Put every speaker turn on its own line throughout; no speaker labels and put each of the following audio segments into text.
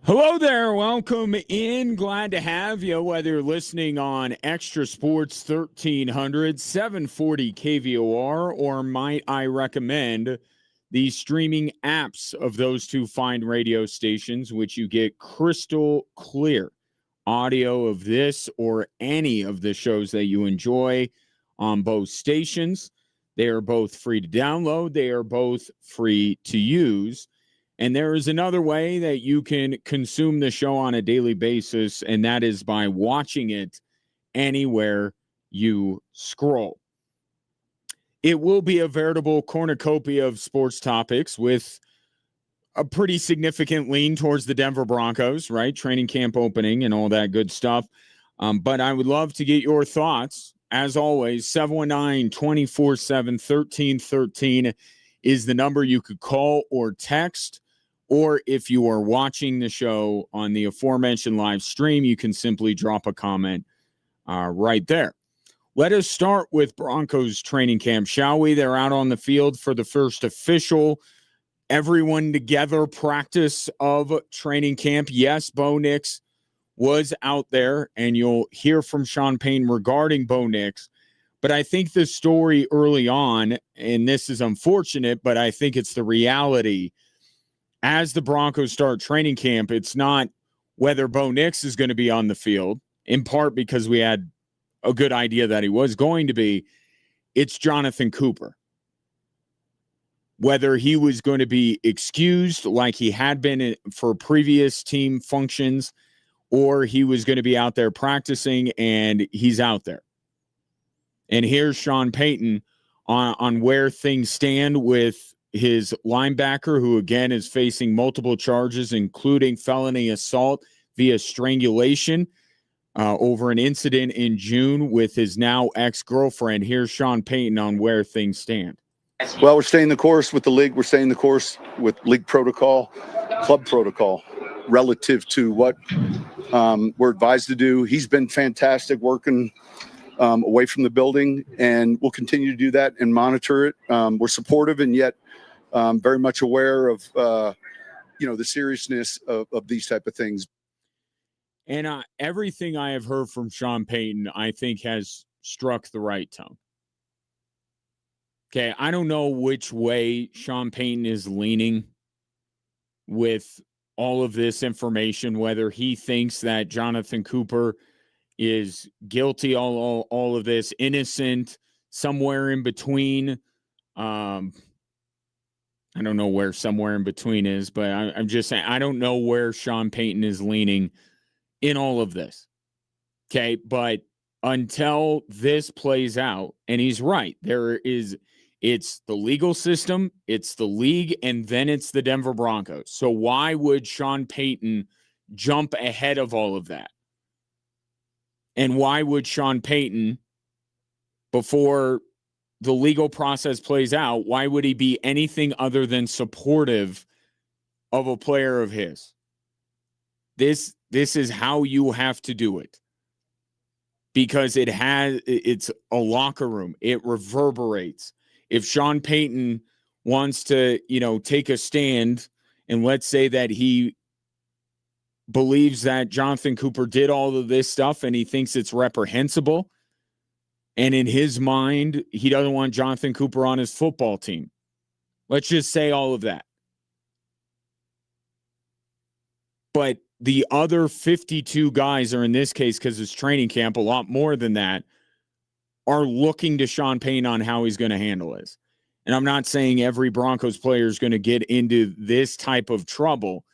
Hello there. Welcome in. Glad to have you, whether you're listening on Extra Sports 1300, 740 KVOR, or might I recommend the streaming apps of those two fine radio stations, which you get crystal clear audio of this or any of the shows that you enjoy on both stations. They are both free to download. They are both free to use. And there is another way that you can consume the show on a daily basis, and that is by watching it anywhere you scroll. It will be a veritable cornucopia of sports topics with a pretty significant lean towards the Denver Broncos, right? Training camp opening and all that good stuff. But I would love to get your thoughts. As always, 719-247-1313 is the number you could call or text. Or if you are watching the show on the aforementioned live stream, you can simply drop a comment right there. Let us start with Broncos training camp, shall we? They're out on the field for the first official everyone together practice of training camp. Yes, Bo Nix was out there, and you'll hear from Sean Payton regarding Bo Nix. But I think the story early on, and this is unfortunate, but I think it's the reality, as the Broncos start training camp, it's not whether Bo Nix is going to be on the field, in part because we had a good idea that he was going to be. It's Jonathan Cooper. Whether he was going to be excused like he had been for previous team functions, or he was going to be out there practicing, and he's out there. And here's Sean Payton on where things stand with his linebacker, who again is facing multiple charges, including felony assault via strangulation over an incident in June with his now ex-girlfriend. Here's Sean Payton on where things stand.
Well, we're staying the course with the league. We're staying the course with league protocol, club protocol, relative to what we're advised to do. He's been fantastic working away from the building, and we'll continue to do that and monitor it. We're supportive and yet very much aware of, the seriousness of these type of things.
And everything I have heard from Sean Payton, I think, has struck the right tone. Okay, I don't know which way Sean Payton is leaning with all of this information, whether he thinks that Jonathan Cooper is guilty, all of this, innocent, somewhere in between. I don't know where somewhere in between is, but I'm just saying I don't know where Sean Payton is leaning in all of this. Okay, but until this plays out, and he's right, it's the legal system, it's the league, and then it's the Denver Broncos. So why would Sean Payton jump ahead of all of that? And why would Sean Payton, before the legal process plays out, why would he be anything other than supportive of a player of his? This is how you have to do it. Because it's a locker room. It reverberates. If Sean Payton wants to, take a stand, and let's say that he believes that Jonathan Cooper did all of this stuff and he thinks it's reprehensible, and in his mind, he doesn't want Jonathan Cooper on his football team. Let's just say all of that. But the other 52 guys, or in this case, because it's training camp, a lot more than that, are looking to Sean Payton on how he's going to handle this. And I'm not saying every Broncos player is going to get into this type of trouble,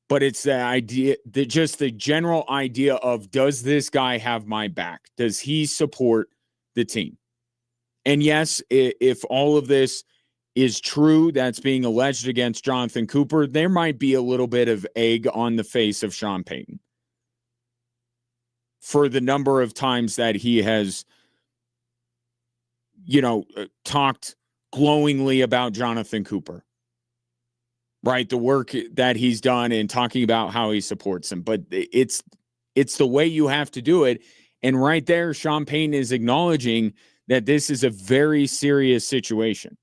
but it's the idea, just the general idea of, does this guy have my back? Does he support the team? And yes, if all of this is true, that's being alleged against Jonathan Cooper, there might be a little bit of egg on the face of Sean Payton for the number of times that he has, talked glowingly about Jonathan Cooper. Right, the work that he's done and talking about how he supports him. But it's the way you have to do it. And right there, Sean Payton is acknowledging that this is a very serious situation.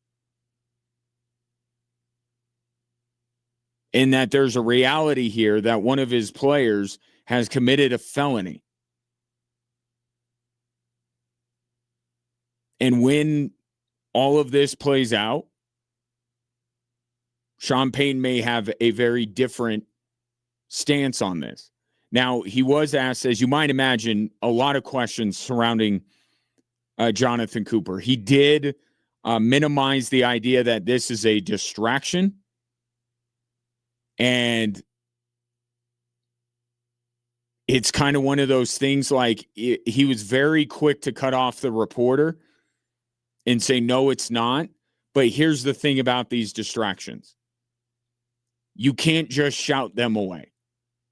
in that there's a reality here that one of his players has committed a felony. And when all of this plays out, Sean Payton may have a very different stance on this. Now, he was asked, as you might imagine, a lot of questions surrounding Jonathan Cooper. He did minimize the idea that this is a distraction. And it's kind of one of those things like he was very quick to cut off the reporter and say, no, it's not. But here's the thing about these distractions. You can't just shout them away.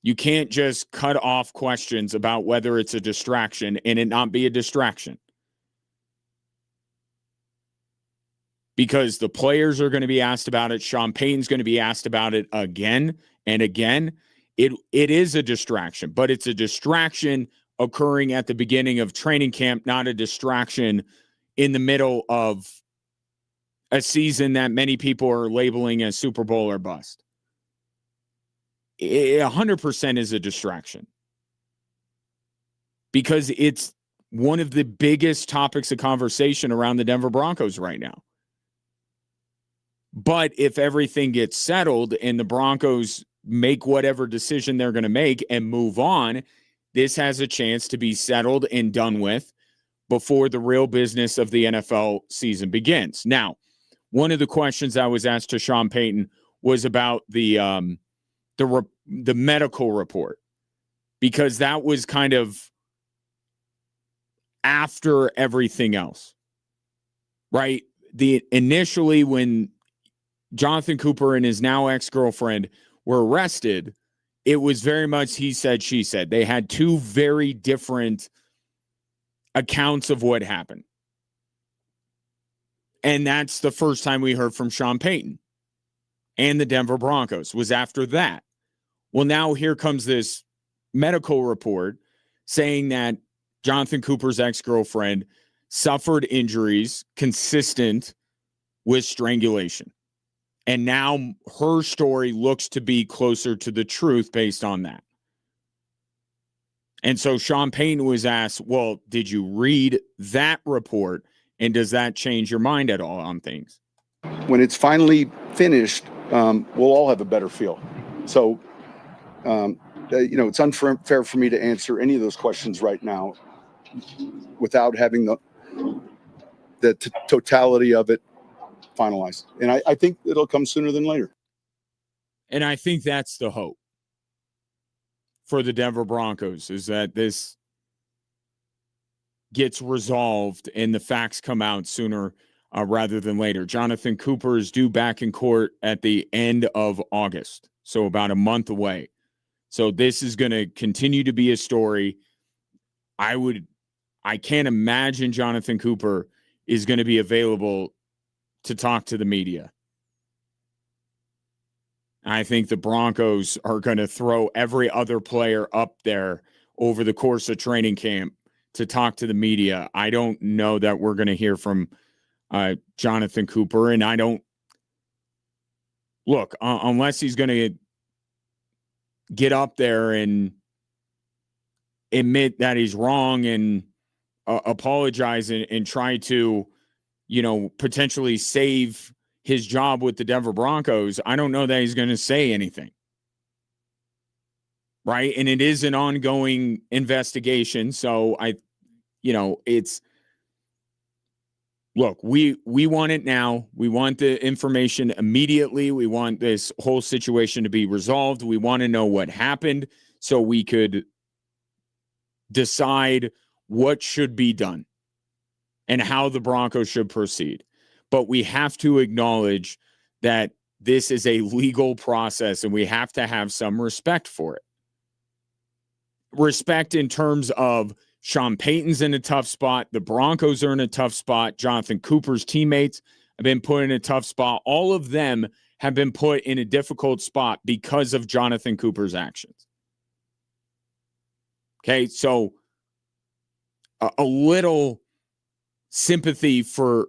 You can't just cut off questions about whether it's a distraction and it not be a distraction. Because the players are going to be asked about it. Sean Payton's going to be asked about it again and again. It is a distraction, but it's a distraction occurring at the beginning of training camp, not a distraction in the middle of a season that many people are labeling as Super Bowl or bust. 100% is a distraction because it's one of the biggest topics of conversation around the Denver Broncos right now. But if everything gets settled and the Broncos make whatever decision they're going to make and move on, this has a chance to be settled and done with before the real business of the NFL season begins. Now, one of the questions I was asked to Sean Payton was about the medical report, because that was kind of after everything else, right? Initially when Jonathan Cooper and his now ex-girlfriend were arrested, it was very much he said, she said. They had two very different accounts of what happened. And that's the first time we heard from Sean Payton and the Denver Broncos was after that. Well, now here comes this medical report saying that Jonathan Cooper's ex-girlfriend suffered injuries consistent with strangulation. And now her story looks to be closer to the truth based on that. And so Sean Payton was asked, well, did you read that report? And does that change your mind at all on things?
When it's finally finished, we'll all have a better feel. So, it's unfair for me to answer any of those questions right now without having the totality of it finalized. And I think it'll come sooner than later.
And I think that's the hope for the Denver Broncos, is that this gets resolved and the facts come out sooner rather than later. Jonathan Cooper is due back in court at the end of August, so about a month away. So this is going to continue to be a story. I can't imagine Jonathan Cooper is going to be available to talk to the media. I think the Broncos are going to throw every other player up there over the course of training camp to talk to the media. I don't know that we're going to hear from Jonathan Cooper, and I don't look unless he's going to get up there and admit that he's wrong and apologize and try to, potentially save his job with the Denver Broncos. I don't know that he's going to say anything. Right. And it is an ongoing investigation. So look, we want it now. We want the information immediately. We want this whole situation to be resolved. We want to know what happened so we could decide what should be done and how the Broncos should proceed. But we have to acknowledge that this is a legal process and we have to have some respect for it. Respect in terms of Sean Payton's in a tough spot. The Broncos are in a tough spot. Jonathan Cooper's teammates have been put in a tough spot. All of them have been put in a difficult spot because of Jonathan Cooper's actions. Okay, so a little sympathy for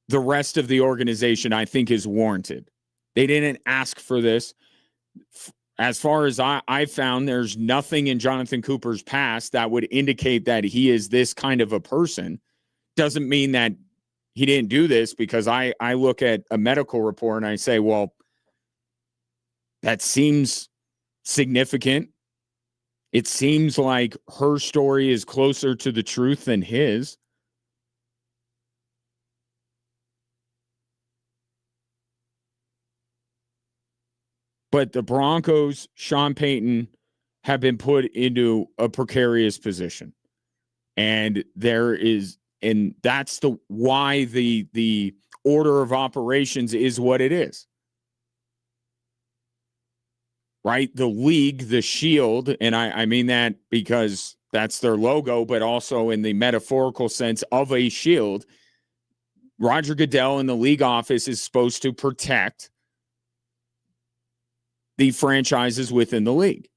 the rest of the organization, I think, is warranted. They didn't ask for this. As far as I found, there's nothing in Jonathan Cooper's past that would indicate that he is this kind of a person. Doesn't mean that he didn't do this, because I look at a medical report and I say, well, that seems significant. It seems like her story is closer to the truth than his. But the Broncos, Sean Payton, have been put into a precarious position. And that's why the order of operations is what it is. Right? The league, the shield, and I mean that because that's their logo, but also in the metaphorical sense of a shield. Roger Goodell in the league office is supposed to protect the franchises within the league.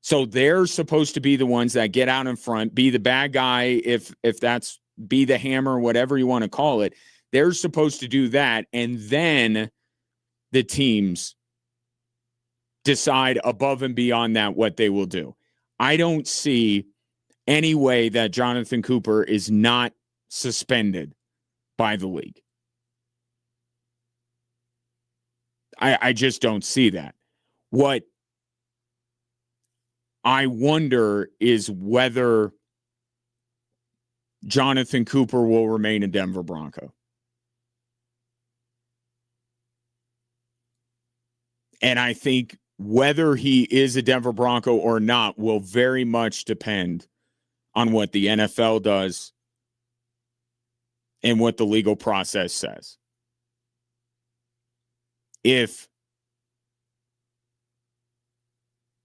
So they're supposed to be the ones that get out in front, be the bad guy, if that's, be the hammer, whatever you want to call it. They're supposed to do that, and then the teams decide above and beyond that what they will do. I don't see any way that Jonathan Cooper is not suspended by the league. I just don't see that. What I wonder is whether Jonathan Cooper will remain a Denver Bronco. And I think whether he is a Denver Bronco or not will very much depend on what the NFL does and what the legal process says. If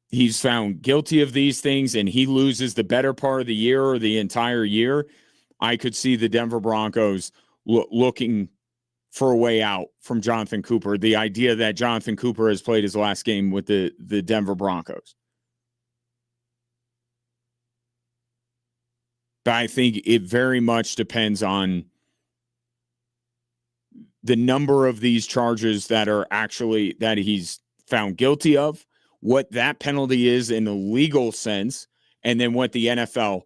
he's found guilty of these things and he loses the better part of the year or the entire year, I could see the Denver Broncos looking for a way out from Jonathan Cooper. The idea that Jonathan Cooper has played his last game with the Denver Broncos. But I think it very much depends on the number of these charges that are actually that he's found guilty of, what that penalty is in a legal sense, and then what the NFL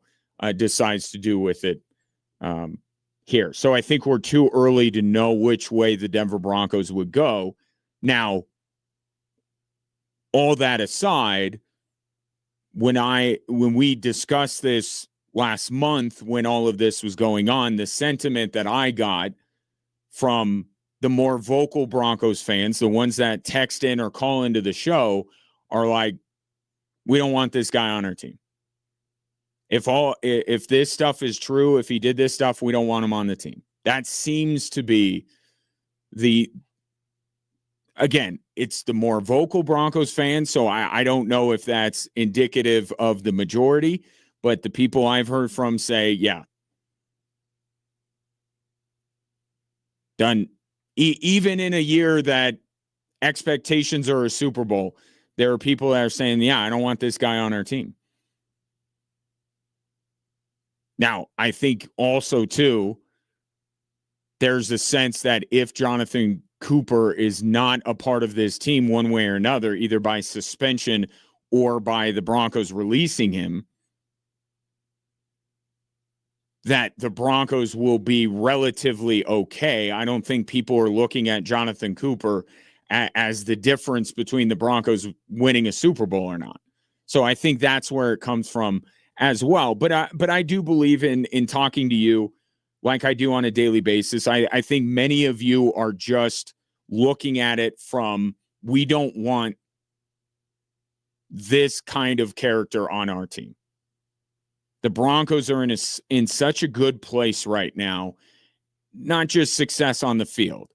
decides to do with it here. So I think we're too early to know which way the Denver Broncos would go. Now, all that aside, when we discussed this last month, when all of this was going on, the sentiment that I got from the more vocal Broncos fans, the ones that text in or call into the show, are like, we don't want this guy on our team. If this stuff is true, if he did this stuff, we don't want him on the team. That seems to be again, it's the more vocal Broncos fans, so I don't know if that's indicative of the majority, but the people I've heard from say, yeah, done. Even in a year that expectations are a Super Bowl, there are people that are saying, yeah, I don't want this guy on our team. Now, I think also, too, there's a sense that if Jonathan Cooper is not a part of this team one way or another, either by suspension or by the Broncos releasing him, that the Broncos will be relatively okay. I don't think people are looking at Jonathan Cooper as the difference between the Broncos winning a Super Bowl or not. So I think that's where it comes from as well. But I do believe in talking to you like I do on a daily basis. I think many of you are just looking at it from, we don't want this kind of character on our team. The Broncos are in such a good place right now, not just success on the field,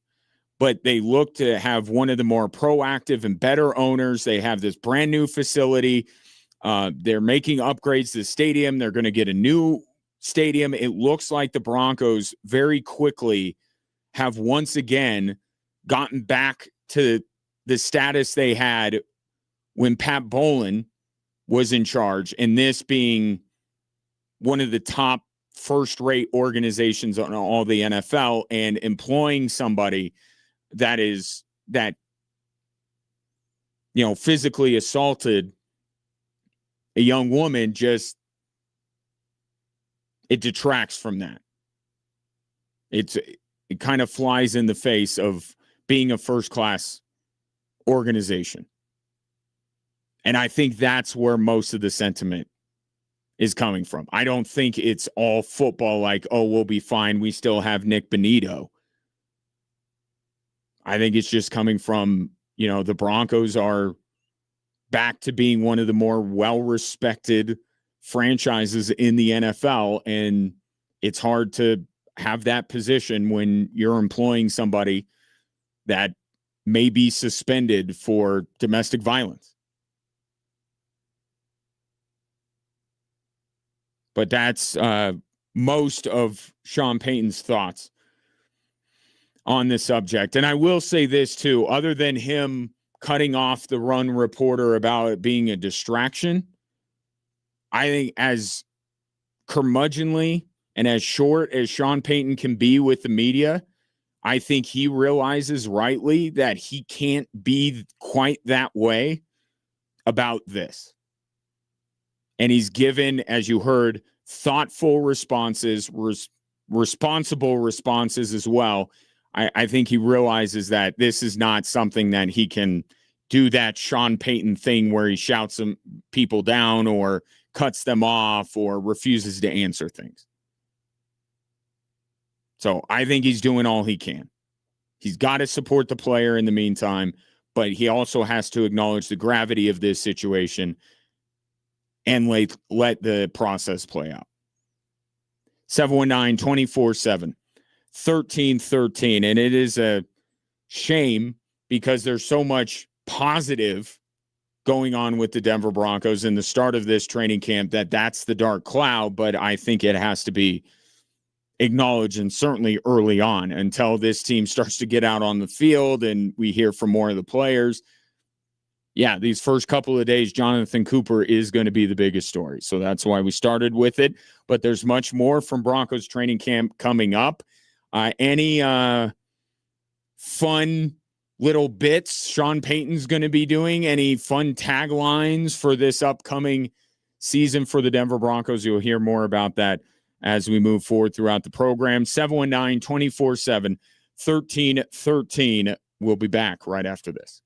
but they look to have one of the more proactive and better owners. They have this brand new facility. They're making upgrades to the stadium. They're going to get a new stadium. It looks like the Broncos very quickly have once again gotten back to the status they had when Pat Bowlen was in charge, and this being one of the top first-rate organizations on all the NFL, and employing somebody that physically assaulted a young woman, it detracts from that. It kind of flies in the face of being a first-class organization. And I think that's where most of the sentiment is coming from. I don't think it's all football like, oh, we'll be fine. We still have Nick Bonito. I think it's just coming from, the Broncos are back to being one of the more well-respected franchises in the NFL. And it's hard to have that position when you're employing somebody that may be suspended for domestic violence. But that's most of Sean Payton's thoughts on this subject. And I will say this too, other than him cutting off the run reporter about it being a distraction, I think as curmudgeonly and as short as Sean Payton can be with the media, I think he realizes rightly that he can't be quite that way about this. And he's given, as you heard, thoughtful responses, responsible responses as well. I think he realizes that this is not something that he can do that Sean Payton thing where he shouts some people down or cuts them off or refuses to answer things. So I think he's doing all he can. He's got to support the player in the meantime, but he also has to acknowledge the gravity of this situation and let the process play out. 719-24-7, 1313. And it is a shame because there's so much positive going on with the Denver Broncos in the start of this training camp that's the dark cloud, but I think it has to be acknowledged, and certainly early on until this team starts to get out on the field and we hear from more of the players. Yeah, these first couple of days, Jonathan Cooper is going to be the biggest story. So that's why we started with it. But there's much more from Broncos training camp coming up. Any fun little bits Sean Payton's going to be doing? Any fun taglines for this upcoming season for the Denver Broncos? You'll hear more about that as we move forward throughout the program. 719-24-7, 1313. We'll be back right after this.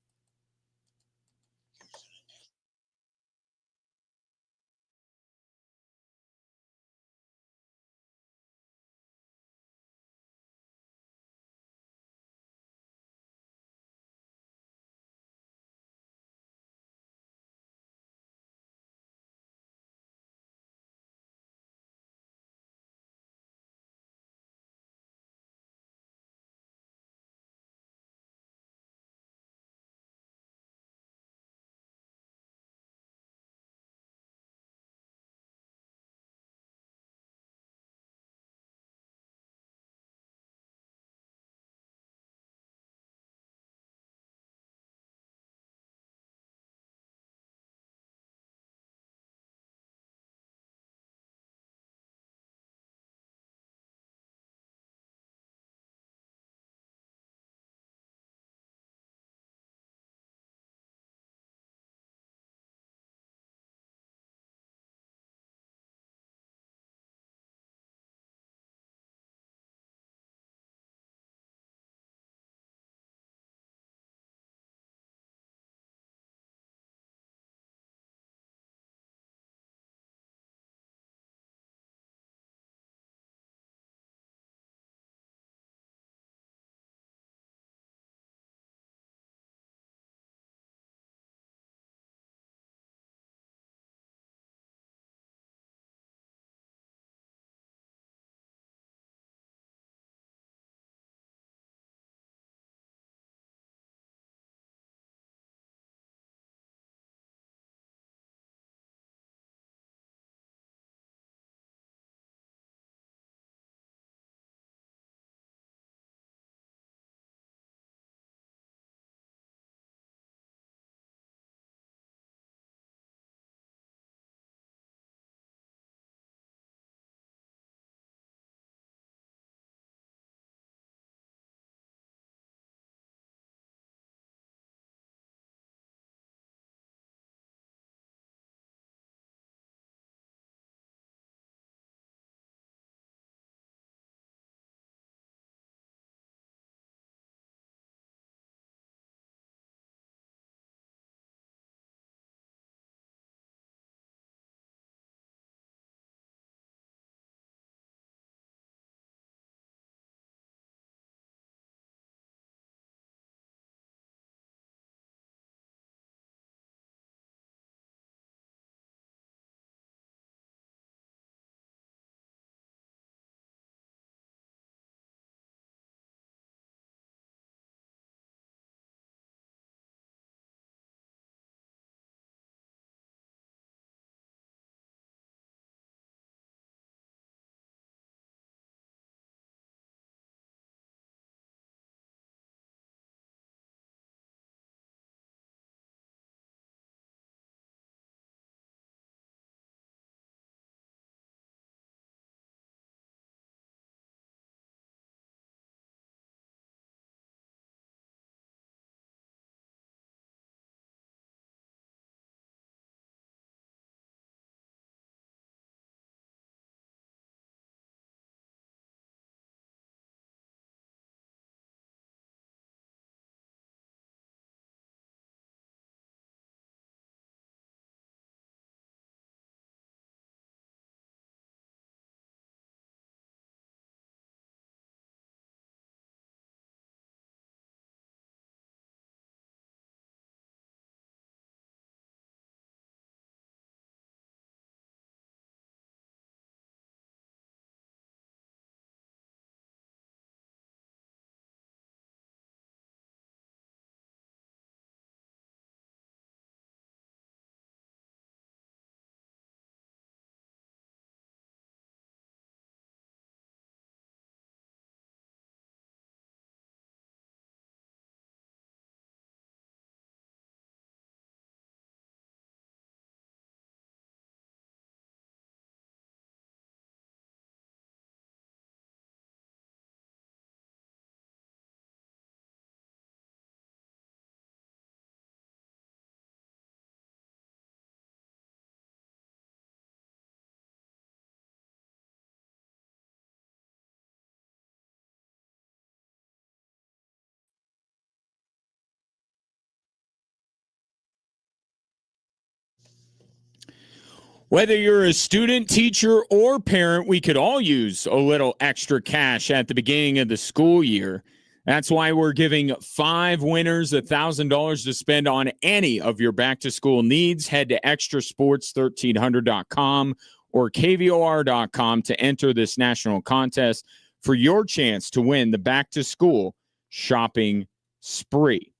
Whether you're a student, teacher, or parent, we could all use a little extra cash at the beginning of the school year. That's why we're giving 5 winners $1,000 to spend on any of your back-to-school needs. Head to extrasports1300.com or kvor.com to enter this national contest for your chance to win the back-to-school shopping spree.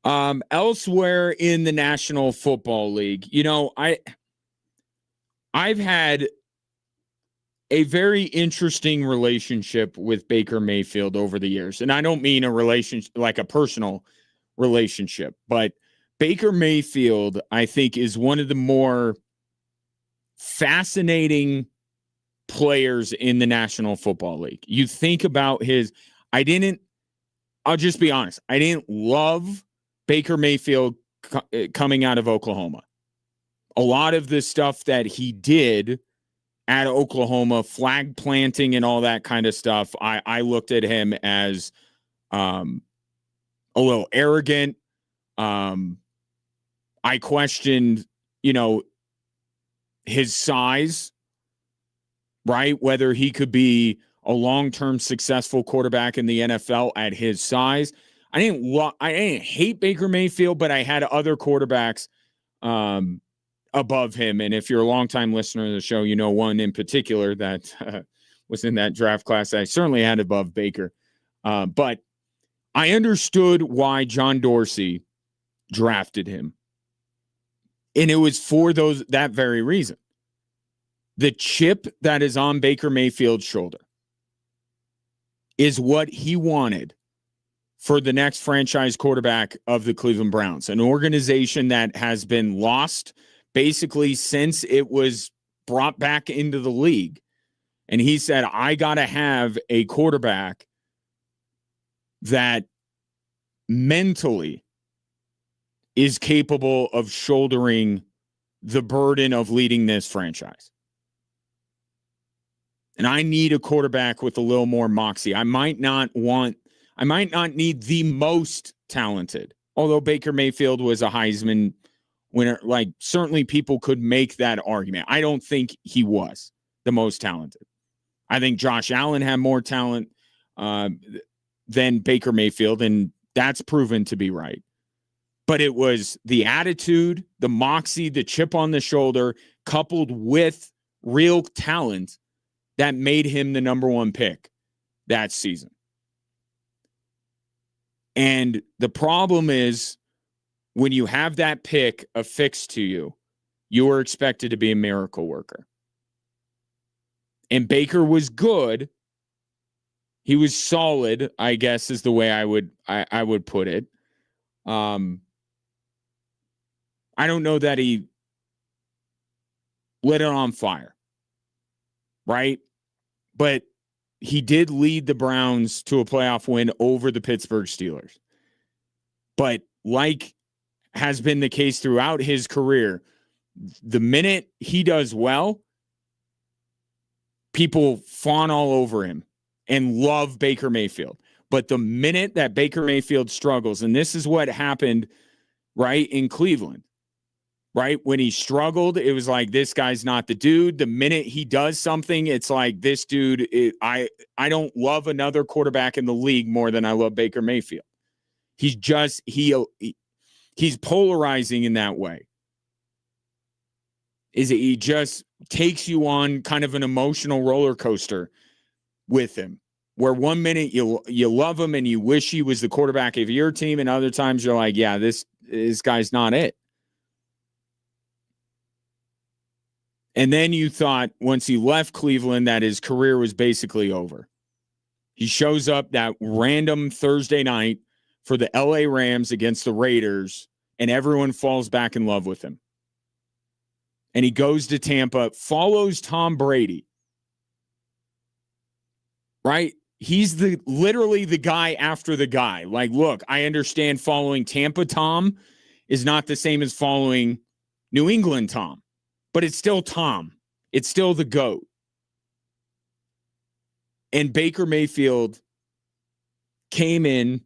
Elsewhere in the National Football League, I've had a very interesting relationship with Baker Mayfield over the years. And I don't mean a relationship like a personal relationship, but Baker Mayfield, I think, is one of the more fascinating players in the National Football League. You think about I'll just be honest, I didn't love Baker Mayfield coming out of Oklahoma. A lot of the stuff that he did at Oklahoma, flag planting and all that kind of stuff, I looked at him as a little arrogant. I questioned, his size, right? Whether he could be a long-term successful quarterback in the NFL at his size. I didn't hate Baker Mayfield, but I had other quarterbacks above him. And if you're a longtime listener to the show, you know one in particular that was in that draft class I certainly had above Baker. But I understood why John Dorsey drafted him. And it was for that very reason. The chip that is on Baker Mayfield's shoulder is what he wanted for the next franchise quarterback of the Cleveland Browns, an organization that has been lost basically since it was brought back into the league. And he said, I got to have a quarterback that mentally is capable of shouldering the burden of leading this franchise. And I need a quarterback with a little more moxie. I might not need the most talented, although Baker Mayfield was a Heisman winner. Like, certainly people could make that argument. I don't think he was the most talented. I think Josh Allen had more talent than Baker Mayfield, and that's proven to be right. But it was the attitude, the moxie, the chip on the shoulder, coupled with real talent that made him the number one pick that season. And the problem is, when you have that pick affixed to you, you are expected to be a miracle worker. And Baker was good. He was solid, I guess, is the way I would put it. I don't know that he lit it on fire, right? But he did lead the Browns to a playoff win over the Pittsburgh Steelers. But like has been the case throughout his career, the minute he does well, people fawn all over him and love Baker Mayfield. But the minute that Baker Mayfield struggles, and this is what happened, right, in Cleveland, right? When he struggled, it was like, this guy's not the dude. The minute he does something, it's like, this dude, I don't love another quarterback in the league more than I love Baker Mayfield. He's just, he's polarizing in that way. He just takes you on kind of an emotional roller coaster with him, where one minute you love him and you wish he was the quarterback of your team, and other times you're like, yeah, this guy's not it. And then you thought, once he left Cleveland, that his career was basically over. He shows up that random Thursday night for the LA Rams against the Raiders, and everyone falls back in love with him. And he goes to Tampa, follows Tom Brady. Right? He's literally the guy after the guy. Like, look, I understand following Tampa Tom is not the same as following New England Tom. But it's still Tom. It's still the GOAT. And Baker Mayfield came in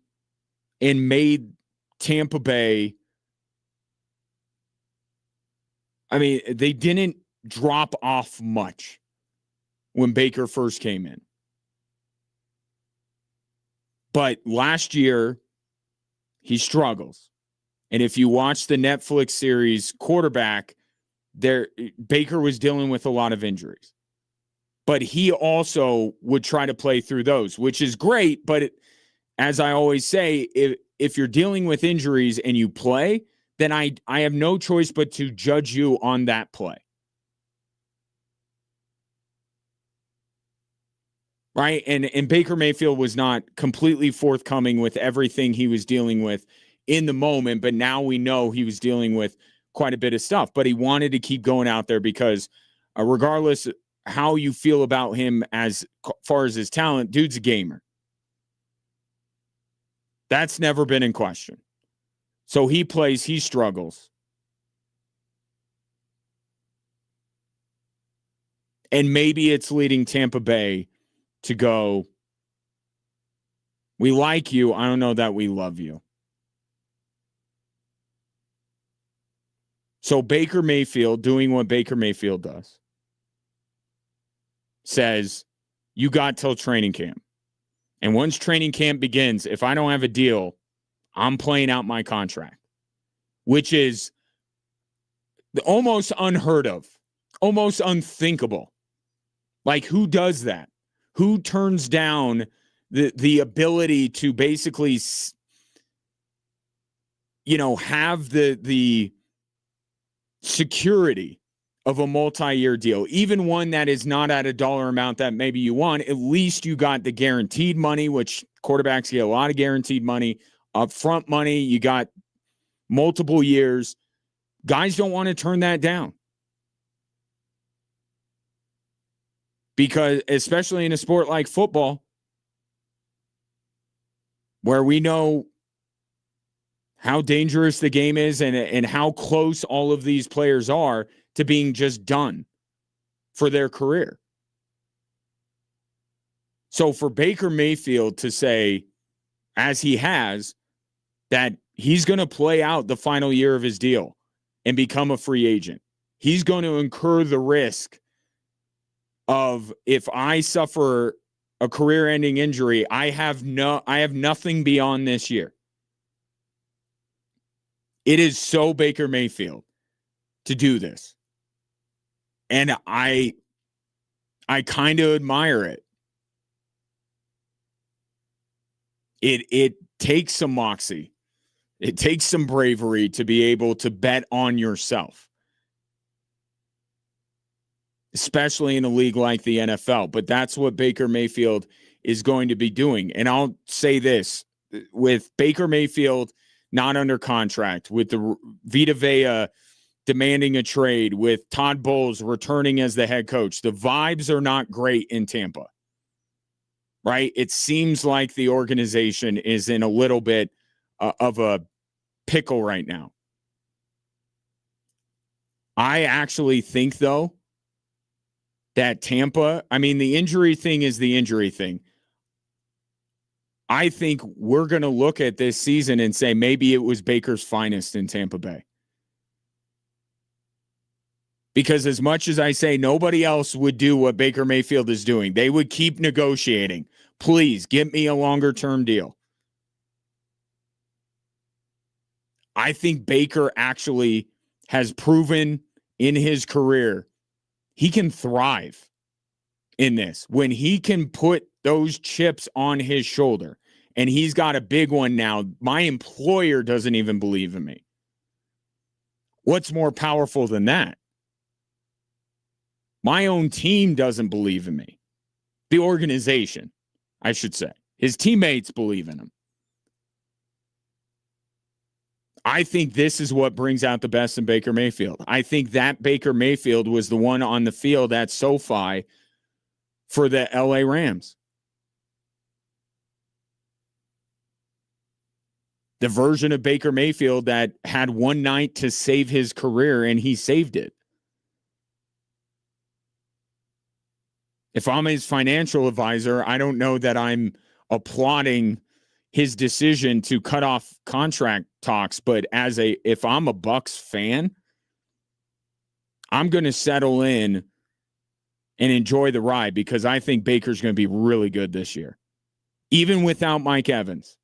and made Tampa Bay I mean, they didn't drop off much when Baker first came in. But last year, he struggles. And if you watch the Netflix series Quarterback, Baker was dealing with a lot of injuries. But he also would try to play through those, which is great. But as I always say, if you're dealing with injuries and you play, then I have no choice but to judge you on that play. Right? And Baker Mayfield was not completely forthcoming with everything he was dealing with in the moment, but now we know he was dealing with quite a bit of stuff. But he wanted to keep going out there because regardless how you feel about him as far as his talent, dude's a gamer. That's never been in question. So he plays, he struggles. And maybe it's leading Tampa Bay to go, we like you. I don't know that we love you. So Baker Mayfield, doing what Baker Mayfield does, says, you got till training camp. And once training camp begins, if I don't have a deal, I'm playing out my contract, which is almost unheard of, almost unthinkable. Like, who does that? Who turns down the ability to basically, have the security of a multi-year deal, even one that is not at a dollar amount that maybe you want? At least you got the guaranteed money, which quarterbacks get a lot of guaranteed money, upfront money. You got multiple years. Guys don't want to turn that down. Because especially in a sport like football, where we know how dangerous the game is and how close all of these players are to being just done for their career. So for Baker Mayfield to say, as he has, that he's going to play out the final year of his deal and become a free agent, he's going to incur the risk of, if I suffer a career-ending injury, I have nothing beyond this year. It is so Baker Mayfield to do this. And I kind of admire it. It takes some moxie. It takes some bravery to be able to bet on yourself, especially in a league like the NFL. But that's what Baker Mayfield is going to be doing. And I'll say this, with Baker Mayfield not under contract, with the Vita Vea demanding a trade, with Todd Bowles returning as the head coach, the vibes are not great in Tampa, right? It seems like the organization is in a little bit of a pickle right now. I actually think, though, that Tampa, the injury thing is the injury thing. I think we're going to look at this season and say maybe it was Baker's finest in Tampa Bay. Because as much as I say nobody else would do what Baker Mayfield is doing, they would keep negotiating. Please, give me a longer-term deal. I think Baker actually has proven in his career he can thrive in this. When he can put those chips on his shoulder, and he's got a big one now, my employer doesn't even believe in me. What's more powerful than that? My own team doesn't believe in me. The organization, I should say. His teammates believe in him. I think this is what brings out the best in Baker Mayfield. I think that Baker Mayfield was the one on the field at SoFi for the LA Rams. The version of Baker Mayfield that had one night to save his career, and he saved it. If I'm his financial advisor, I don't know that I'm applauding his decision to cut off contract talks, but if I'm a Bucs fan, I'm going to settle in and enjoy the ride because I think Baker's going to be really good this year, even without Mike Evans.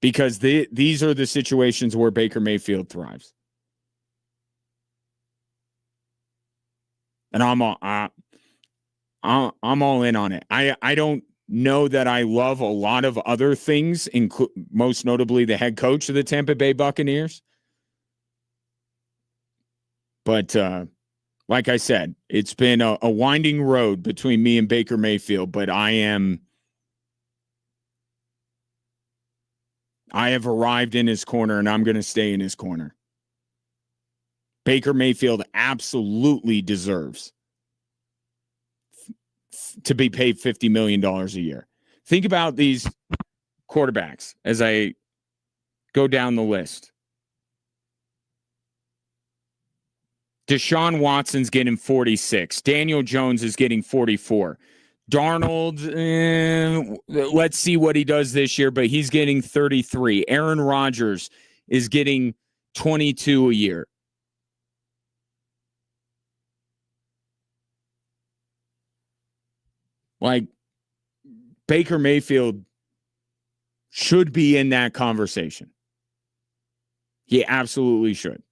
Because these are the situations where Baker Mayfield thrives. And I'm all in on it. I don't know that I love a lot of other things, most notably the head coach of the Tampa Bay Buccaneers. But like I said, it's been a winding road between me and Baker Mayfield, but I have arrived in his corner, and I'm going to stay in his corner. Baker Mayfield absolutely deserves to be paid $50 million a year. Think about these quarterbacks as I go down the list. Deshaun Watson's getting 46. Daniel Jones is getting 44. Darnold, let's see what he does this year, but he's getting 33. Aaron Rodgers is getting 22 a year. Like, Baker Mayfield should be in that conversation. He absolutely should.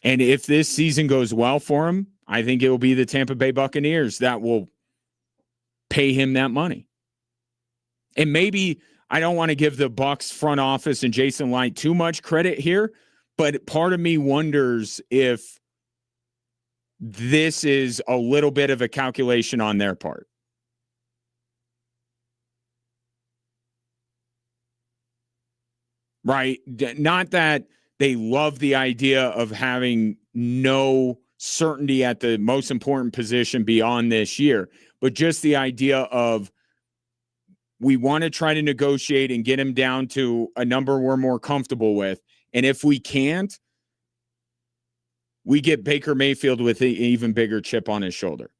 And if this season goes well for him, I think it will be the Tampa Bay Buccaneers that will pay him that money. And maybe I don't want to give the Bucs front office and Jason Light too much credit here, but part of me wonders if this is a little bit of a calculation on their part. Right? Not that they love the idea of having no certainty at the most important position beyond this year, but just the idea of we want to try to negotiate and get him down to a number we're more comfortable with. And if we can't, we get Baker Mayfield with an even bigger chip on his shoulder.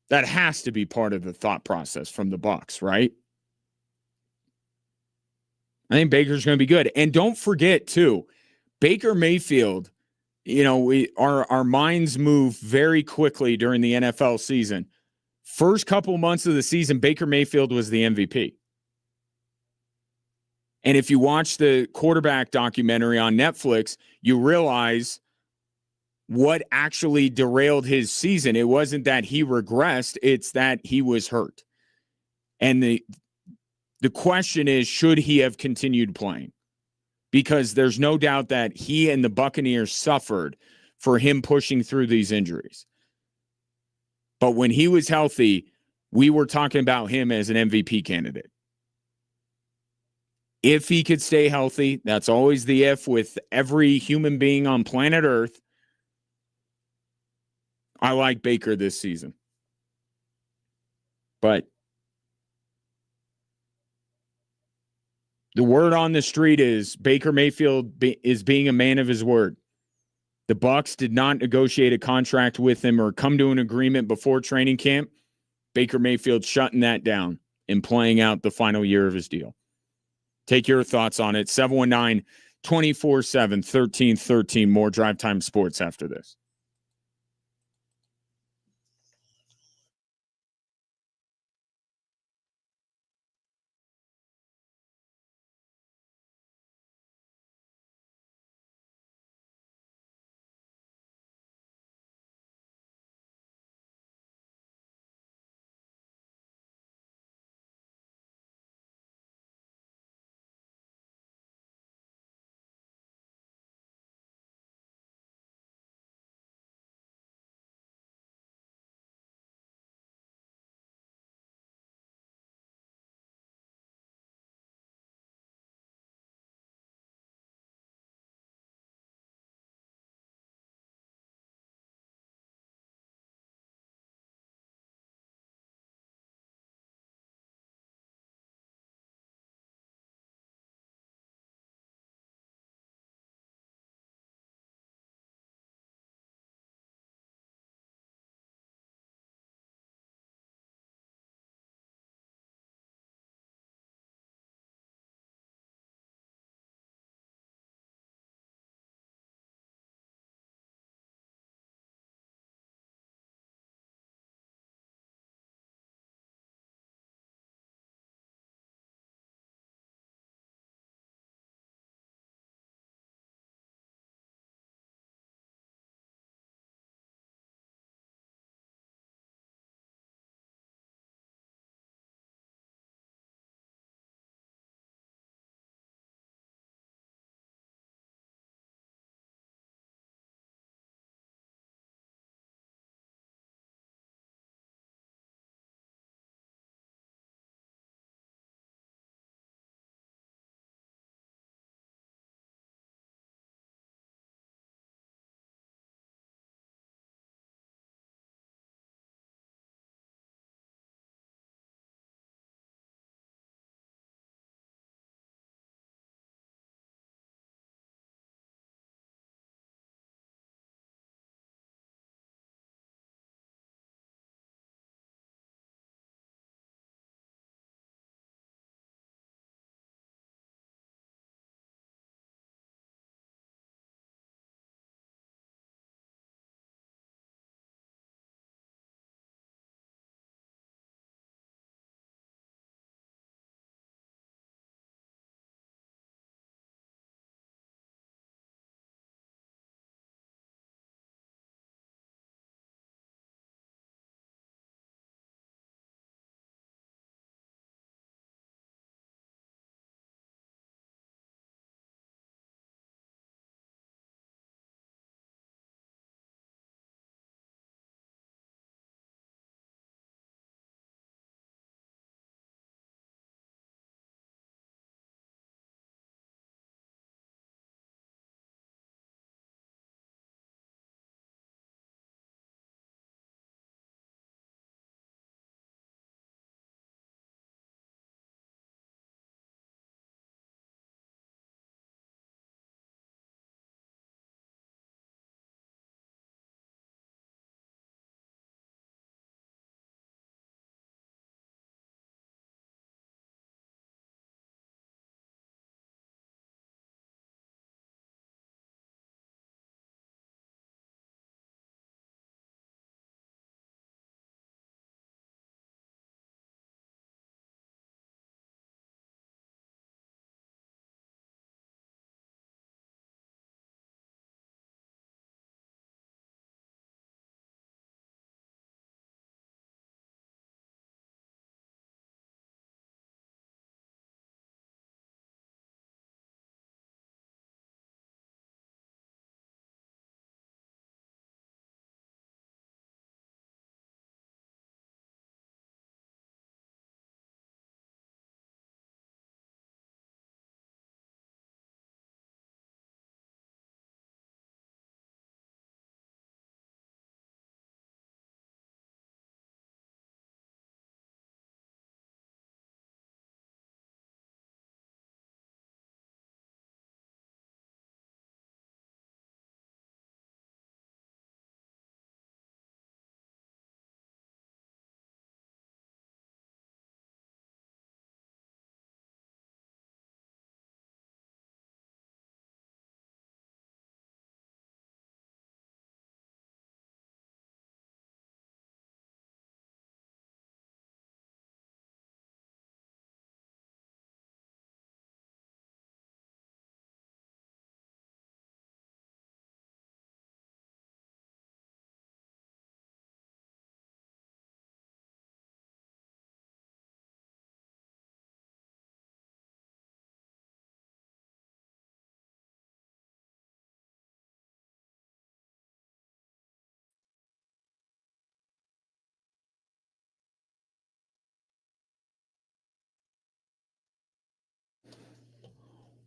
That has to be part of the thought process from the Bucs, right? I think Baker's going to be good. And don't forget, too, Baker Mayfield, our minds move very quickly during the NFL season. First couple months of the season, Baker Mayfield was the MVP. And if you watch the quarterback documentary on Netflix, you realize what actually derailed his season. It wasn't that he regressed, it's that he was hurt. And the question is, should he have continued playing? Because there's no doubt that he and the Buccaneers suffered for him pushing through these injuries. But when he was healthy, we were talking about him as an MVP candidate. If he could stay healthy, that's always the if with every human being on planet Earth. I like Baker this season. But the word on the street is Baker Mayfield is being a man of his word. The Bucs did not negotiate a contract with him or come to an agreement before training camp. Baker Mayfield shutting that down and playing out the final year of his deal. Take your thoughts on it. 719-247-1313. More Drive Time Sports after this.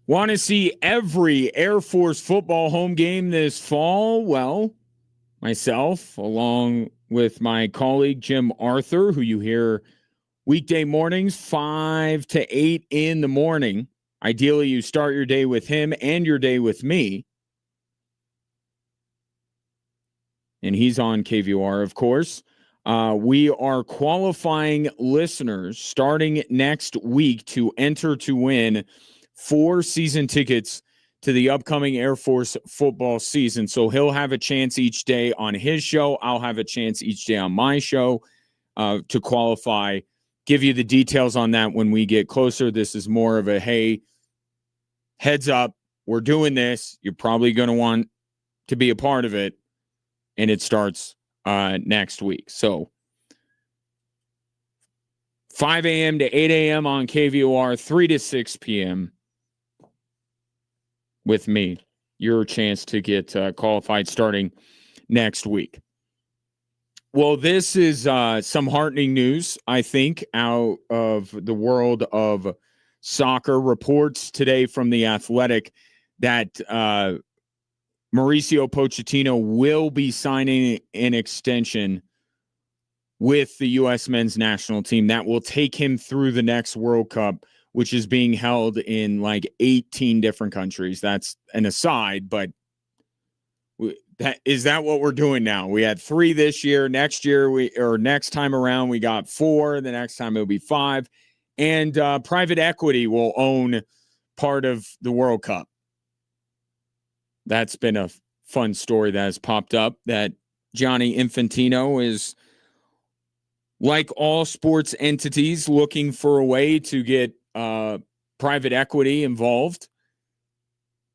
Want to see every Air Force football home game this fall? Well, myself, along with my colleague Jim Arthur, who you hear weekday mornings, 5 to 8 in the morning. Ideally, you start your day with him and your day with me. And he's on KVOR, of course. We are qualifying listeners starting next week to enter to win 4 season tickets to the upcoming Air Force football season. So he'll have a chance each day on his show. I'll have a chance each day on my show to qualify. Give you the details on that when we get closer. This is more of a, hey, heads up, we're doing this. You're probably going to want to be a part of it. And it starts next week. So 5 a.m. to 8 a.m. on KVOR, 3 to 6 p.m. with me. Your chance to get qualified starting next week. Well, this is some heartening news, I think, out of the world of soccer. Reports today from The Athletic that Mauricio Pochettino will be signing an extension with the U.S. men's national team that will take him through the next World Cup, which is being held in like 18 different countries. That's an aside, but is that what we're doing now? We had 3 this year. Next time around, we got 4. The next time it'll be 5. And private equity will own part of the World Cup. That's been a fun story that has popped up, that Gianni Infantino is, like all sports entities, looking for a way to get private equity involved,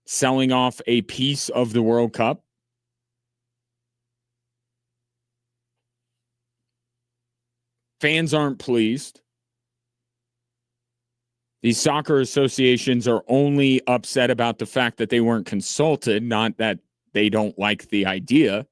selling off a piece of the World Cup. Fans aren't pleased. These soccer associations are only upset about the fact that they weren't consulted, not that they don't like the idea.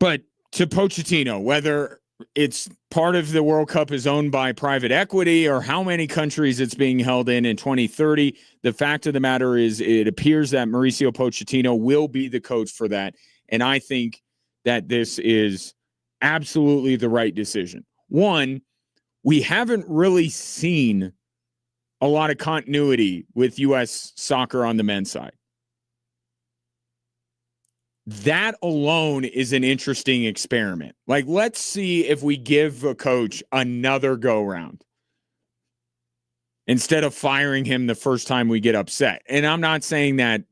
But to Pochettino, whether it's part of the World Cup is owned by private equity or how many countries it's being held in 2030, the fact of the matter is it appears that Mauricio Pochettino will be the coach for that. And I think that this is absolutely the right decision. One, we haven't really seen a lot of continuity with U.S. soccer on the men's side. That alone is an interesting experiment. Like, let's see if we give a coach another go-round instead of firing him the first time we get upset. And I'm not saying that,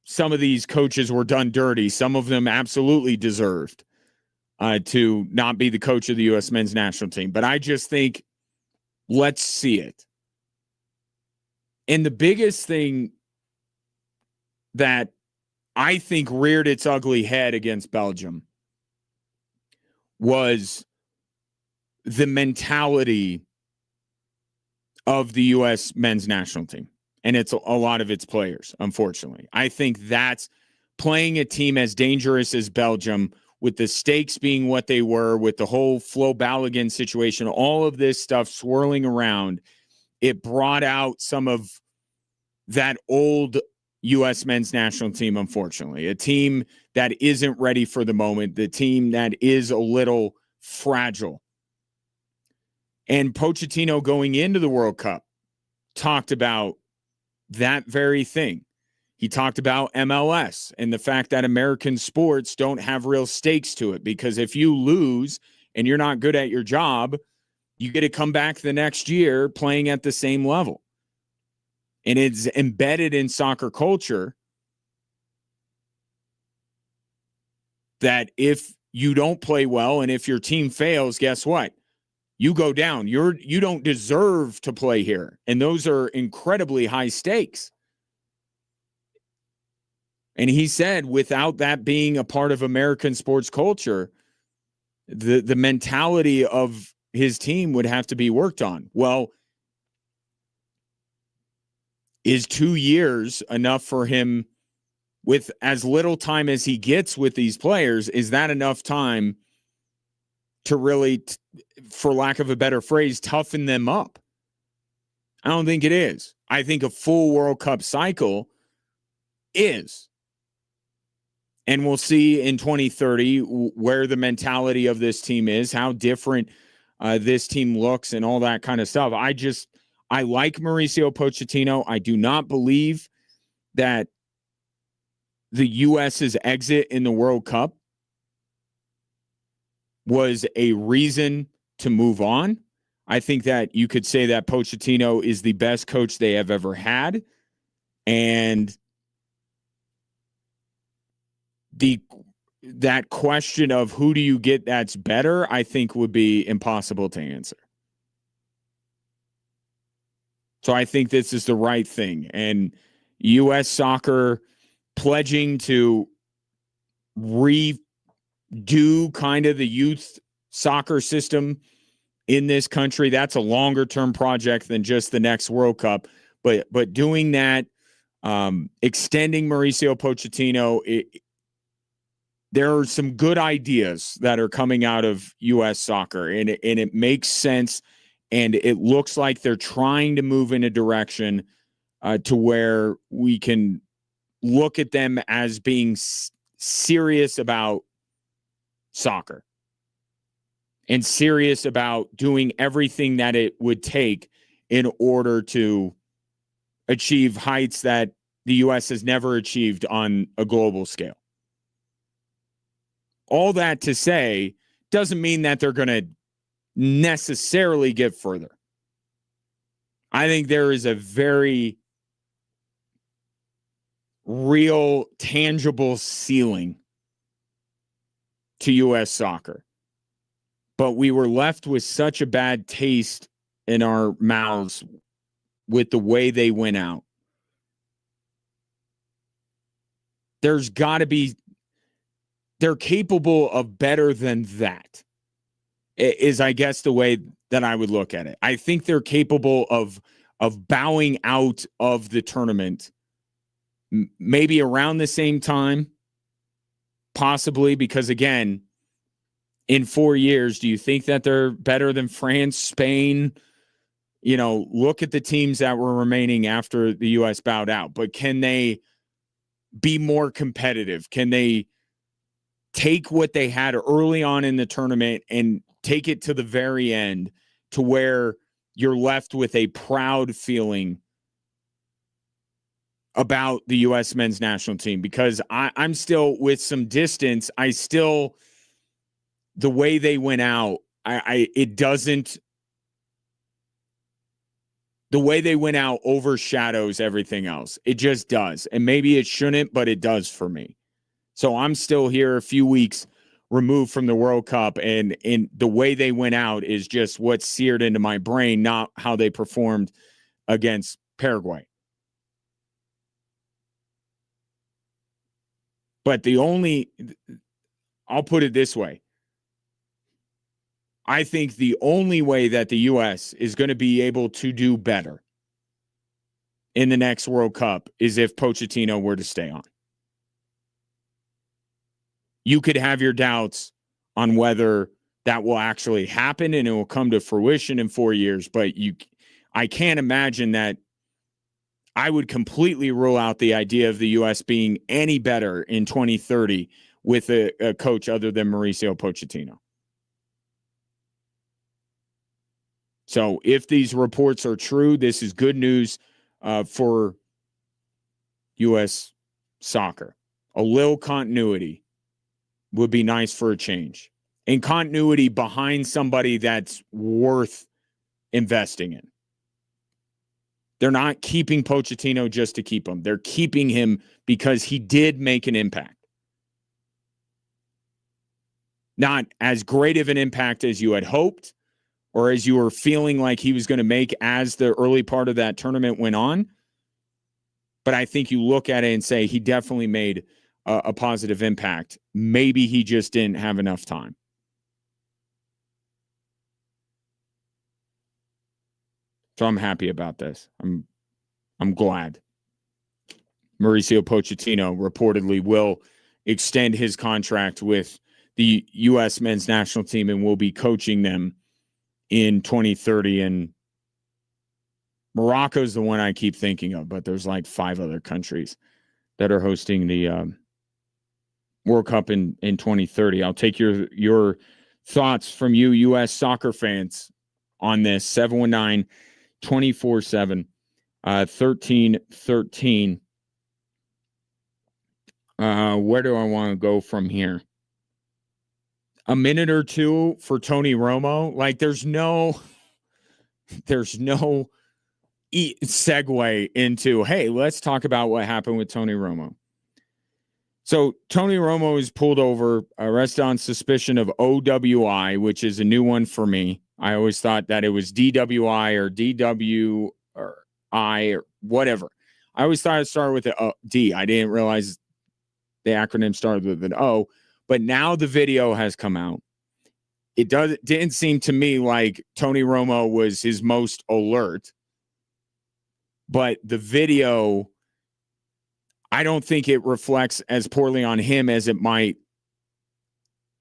some of these coaches were done dirty. Some of them absolutely deserved to not be the coach of the U.S. men's national team. But I just think, let's see it. And the biggest thing that I think reared its ugly head against Belgium was the mentality of the U.S. men's national team. And it's a lot of its players, unfortunately. I think that's playing a team as dangerous as Belgium, with the stakes being what they were, with the whole Flo Balogun situation, all of this stuff swirling around, it brought out some of that old U.S. men's national team, unfortunately. A team that isn't ready for the moment, the team that is a little fragile. And Pochettino going into the World Cup talked about that very thing. He talked about MLS and the fact that American sports don't have real stakes to it, because if you lose and you're not good at your job, you get to come back the next year playing at the same level. And it's embedded in soccer culture that if you don't play well and if your team fails, guess what? You go down. You don't deserve to play here. And those are incredibly high stakes. And he said, without that being a part of American sports culture, the mentality of his team would have to be worked on. Well, is 2 years enough for him with as little time as he gets with these players? Is that enough time to really, for lack of a better phrase, toughen them up. I don't think it is. I think a full World Cup cycle is. And we'll see in 2030 where the mentality of this team is, how different this team looks, and all that kind of stuff. I like Mauricio Pochettino. I do not believe that the U.S.'s exit in the World Cup was a reason to move on. I think that you could say that Pochettino is the best coach they have ever had. And that question of who do you get that's better, I think would be impossible to answer. So I think this is the right thing. And U.S. soccer pledging to redo kind of the youth soccer system in this country, that's a longer term project than just the next World Cup. But doing that, extending Mauricio Pochettino, there are some good ideas that are coming out of U.S. soccer, and it makes sense, and it looks like they're trying to move in a direction to where we can look at them as being serious about soccer and serious about doing everything that it would take in order to achieve heights that the U.S. has never achieved on a global scale. All that to say doesn't mean that they're going to necessarily get further. I think there is a very real, tangible ceiling to U.S. soccer. But we were left with such a bad taste in our mouths with the way they went out. There's got to be, they're capable of better than that, is, I guess, the way that I would look at it. I think they're capable of bowing out of the tournament maybe around the same time, possibly, because, again, in 4 years, do you think that they're better than France, Spain? You know, look at the teams that were remaining after the U.S. bowed out. But can they be more competitive? Can they take what they had early on in the tournament and take it to the very end to where you're left with a proud feeling about the U.S. men's national team? Because I'm still, with some distance, the way they went out, the way they went out overshadows everything else. It just does. And maybe it shouldn't, but it does for me. So I'm still here a few weeks removed from the World Cup, and the way they went out is just what's seared into my brain, not how they performed against Paraguay. But I'll put it this way. I think the only way that the U.S. is going to be able to do better in the next World Cup is if Pochettino were to stay on. You could have your doubts on whether that will actually happen and it will come to fruition in 4 years, but I can't imagine that. I would completely rule out the idea of the U.S. being any better in 2030 with a coach other than Mauricio Pochettino. So if these reports are true, this is good news for U.S. soccer. A little continuity would be nice for a change. And continuity behind somebody that's worth investing in. They're not keeping Pochettino just to keep him. They're keeping him because he did make an impact. Not as great of an impact as you had hoped or as you were feeling like he was going to make as the early part of that tournament went on. But I think you look at it and say he definitely made a positive impact. Maybe he just didn't have enough time. So I'm happy about this. I'm glad. Mauricio Pochettino reportedly will extend his contract with the U.S. men's national team and will be coaching them in 2030. And Morocco's the one I keep thinking of, but there's like 5 other countries that are hosting the World Cup in 2030. I'll take your thoughts from you U.S. soccer fans on this. 719-24/7, 1313. Where do I want to go from here? A minute or two for Tony Romo. Like there's no segue into, hey, let's talk about what happened with Tony Romo. So Tony Romo is pulled over, arrested on suspicion of OWI, which is a new one for me. I always thought that it was DWI or DW or I or whatever. I always thought it started with a D. I didn't realize the acronym started with an O. But now the video has come out. It didn't seem to me like Tony Romo was his most alert. But the video, I don't think it reflects as poorly on him as it might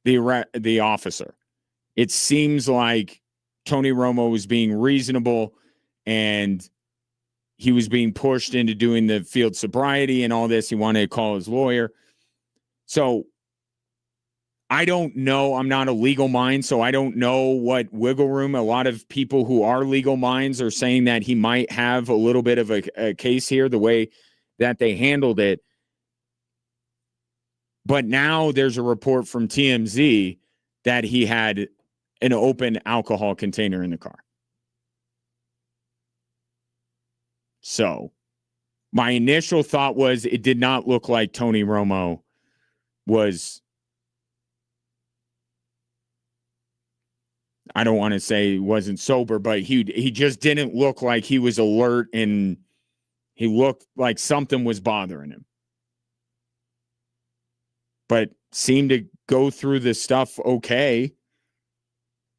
the officer. It seems like Tony Romo was being reasonable and he was being pushed into doing the field sobriety and all this. He wanted to call his lawyer. So I don't know. I'm not a legal mind, so I don't know what wiggle room. A lot of people who are legal minds are saying that he might have a little bit of a case here, the way that they handled it. But now there's a report from TMZ that he had an open alcohol container in the car. So my initial thought was it did not look like Tony Romo was, I don't want to say he wasn't sober, but he just didn't look like he was alert, and he looked like something was bothering him. But seemed to go through this stuff okay.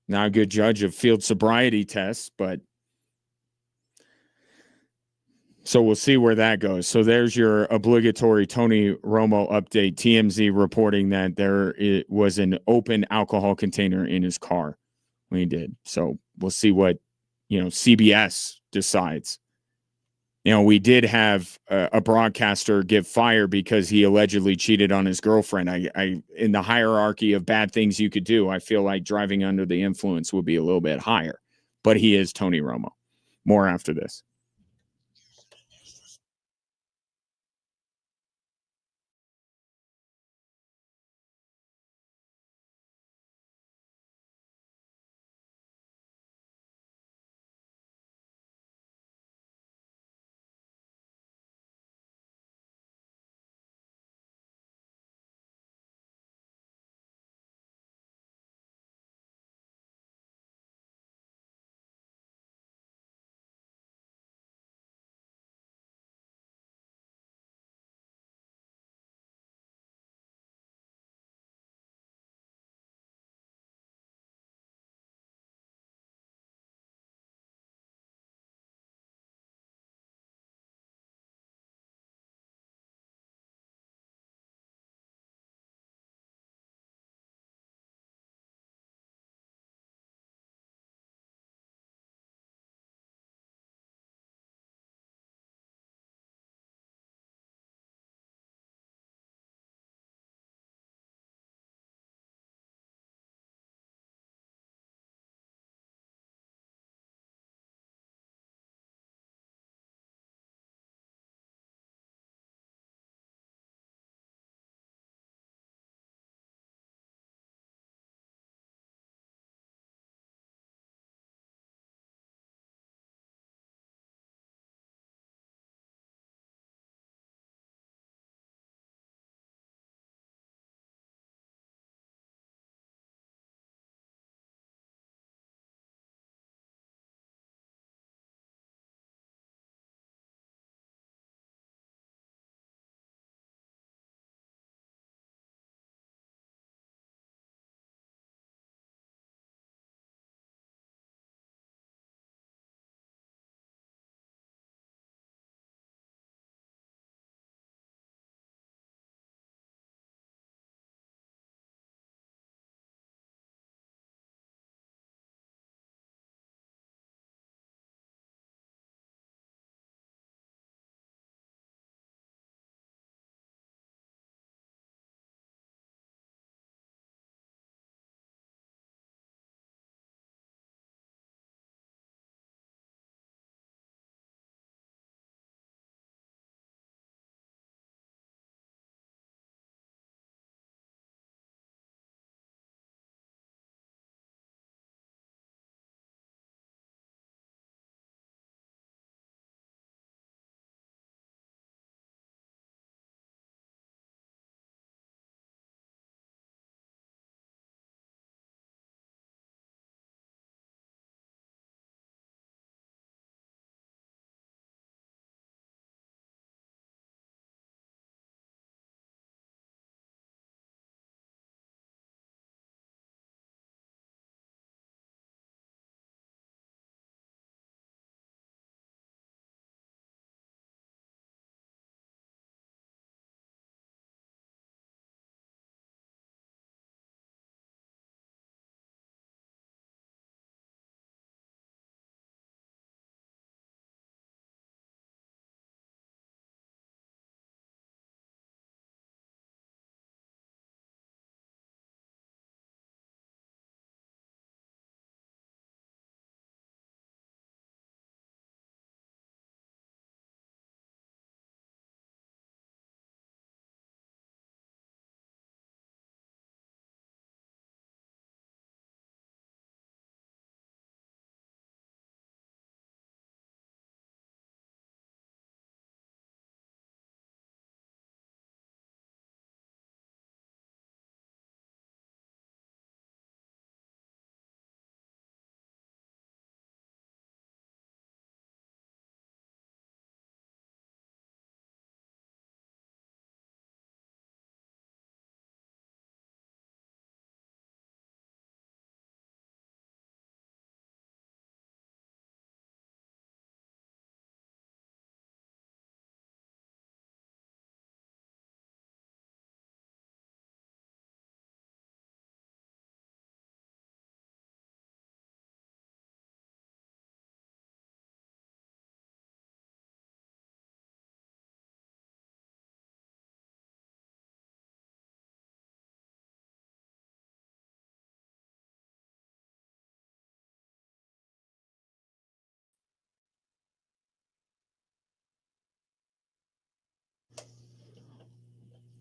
Not a good judge of field sobriety tests, but so we'll see where that goes. So there's your obligatory Tony Romo update. TMZ reporting that there was an open alcohol container in his car when he did. So we'll see what, CBS decides. We did have a broadcaster get fired because he allegedly cheated on his girlfriend. I in the hierarchy of bad things you could do, I feel like driving under the influence would be a little bit higher. But he is Tony Romo. More after this.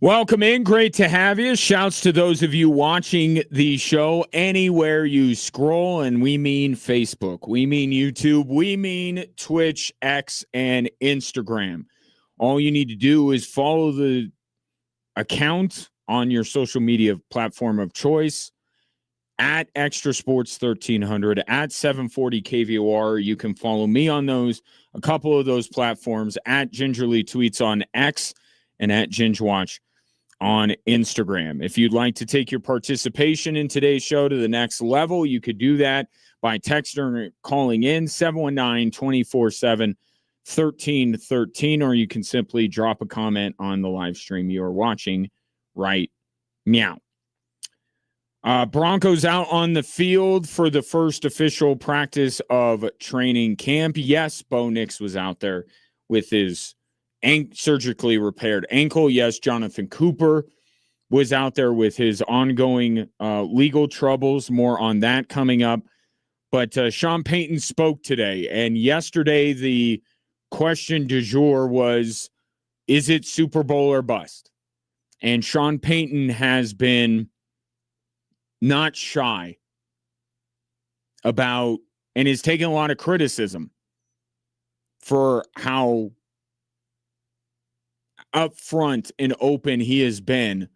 Welcome in. Great to have you. Shouts to those of you watching the show anywhere you scroll, and we mean Facebook, we mean YouTube, we mean Twitch, X, and Instagram. All you need to do is follow the account on your social media platform of choice at Extra Sports 1300, at 740 KVOR. You can follow me on those, a couple of those platforms, at Gingerly Tweets on X and at Gingewatch on Instagram. If you'd like to take your participation in today's show to the next level, you could do that by texting or calling in 719-247-1313, or you can simply drop a comment on the live stream you are watching right now. Broncos out on the field for the first official practice of training camp. Yes, Bo Nix was out there with his surgically repaired ankle. Yes, Jonathan Cooper was out there with his ongoing legal troubles. More on that coming up. But Sean Payton spoke today, and yesterday the question du jour was, is it Super Bowl or bust? And Sean Payton has been not shy about, and is taking a lot of criticism for how upfront and open he has been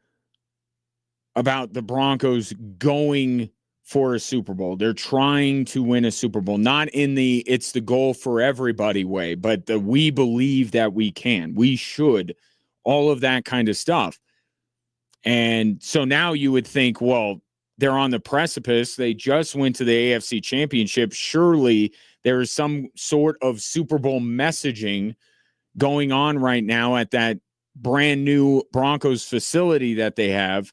about the Broncos going for a Super Bowl. They're trying to win a Super Bowl, not in the it's the goal for everybody way, but the we believe that we can, we should, all of that kind of stuff. And so now you would think, well, they're on the precipice. They just went to the AFC Championship. Surely there is some sort of Super Bowl messaging going on right now at that brand new Broncos facility that they have.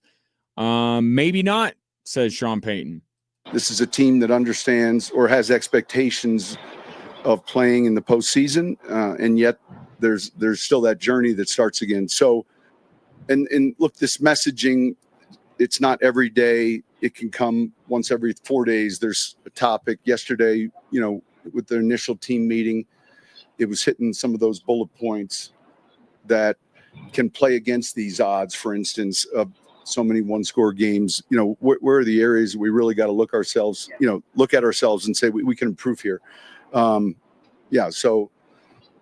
Maybe not, says Sean Payton.
This is a team that understands or has expectations of playing in the postseason, and yet there's still that journey that starts again. So, and look, this messaging, it's not every day. It can come once every 4 days. There's a topic. Yesterday, with the initial team meeting, it was hitting some of those bullet points that can play against these odds, for instance, of so many one-score games. Where are the areas we really got to look at ourselves and say we can improve here. So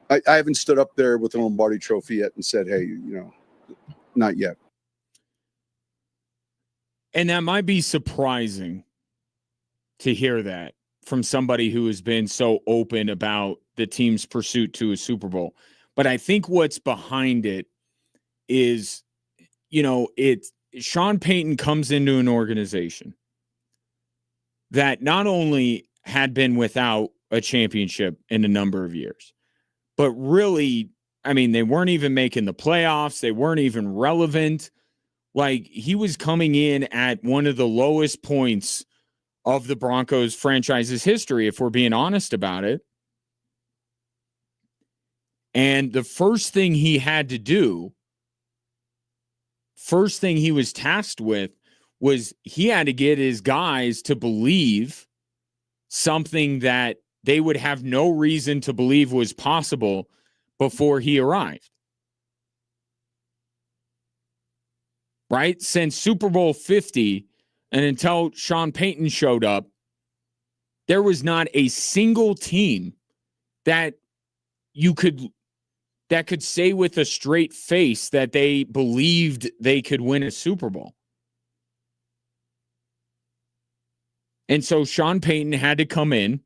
I haven't stood up there with an Lombardi trophy yet and said, hey, not yet.
And that might be surprising to hear that from somebody who has been so open about the team's pursuit to a Super Bowl. But I think what's behind it is, Sean Payton comes into an organization that not only had been without a championship in a number of years, but really, they weren't even making the playoffs. They weren't even relevant. Like, he was coming in at one of the lowest points of the Broncos franchise's history, if we're being honest about it. And the first thing he had to do, first thing he was tasked with, was he had to get his guys to believe something that they would have no reason to believe was possible before he arrived. Right? Since Super Bowl 50 and until Sean Payton showed up, there was not a single team that could say with a straight face that they believed they could win a Super Bowl. And so Sean Payton had to come in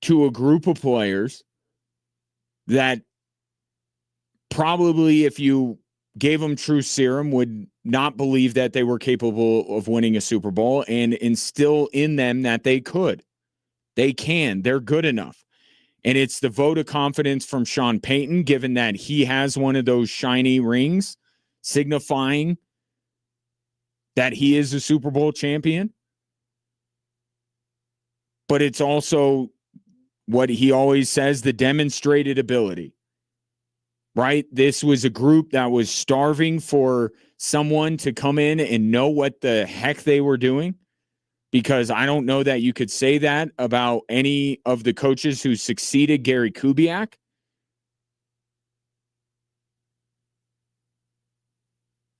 to a group of players that probably, if you gave them true serum, would not believe that they were capable of winning a Super Bowl, and instill in them that they could. They can. They're good enough. And it's the vote of confidence from Sean Payton, given that he has one of those shiny rings signifying that he is a Super Bowl champion. But it's also what he always says, the demonstrated ability. Right? This was a group that was starving for someone to come in and know what the heck they were doing, because I don't know that you could say that about any of the coaches who succeeded Gary Kubiak.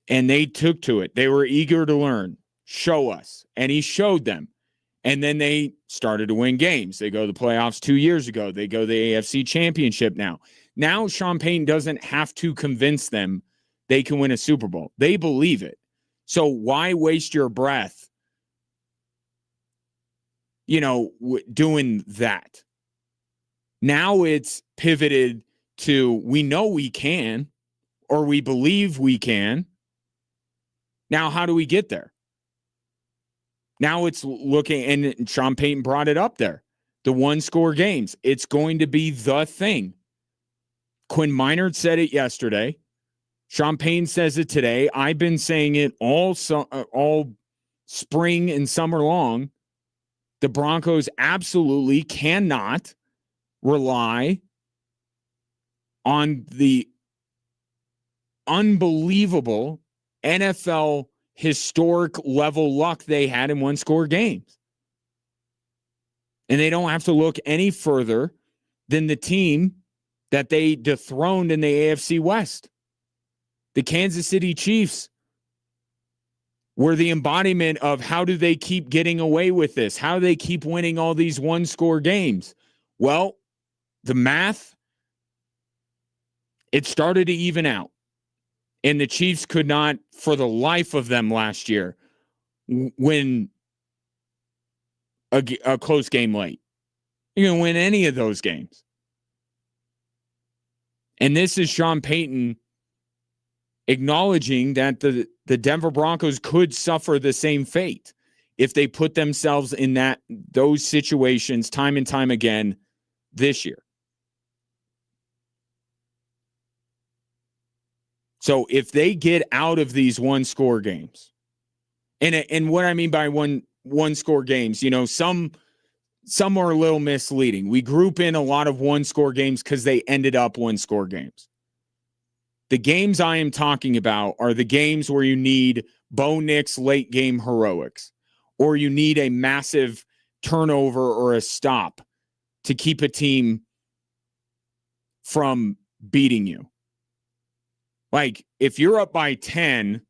And they took to it. They were eager to learn. Show us. And he showed them. And then they started to win games. They go to the playoffs 2 years ago. They go to the AFC Championship now. Now Sean Payton doesn't have to convince them they can win a Super Bowl. They believe it. So why waste your breath, doing that? Now it's pivoted to we know we can, or we believe we can. Now, how do we get there? Now it's looking, and Sean Payton brought it up there, the one-score games. It's going to be the thing. Quinn Minard said it yesterday. Sean Payton says it today. I've been saying it all spring and summer long. The Broncos absolutely cannot rely on the unbelievable NFL historic level luck they had in one-score games. And they don't have to look any further than the team that they dethroned in the AFC West. The Kansas City Chiefs were the embodiment of how do they keep getting away with this? How do they keep winning all these one-score games? Well, the math, it started to even out. And the Chiefs could not, for the life of them last year, win a close game late. You can win any of those games. And this is Sean Payton acknowledging that the Denver Broncos could suffer the same fate if they put themselves in those situations time and time again this year. So if they get out of these one-score games, and what I mean by one-score games, some are a little misleading. We group in a lot of one-score games because they ended up one-score games. The games I am talking about are the games where you need Bo Nix late-game heroics, or you need a massive turnover or a stop to keep a team from beating you. Like, if you're up by 10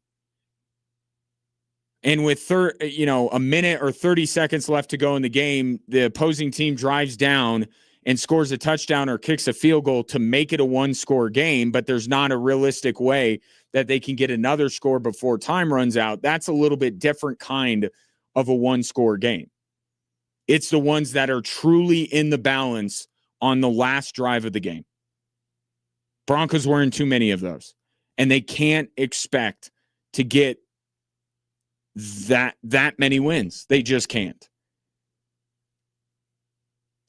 and with a minute or 30 seconds left to go in the game, the opposing team drives down and scores a touchdown or kicks a field goal to make it a one-score game, but there's not a realistic way that they can get another score before time runs out, that's a little bit different kind of a one-score game. It's the ones that are truly in the balance on the last drive of the game. Broncos were in too many of those. And they can't expect to get that many wins. They just can't.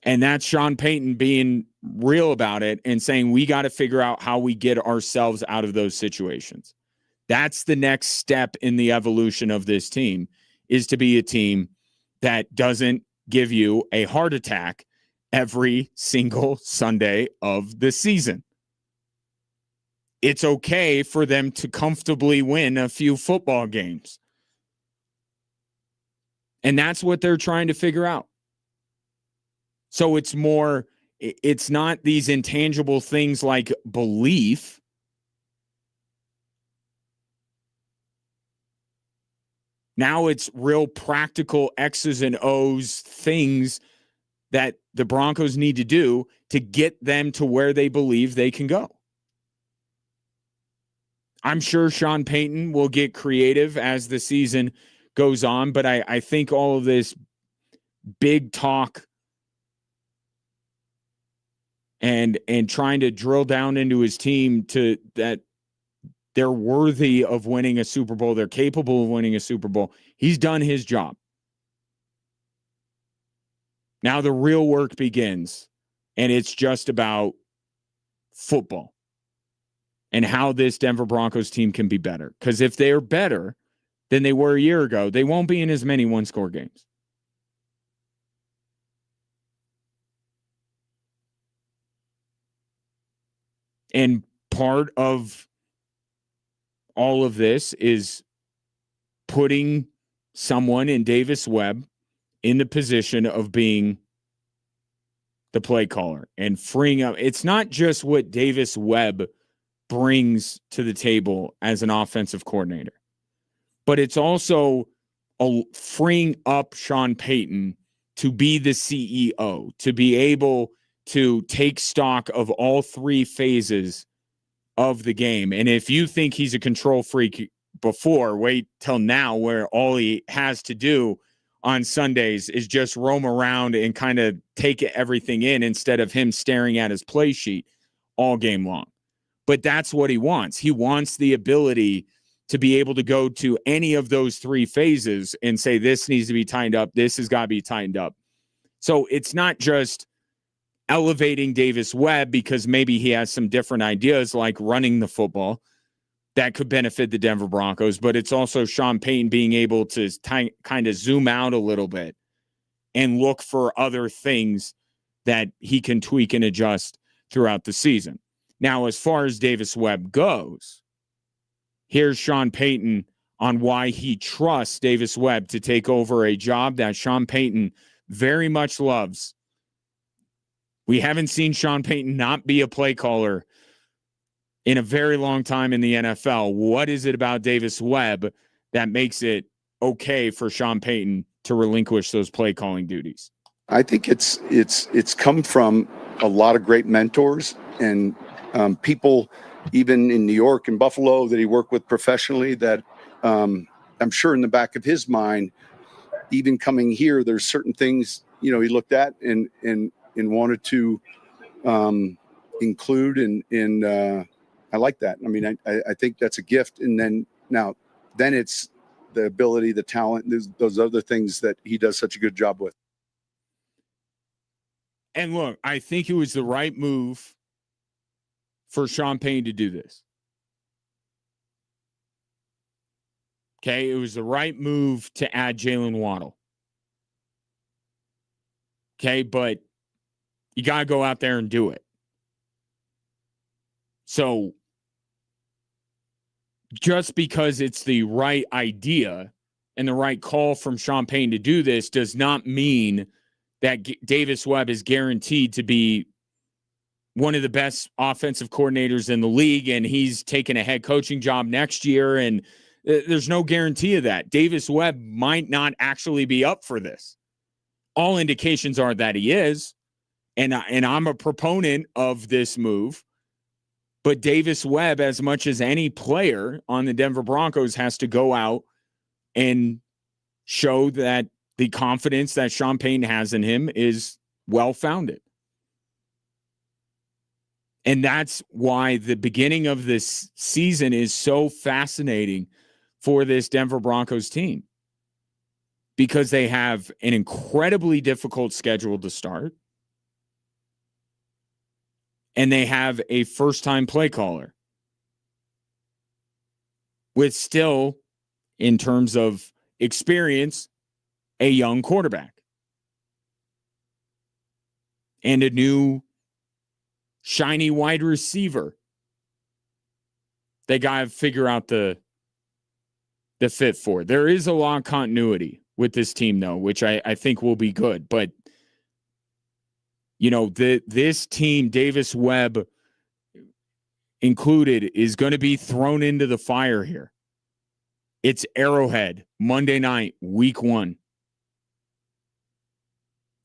And that's Sean Payton being real about it and saying we got to figure out how we get ourselves out of those situations. That's the next step in the evolution of this team, is to be a team that doesn't give you a heart attack every single Sunday of the season. It's okay for them to comfortably win a few football games. And that's what they're trying to figure out. So it's not these intangible things like belief. Now it's real practical X's and O's things that the Broncos need to do to get them to where they believe they can go. I'm sure Sean Payton will get creative as the season goes on, but I think all of this big talk and trying to drill down into his team to that they're worthy of winning a Super Bowl, they're capable of winning a Super Bowl. He's done his job. Now the real work begins, and it's just about football. And how this Denver Broncos team can be better. Because if they're better than they were a year ago, they won't be in as many one-score games. And part of all of this is putting someone in Davis Webb in the position of being the play caller and freeing up. It's not just what Davis Webb brings to the table as an offensive coordinator. But it's also freeing up Sean Payton to be the CEO, to be able to take stock of all three phases of the game. And if you think he's a control freak before, wait till now, where all he has to do on Sundays is just roam around and kind of take everything in instead of him staring at his play sheet all game long. But that's what he wants. He wants the ability to be able to go to any of those three phases and say, this needs to be tightened up. This has got to be tightened up. So it's not just elevating Davis Webb because maybe he has some different ideas like running the football that could benefit the Denver Broncos, but it's also Sean Payton being able to kind of zoom out a little bit and look for other things that he can tweak and adjust throughout the season. Now, as far as Davis Webb goes, here's Sean Payton on why he trusts Davis Webb to take over a job that Sean Payton very much loves. We haven't seen Sean Payton not be a play caller in a very long time in the NFL. What is it about Davis Webb that makes it okay for Sean Payton to relinquish those play calling duties?
I think it's come from a lot of great mentors and people, even in New York and Buffalo, that he worked with professionally. That I'm sure in the back of his mind, even coming here, there's certain things he looked at and wanted to include and I like that. I mean, I think that's a gift. And then it's the ability, the talent, those other things that he does such a good job with.
And look, I think it was the right move for Sean Payton to do this. Okay, it was the right move to add Jalen Waddle. Okay, but you got to go out there and do it. So just because it's the right idea and the right call from Sean Payton to do this does not mean that Davis Webb is guaranteed to be one of the best offensive coordinators in the league and he's taking a head coaching job next year. And there's no guarantee of that. Davis Webb might not actually be up for this. All indications are that he is. And I'm a proponent of this move. But Davis Webb, as much as any player on the Denver Broncos, has to go out and show that the confidence that Sean Payton has in him is well-founded. And that's why the beginning of this season is so fascinating for this Denver Broncos team. Because they have an incredibly difficult schedule to start. And they have a first-time play caller with still, in terms of experience, a young quarterback and a new shiny wide receiver. They got to figure out the fit for. There is a lot of continuity with this team, though, which I think will be good. But this team, Davis Webb included, is going to be thrown into the fire here. It's Arrowhead, Monday night, week 1.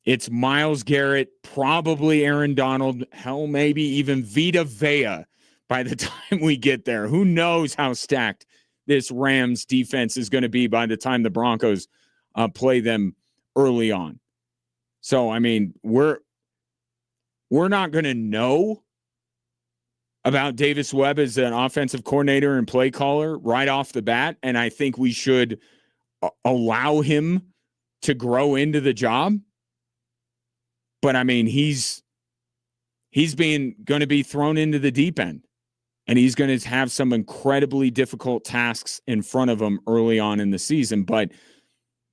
It's Myles Garrett, probably Aaron Donald, hell, maybe even Vita Vea by the time we get there. Who knows how stacked this Rams defense is going to be by the time the Broncos play them early on. So, I mean, we're not going to know about Davis Webb as an offensive coordinator and play caller right off the bat, and I think we should allow him to grow into the job. But, I mean, he's going to be thrown into the deep end, and he's going to have some incredibly difficult tasks in front of him early on in the season. But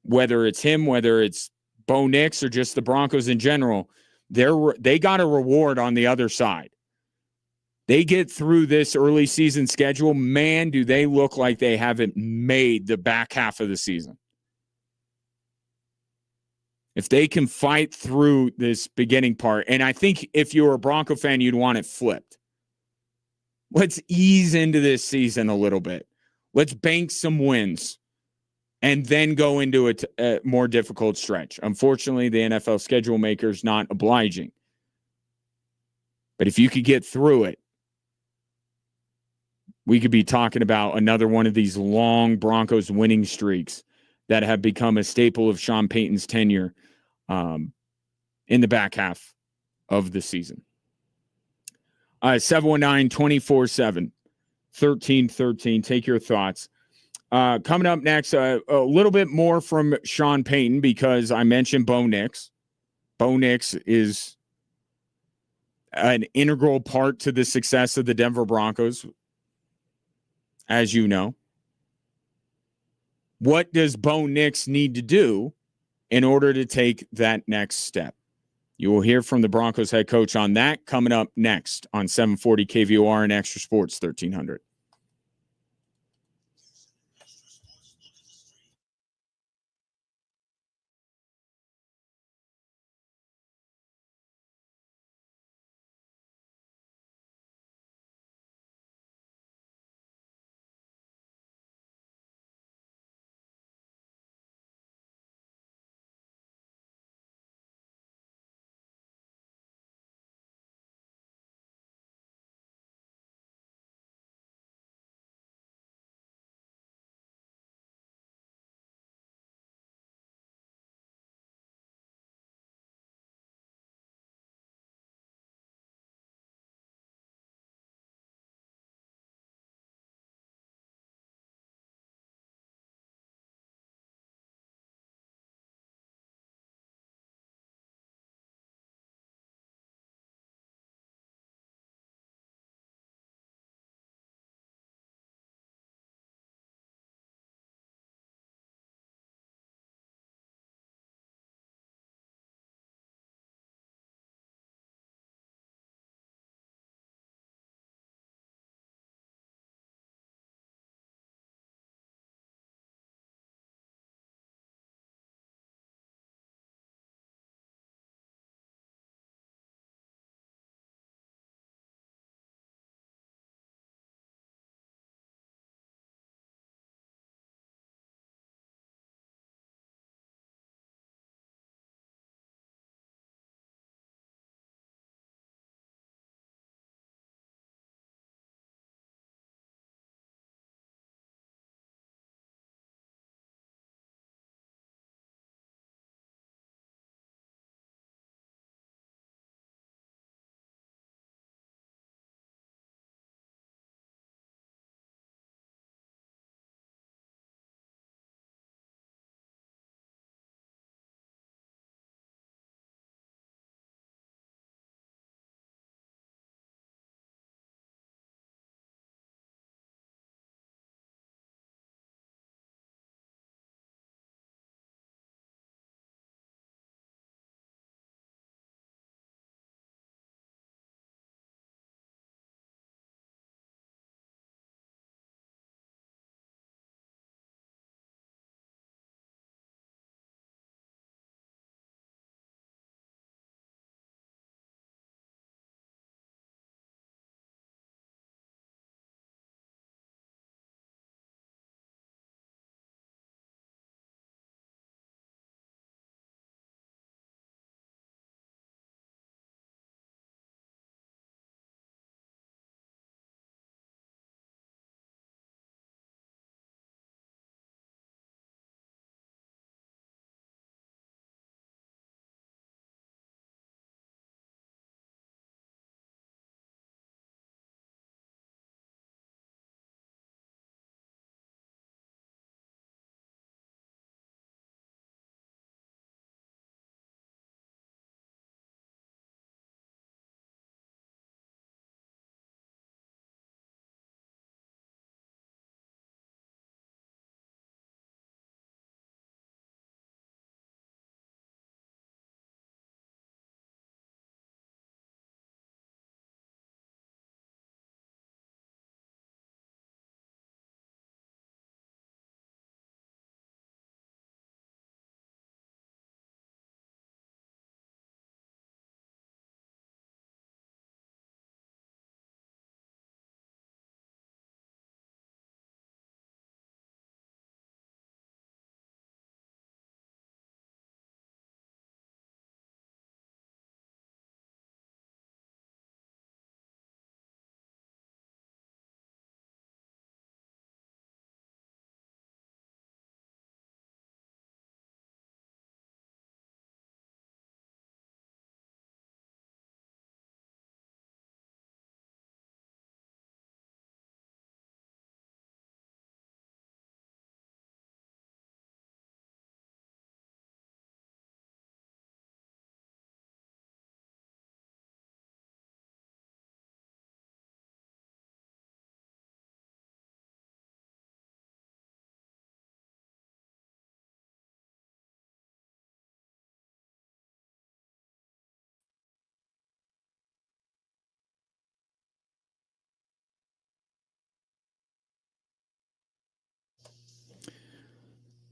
whether it's him, whether it's Bo Nix, or just the Broncos in general, they got a reward on the other side. They get through this early season schedule, man, do they look like they haven't made the back half of the season. If they can fight through this beginning part, and I think if you're a Bronco fan, you'd want it flipped. Let's ease into this season a little bit. Let's bank some wins and then go into a more difficult stretch. Unfortunately, the NFL schedule maker is not obliging. But if you could get through it, we could be talking about another one of these long Broncos winning streaks that have become a staple of Sean Payton's tenure in the back half of the season. 719-247-1313. Take your thoughts. Coming up next, a little bit more from Sean Payton because I mentioned Bo Nix. Bo Nix is an integral part to the success of the Denver Broncos, as you know. What does Bo Nix need to do in order to take that next step? You will hear from the Broncos head coach on that coming up next on 740 KVOR and Extra Sports 1300.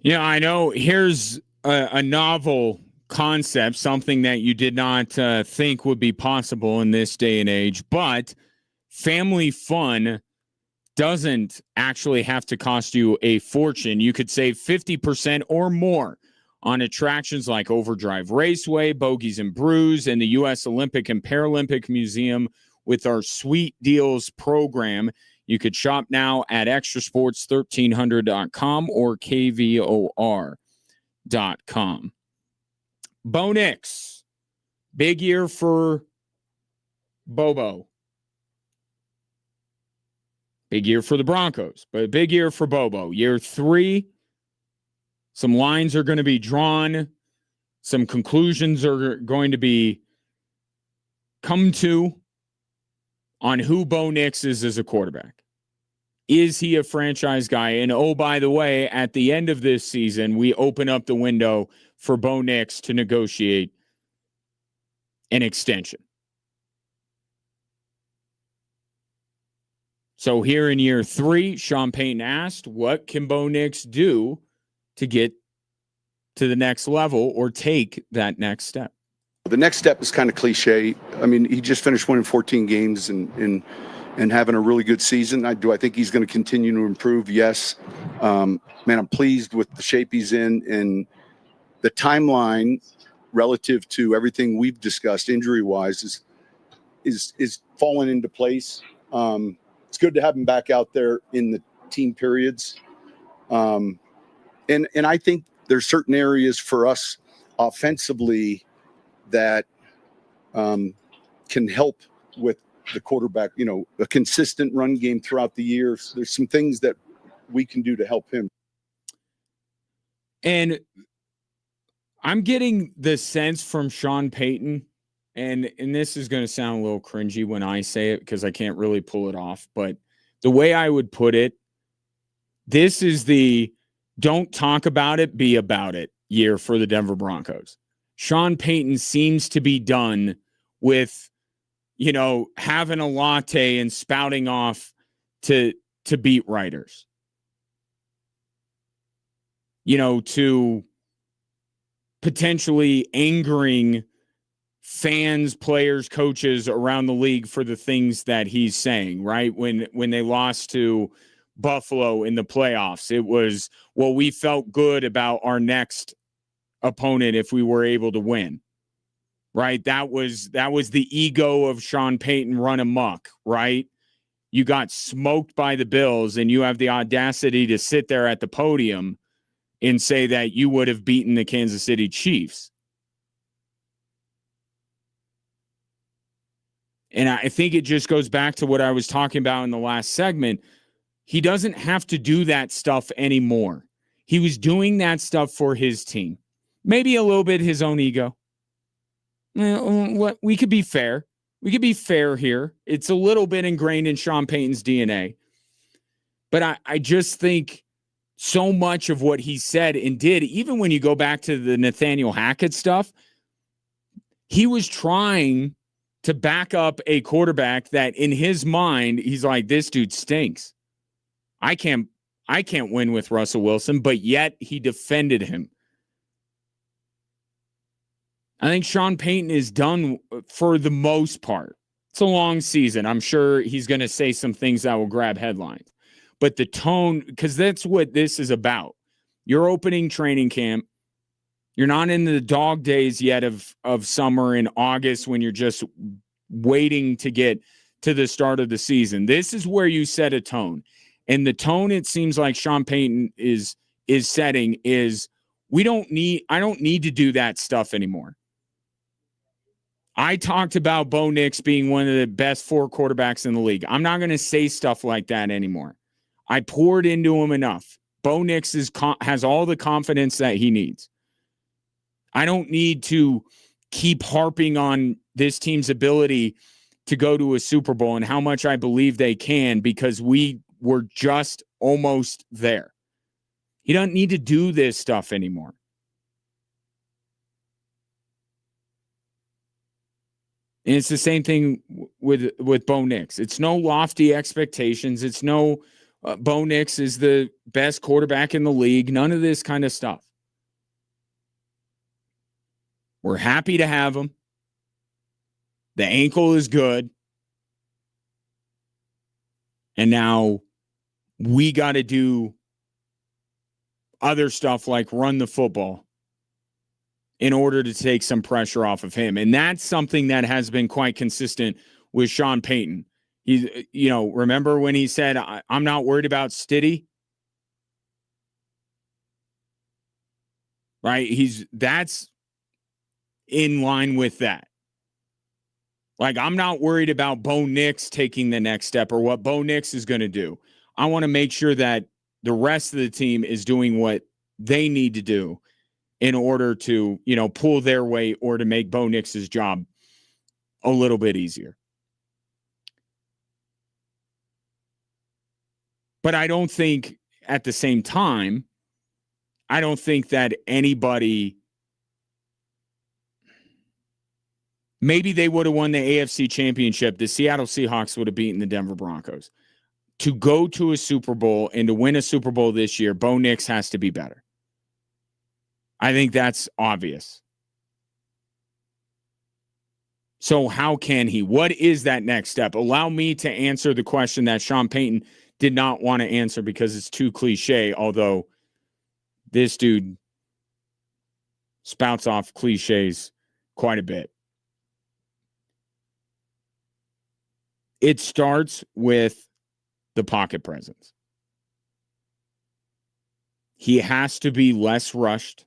Yeah, I know. Here's a novel concept, something that you did not think would be possible in this day and age, but family fun doesn't actually have to cost you a fortune. You could save 50% or more on attractions like Overdrive Raceway, Bogies and Brews, and the U.S. Olympic and Paralympic Museum with our Sweet Deals program. You could shop now at extrasports1300.com or kvor.com. Bo Nix, big year for Bobo. Big year for the Broncos, but a big year for Bobo. Year 3, some lines are going to be drawn. Some conclusions are going to be come to on who Bo Nix is as a quarterback. Is he a franchise guy? And oh, by the way, at the end of this season, we open up the window for Bo Nix to negotiate an extension. So here in year 3, Sean Payton asked, what can Bo Nix do to get to the next level or take that next step?
The next step is kind of cliche. I mean, he just finished winning 14 games and having a really good season. I think he's going to continue to improve. Yes. Man, I'm pleased with the shape he's in, and the timeline relative to everything we've discussed injury-wise is falling into place. It's good to have him back out there in the team periods. And I think there's certain areas for us offensively that can help with the quarterback, a consistent run game throughout the years. There's some things that we can do to help him.
And I'm getting the sense from Sean Payton, and this is going to sound a little cringy when I say it because I can't really pull it off, but the way I would put it, this is the don't talk about it, be about it year for the Denver Broncos. Sean Payton seems to be done with, having a latte and spouting off to beat writers. To potentially angering fans, players, coaches around the league for the things that he's saying, right? When they lost to Buffalo in the playoffs, it was, well, we felt good about our next opponent if we were able to win, right? That was the ego of Sean Payton run amok, right? You got smoked by the Bills and you have the audacity to sit there at the podium and say that you would have beaten the Kansas City Chiefs. And I think it just goes back to what I was talking about in the last segment. He doesn't have to do that stuff anymore. He was doing that stuff for his team. Maybe a little bit his own ego. We could be fair. We could be fair here. It's a little bit ingrained in Sean Payton's DNA. But I just think so much of what he said and did, even when you go back to the Nathaniel Hackett stuff, he was trying to back up a quarterback that in his mind, he's like, this dude stinks. I can't win with Russell Wilson, but yet he defended him. I think Sean Payton is done for the most part. It's a long season. I'm sure he's going to say some things that will grab headlines. But the tone, because that's what this is about. You're opening training camp. You're not in the dog days yet of summer in August when you're just waiting to get to the start of the season. This is where you set a tone. And the tone, it seems like Sean Payton is setting is I don't need to do that stuff anymore. I talked about Bo Nix being one of the best 4 quarterbacks in the league. I'm not going to say stuff like that anymore. I poured into him enough. Bo Nix has all the confidence that he needs. I don't need to keep harping on this team's ability to go to a Super Bowl and how much I believe they can because we were just almost there. He doesn't need to do this stuff anymore. And it's the same thing with Bo Nix. It's no lofty expectations. It's no Bo Nix is the best quarterback in the league. None of this kind of stuff. We're happy to have him. The ankle is good. And now we got to do other stuff like run the football in order to take some pressure off of him. And that's something that has been quite consistent with Sean Payton. Remember when he said, I'm not worried about Stiddy? Right? That's in line with that. Like, I'm not worried about Bo Nix taking the next step or what Bo Nix is going to do. I want to make sure that the rest of the team is doing what they need to do in order to, pull their weight or to make Bo Nix's job a little bit easier. But I don't think at the same time, I don't think that anybody, maybe they would have won the AFC Championship. The Seattle Seahawks would have beaten the Denver Broncos. To go to a Super Bowl and to win a Super Bowl this year, Bo Nix has to be better. I think that's obvious. So how can he? What is that next step? Allow me to answer the question that Sean Payton did not want to answer because it's too cliche, although this dude spouts off cliches quite a bit. It starts with the pocket presence. He has to be less rushed.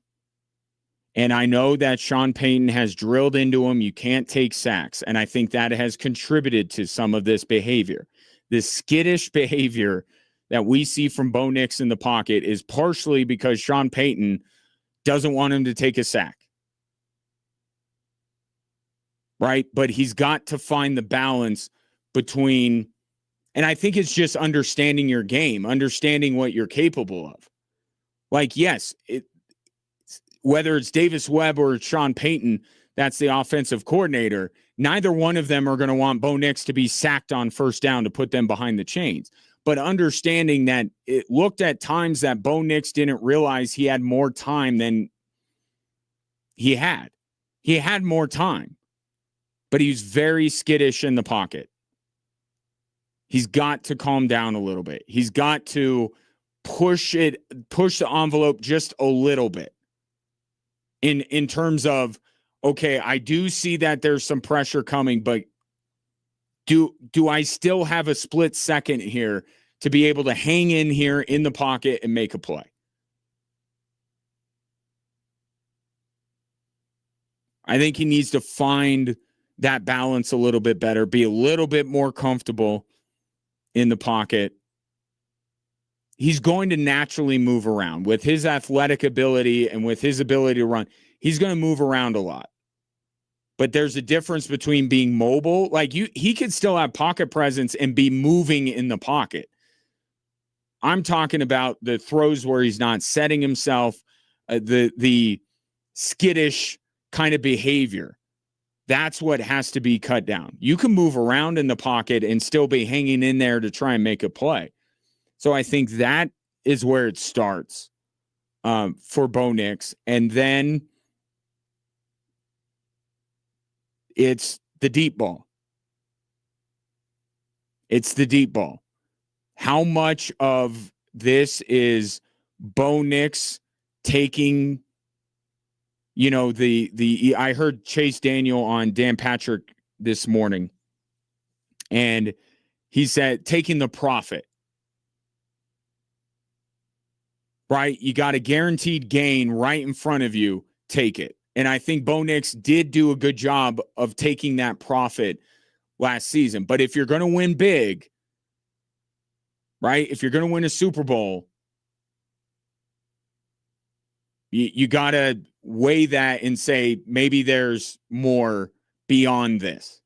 And I know that Sean Payton has drilled into him, you can't take sacks. And I think that has contributed to some of this behavior. This skittish behavior that we see from Bo Nix in the pocket is partially because Sean Payton doesn't want him to take a sack. Right? But he's got to find the balance between, and I think it's just understanding your game, understanding what you're capable of. Like, yes, whether it's Davis Webb or Sean Payton, that's the offensive coordinator, neither one of them are going to want Bo Nix to be sacked on first down to put them behind the chains. But understanding that it looked at times that Bo Nix didn't realize he had more time than he had. He had more time, but he's very skittish in the pocket. He's got to calm down a little bit. He's got to push the envelope just a little bit. In terms of, okay, I do see that there's some pressure coming, but do I still have a split second here to be able to hang in here in the pocket and make a play? I think he needs to find that balance a little bit better, be a little bit more comfortable in the pocket. He's going to naturally move around with his athletic ability and with his ability to run. He's going to move around a lot. But there's a difference between being mobile. Like he could still have pocket presence and be moving in the pocket. I'm talking about the throws where he's not setting himself, the skittish kind of behavior. That's what has to be cut down. You can move around in the pocket and still be hanging in there to try and make a play. So I think that is where it starts for Bo Nix. And then it's the deep ball. It's the deep ball. How much of this is Bo Nix taking, I heard Chase Daniel on Dan Patrick this morning, and he said taking the profit. Right? You got a guaranteed gain right in front of you, take it. And I think Bo Nix did do a good job of taking that profit last season. But if you're going to win big, right? If you're going to win a Super Bowl, you got to weigh that and say, maybe there's more beyond this.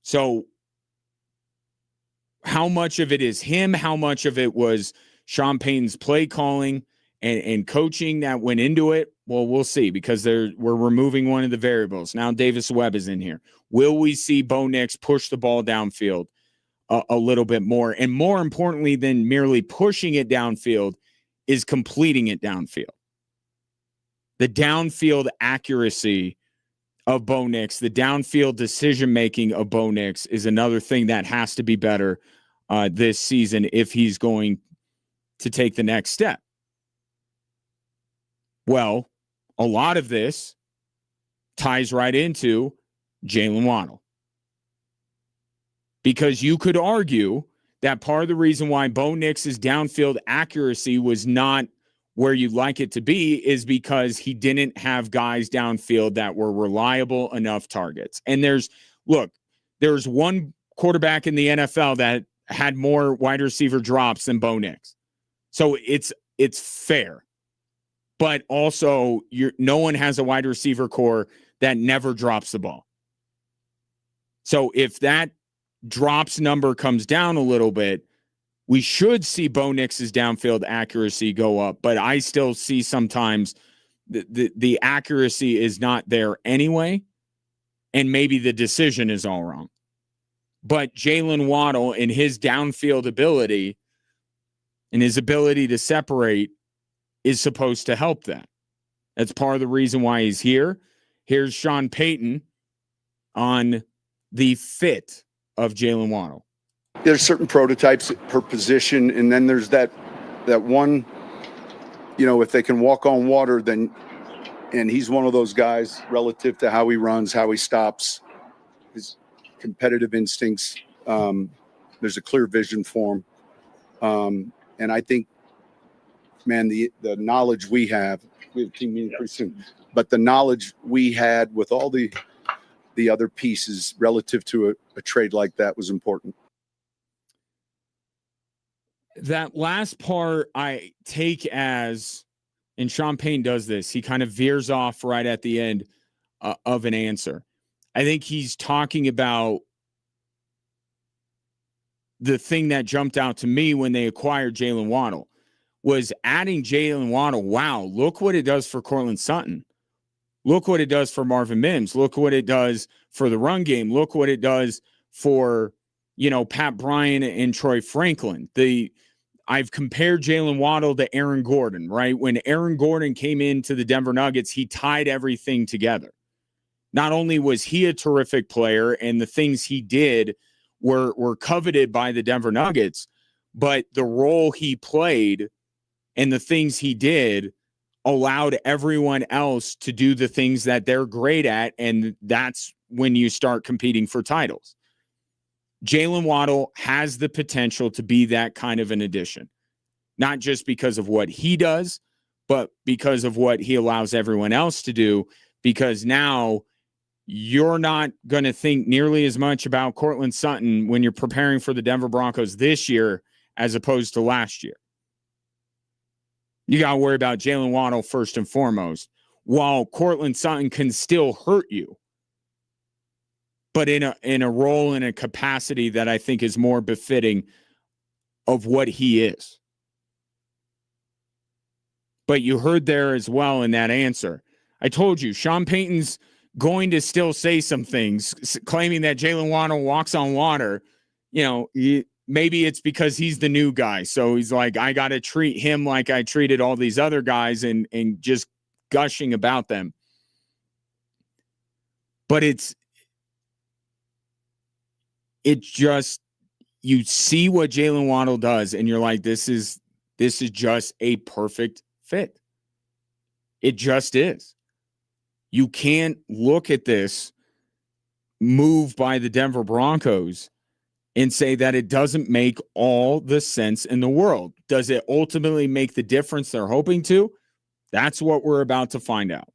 So how much of it is him? How much of it was Sean Payton's play calling and coaching that went into it? Well, we'll see, because we're removing one of the variables. Now Davis Webb is in here. Will we see Bo Nix push the ball downfield a little bit more. And more importantly than merely pushing it downfield is completing it downfield. The downfield accuracy of Bo Nix, the downfield decision-making of Bo Nix is another thing that has to be better this season if he's going to take the next step. Well, a lot of this ties right into Jalen Waddle. Because you could argue that part of the reason why Bo Nix's downfield accuracy was not where you'd like it to be is because he didn't have guys downfield that were reliable enough targets. And there's one quarterback in the NFL that had more wide receiver drops than Bo Nix. So it's fair. But also no one has a wide receiver core that never drops the ball. So if that drops number comes down a little bit, we should see Bo Nix's downfield accuracy go up, but I still see sometimes the accuracy is not there anyway, and maybe the decision is all wrong. But Jalen Waddle and his downfield ability and his ability to separate is supposed to help that. That's part of the reason why he's here. Here's Sean Payton on the fit of Jalen Waddle.
There's certain prototypes per position, and then there's that one, if they can walk on water, then, and he's one of those guys relative to how he runs, how he stops, his competitive instincts. There's a clear vision for him. And I think, man, the knowledge we have a team meeting pretty soon, but the knowledge we had with all the other pieces relative to a trade like that was important.
That last part I take as, and Sean Payne does this, he kind of veers off right at the end of an answer. I think he's talking about the thing that jumped out to me when they acquired Jalen Waddle was adding Jalen Waddle. Wow, look what it does for Cortland Sutton. Look what it does for Marvin Mims. Look what it does for the run game. Look what it does for, Pat Bryant and Troy Franklin. I've compared Jalen Waddle to Aaron Gordon, right? When Aaron Gordon came into the Denver Nuggets, he tied everything together. Not only was he a terrific player and the things he did were coveted by the Denver Nuggets, but the role he played and the things he did allowed everyone else to do the things that they're great at, and that's when you start competing for titles. Jalen Waddle has the potential to be that kind of an addition, not just because of what he does, but because of what he allows everyone else to do, because now you're not going to think nearly as much about Cortland Sutton when you're preparing for the Denver Broncos this year as opposed to last year. You got to worry about Jalen Waddle first and foremost, while Cortland Sutton can still hurt you, but in a role, in a capacity that I think is more befitting of what he is. But you heard there as well in that answer. I told you, Sean Payton's going to still say some things, claiming that Jalen Waddle walks on water. Maybe it's because he's the new guy. So he's like, I got to treat him like I treated all these other guys and just gushing about them. But it's just, you see what Jalen Waddle does and you're like, this is just a perfect fit. It just is. You can't look at this move by the Denver Broncos and say that it doesn't make all the sense in the world. Does it ultimately make the difference they're hoping to? That's what we're about to find out.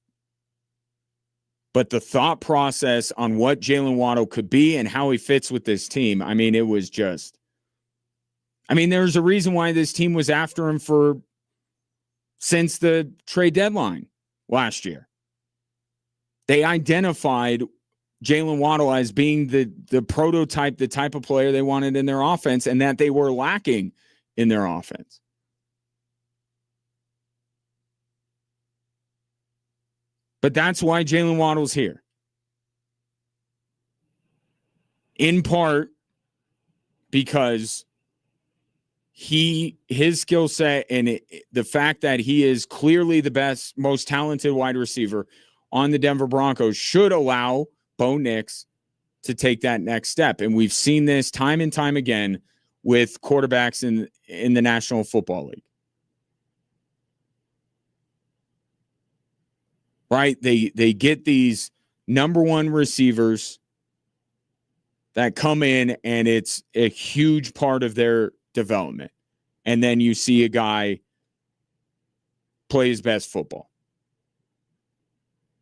But the thought process on what Jalen Waddle could be and how he fits with this team, it was just, there's a reason why this team was after him since the trade deadline last year. They identified Jalen Waddle as being the prototype, the type of player they wanted in their offense, and that they were lacking in their offense. But that's why Jalen Waddle's here. In part because his skill set and the fact that he is clearly the best, most talented wide receiver on the Denver Broncos should allow Bo Nix to take that next step. And we've seen this time and time again with quarterbacks in the National Football League. Right? They get these number one receivers that come in, and it's a huge part of their development. And then you see a guy play his best football.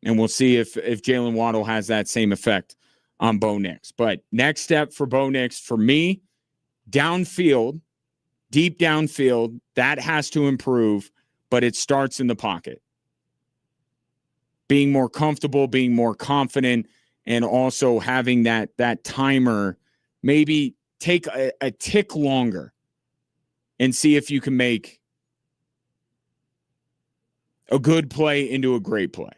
And we'll see if Jalen Waddle has that same effect on Bo Nix. But next step for Bo Nix, for me, downfield, deep downfield, that has to improve, but it starts in the pocket. Being more comfortable, being more confident, and also having that timer maybe take a tick longer and see if you can make a good play into a great play.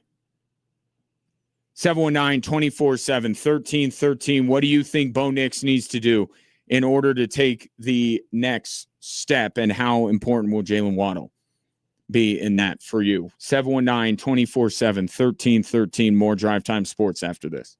719-247-1313. What do you think Bo Nix needs to do in order to take the next step, and how important will Jalen Waddle be in that for you? 719-247-1313. More Drive Time Sports after this.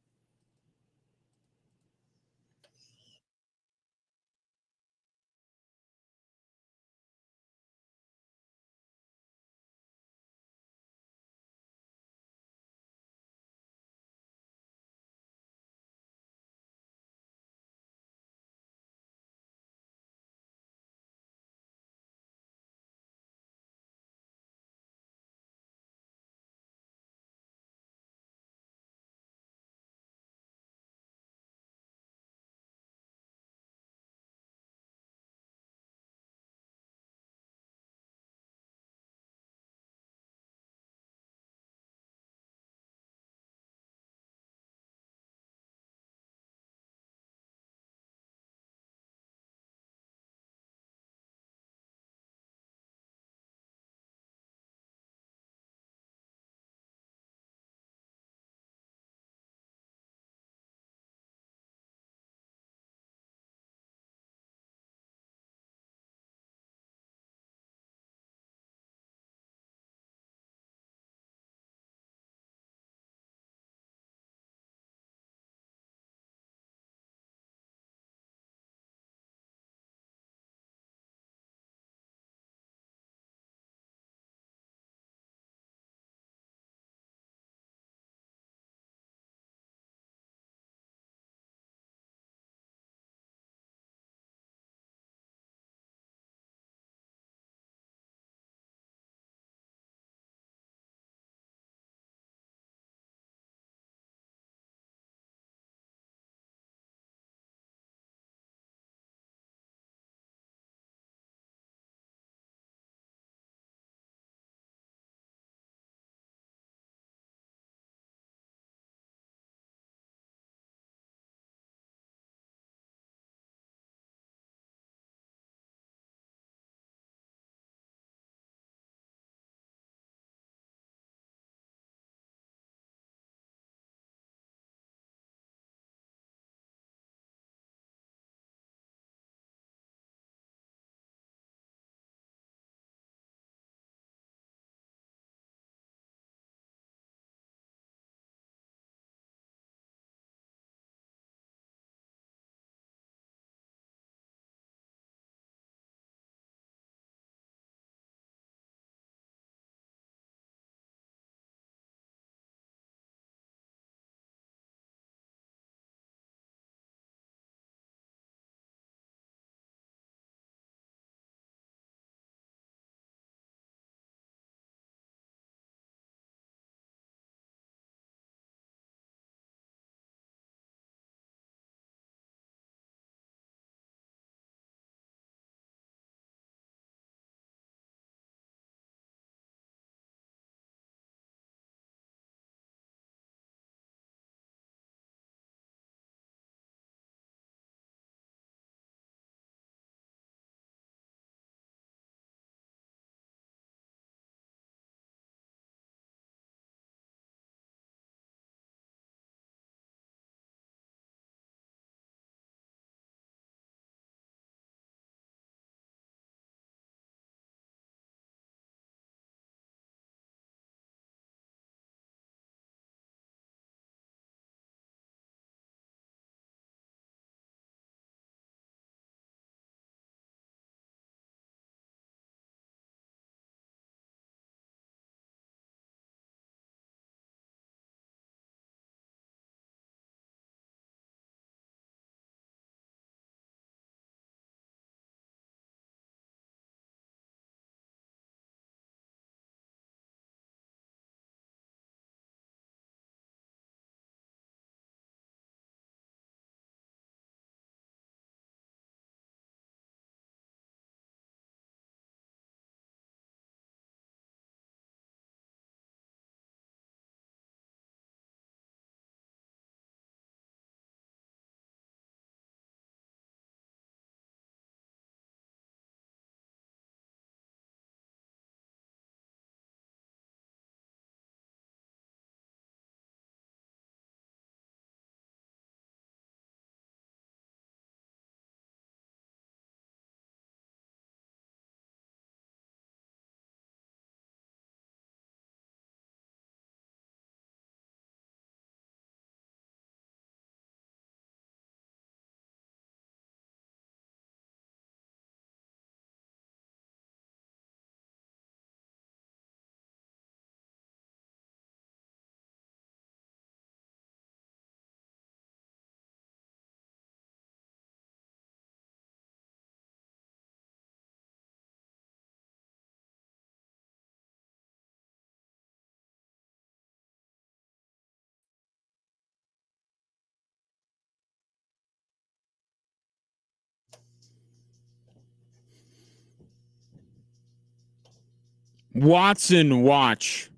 Watson watch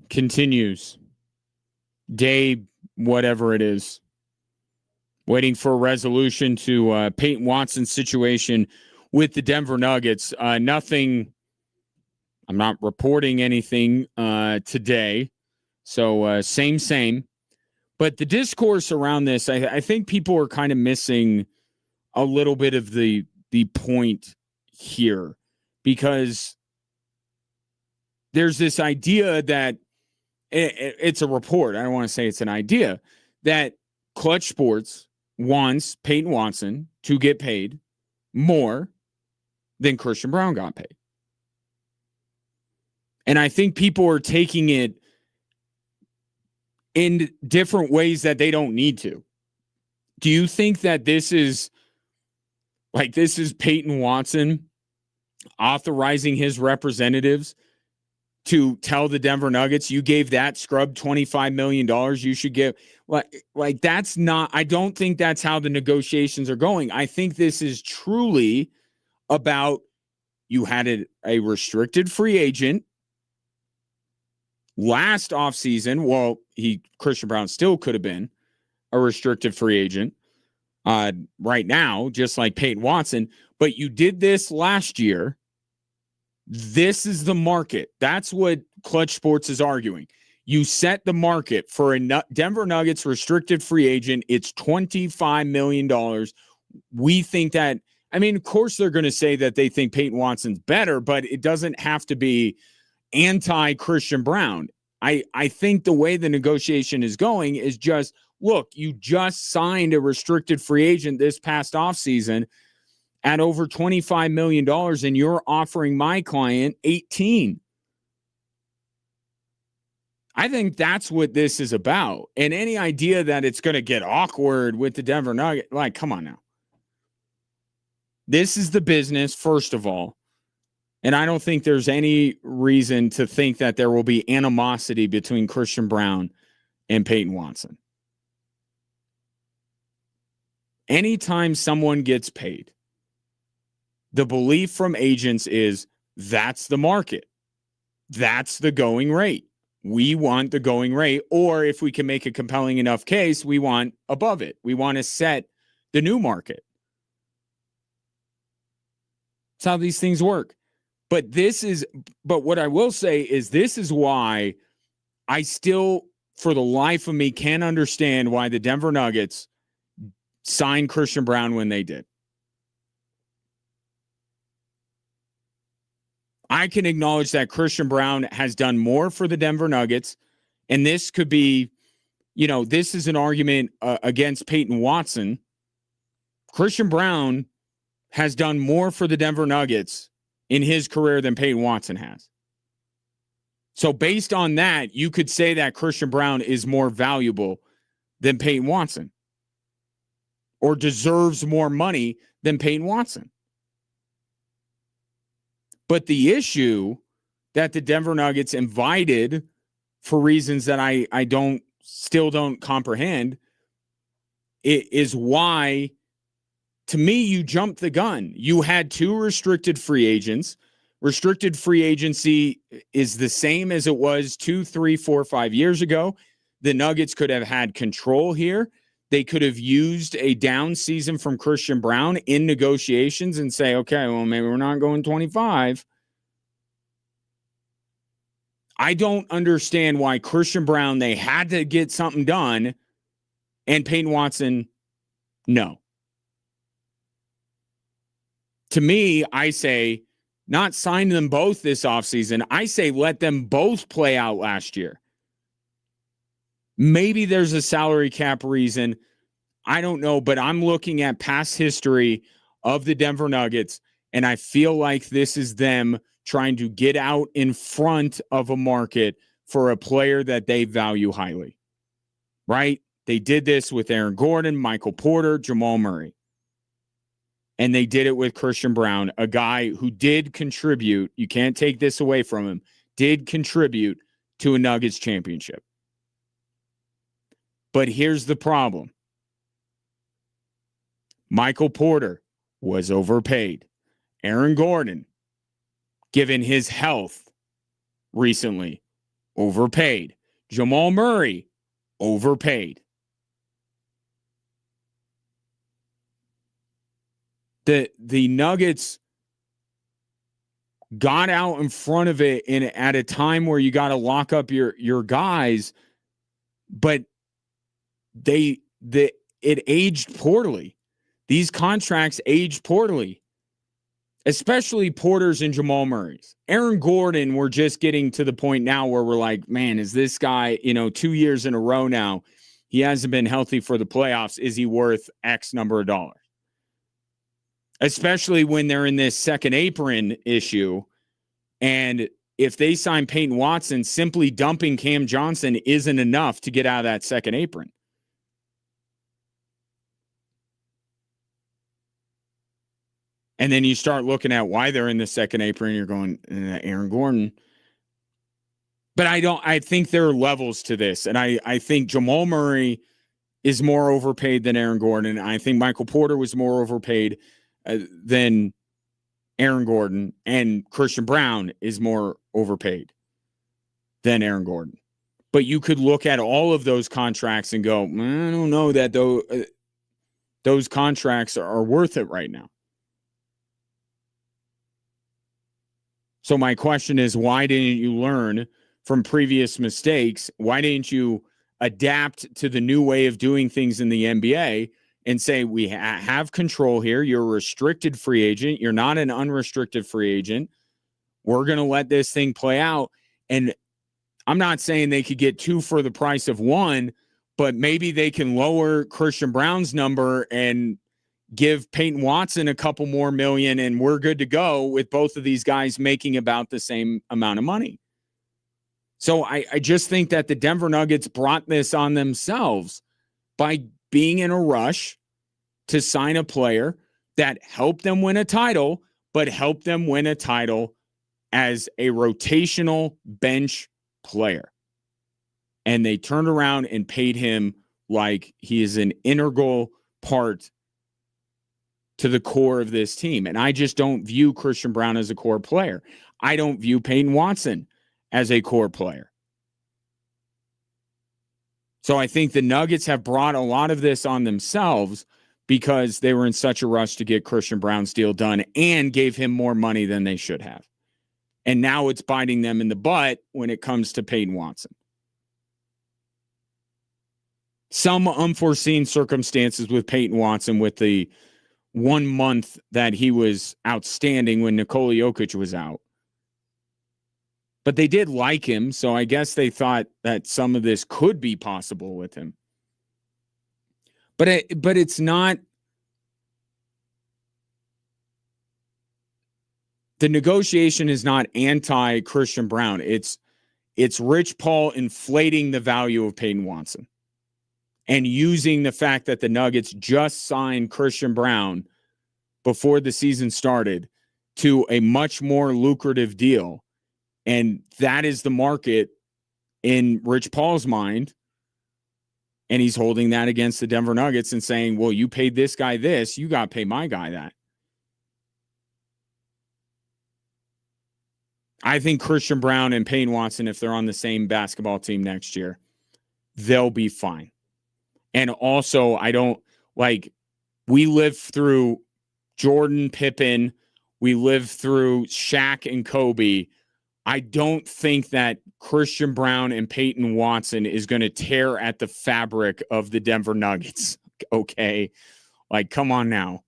continues. Day, whatever it is. Waiting for a resolution to Peyton Watson's situation with the Denver Nuggets. Nothing. I'm not reporting anything today. So same. But the discourse around this, I think people are kind of missing a little bit of the point here, because there's this idea that it's a report. I don't want to say it's an idea that Clutch Sports wants Peyton Watson to get paid more than Christian Brown got paid. And I think people are taking it in different ways that they don't need to. Do you think that this is Peyton Watson authorizing his representatives to tell the Denver Nuggets, you gave that scrub $25 million, you should give? Like that's not, I don't think that's how the negotiations are going. I think this is truly about, you had a restricted free agent last offseason. Well, Christian Brown still could have been a restricted free agent right now, just like Peyton Watson. But you did this last year. This is the market. That's what Clutch Sports is arguing. You set the market for a Denver Nuggets restricted free agent. It's $25 million. We think that, I mean, of course they're going to say that they think Peyton Watson's better, but it doesn't have to be anti-Christian Brown. I think the way the negotiation is going is just, look, you just signed a restricted free agent this past offseason at over $25 million, and you're offering my client 18. I think that's what this is about. And any idea that it's going to get awkward with the Denver Nuggets, like, come on now. This is the business, first of all. And I don't think there's any reason to think that there will be animosity between Christian Brown and Peyton Watson. Anytime someone gets paid, the belief from agents is that's the market. That's the going rate. We want the going rate. Or if we can make a compelling enough case, we want above it. We want to set the new market. That's how these things work. But what I will say is this is why I still, for the life of me, can't understand why the Denver Nuggets signed Christian Brown when they did. I can acknowledge that Christian Brown has done more for the Denver Nuggets, and this could be, this is an argument against Peyton Watson. Christian Brown has done more for the Denver Nuggets in his career than Peyton Watson has. So based on that, you could say that Christian Brown is more valuable than Peyton Watson, or deserves more money than Peyton Watson. But the issue that the Denver Nuggets invited, for reasons that I still don't comprehend, is why, to me, you jumped the gun. You had two restricted free agents. Restricted free agency is the same as it was 2, 3, 4, 5 years ago. The Nuggets could have had control here. They could have used a down season from Christian Brown in negotiations and say, okay, well, maybe we're not going 25. I don't understand why Christian Brown, they had to get something done, and Peyton Watson, no. To me, I say, not sign them both this offseason. I say let them both play out last year. Maybe there's a salary cap reason. I don't know, but I'm looking at past history of the Denver Nuggets, and I feel like this is them trying to get out in front of a market for a player that they value highly, right? They did this with Aaron Gordon, Michael Porter, Jamal Murray. And they did it with Christian Brown, a guy who did contribute, you can't take this away from him, did contribute to a Nuggets championship. But here's the problem. Michael Porter was overpaid. Aaron Gordon, given his health, recently, overpaid. Jamal Murray, overpaid. The Nuggets got out in front of it at a time where you got to lock up your guys, but it aged poorly. These contracts aged poorly, especially Porter's and Jamal Murray's. Aaron Gordon, we're just getting to the point now where we're like, man, is this guy, 2 years in a row now, he hasn't been healthy for the playoffs. Is he worth X number of dollars? Especially when they're in this second apron issue. And if they sign Peyton Watson, simply dumping Cam Johnson isn't enough to get out of that second apron. And then you start looking at why they're in the second apron. You're going, Aaron Gordon. But I think there are levels to this. And I think Jamal Murray is more overpaid than Aaron Gordon. I think Michael Porter was more overpaid than Aaron Gordon, and Christian Brown is more overpaid than Aaron Gordon. But you could look at all of those contracts and go, I don't know that those contracts are worth it right now. So my question is, why didn't you learn from previous mistakes? Why didn't you adapt to the new way of doing things in the NBA and say, we have control here. You're a restricted free agent. You're not an unrestricted free agent. We're going to let this thing play out. And I'm not saying they could get two for the price of one, but maybe they can lower Christian Brown's number and give Peyton Watson a couple more million, and we're good to go with both of these guys making about the same amount of money. So I just think that the Denver Nuggets brought this on themselves by being in a rush to sign a player that helped them win a title, but helped them win a title as a rotational bench player. And they turned around and paid him like he is an integral part to the core of this team. And I just don't view Christian Brown as a core player. I don't view Peyton Watson as a core player. So I think the Nuggets have brought a lot of this on themselves because they were in such a rush to get Christian Brown's deal done and gave him more money than they should have. And now it's biting them in the butt when it comes to Peyton Watson. Some unforeseen circumstances with Peyton Watson with the 1 month that he was outstanding when Nikola Jokic was out. But they did like him, so I guess they thought that some of this could be possible with him. But it's not. The negotiation is not anti-Christian Brown. It's Rich Paul inflating the value of Peyton Watson and using the fact that the Nuggets just signed Christian Brown before the season started to a much more lucrative deal. And that is the market in Rich Paul's mind. And he's holding that against the Denver Nuggets and saying, well, you paid this guy this, you got to pay my guy that. I think Christian Brown and Peyton Watson, if they're on the same basketball team next year, they'll be fine. And also, we lived through Jordan, Pippen, we lived through Shaq and Kobe. I don't think that Christian Brown and Peyton Watson is going to tear at the fabric of the Denver Nuggets. Okay. Come on now.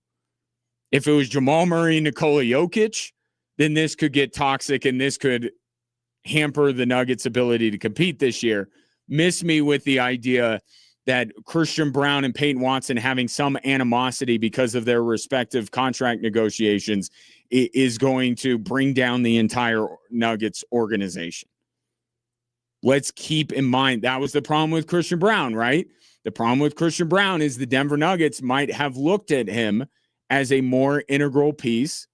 If it was Jamal Murray and Nikola Jokic, then this could get toxic and this could hamper the Nuggets' ability to compete this year. Miss me with the idea that Christian Brown and Peyton Watson having some animosity because of their respective contract negotiations is going to bring down the entire Nuggets organization. Let's keep in mind that was the problem with Christian Brown, right? The problem with Christian Brown is the Denver Nuggets might have looked at him as a more integral piece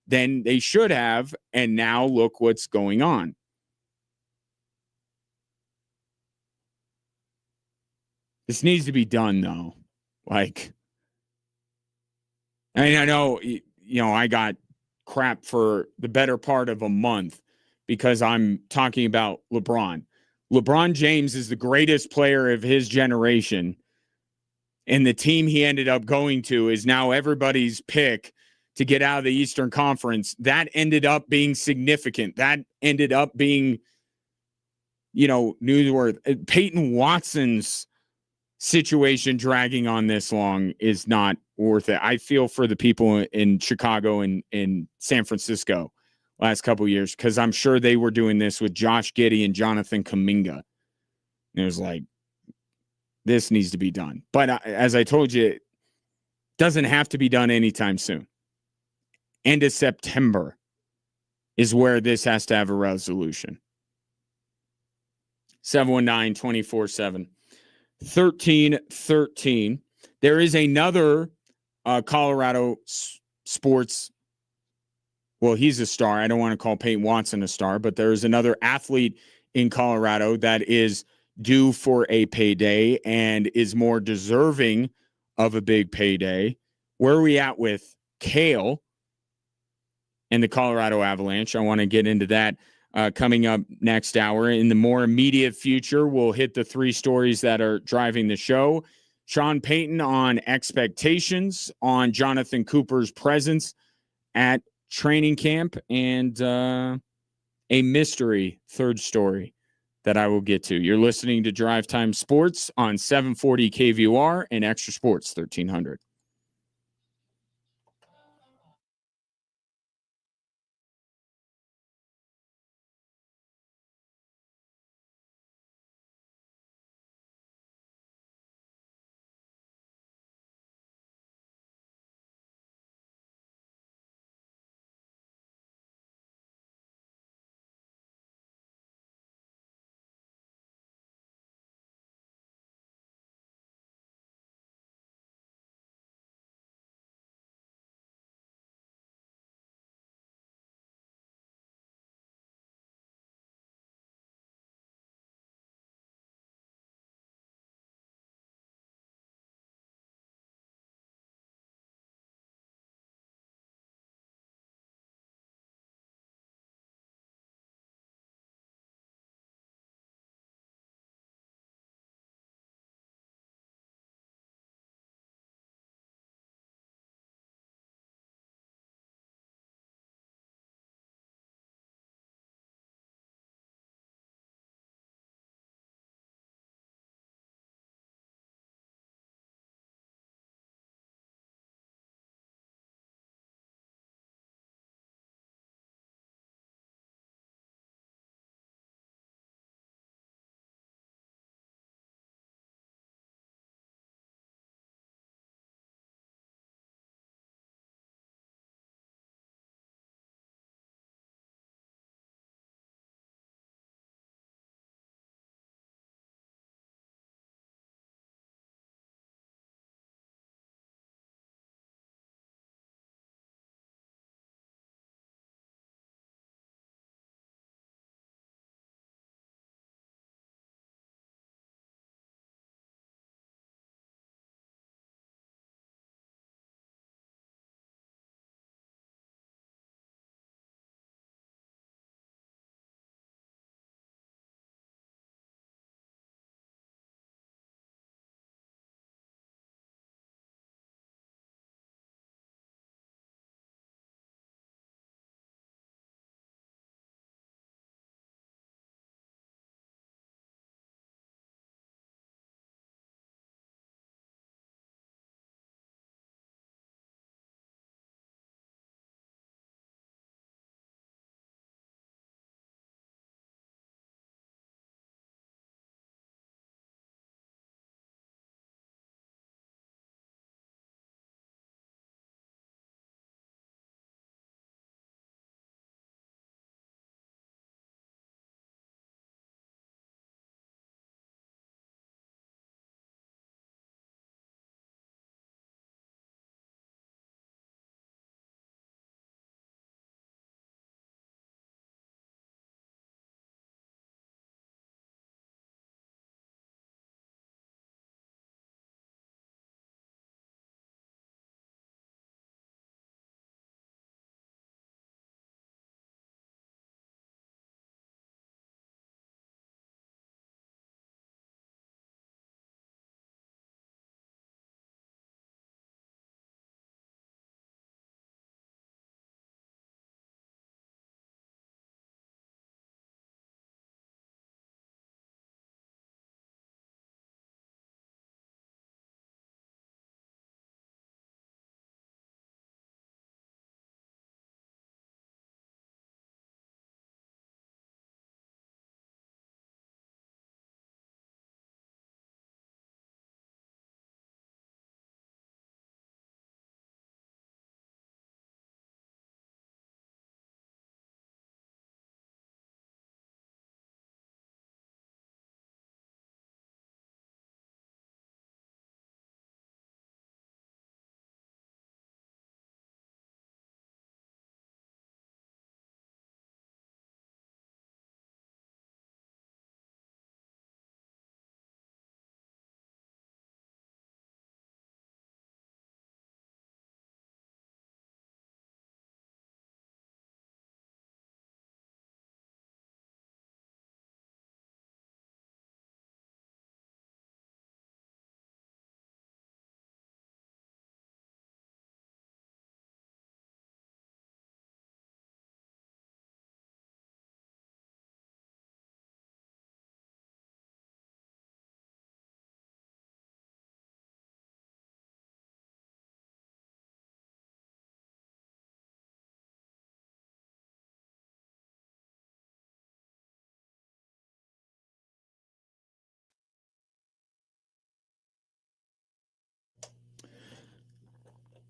than they should have, and now look what's going on. This needs to be done, though. I know, I got crap for the better part of a month because I'm talking about LeBron. LeBron James is the greatest player of his generation, and the team he ended up going to is now everybody's pick to get out of the Eastern Conference. That ended up being significant. That ended up being, newsworthy. Peyton Watson's situation dragging on this long is not worth it. I feel for the people in Chicago and in San Francisco last couple of years, because I'm sure they were doing this with Josh Giddey and Jonathan Kuminga. And it was like, this needs to be done. But as I told you, it doesn't have to be done anytime soon. End of September is where this has to have a resolution. 719-24/7. 1313. There is another Colorado sports. Well, he's a star. I don't want to call Peyton Watson a star, but there is another athlete in Colorado that is due for a payday and is more deserving of a big payday. Where are we at with Kale and the Colorado Avalanche? I want to get into that coming up next hour. In the more immediate future, we'll hit the three stories that are driving the show. Sean Payton on expectations, on Jonathan Cooper's presence at training camp, and a mystery third story that I will get to. You're listening to Drive Time Sports on 740 KVUR and Extra Sports 1300.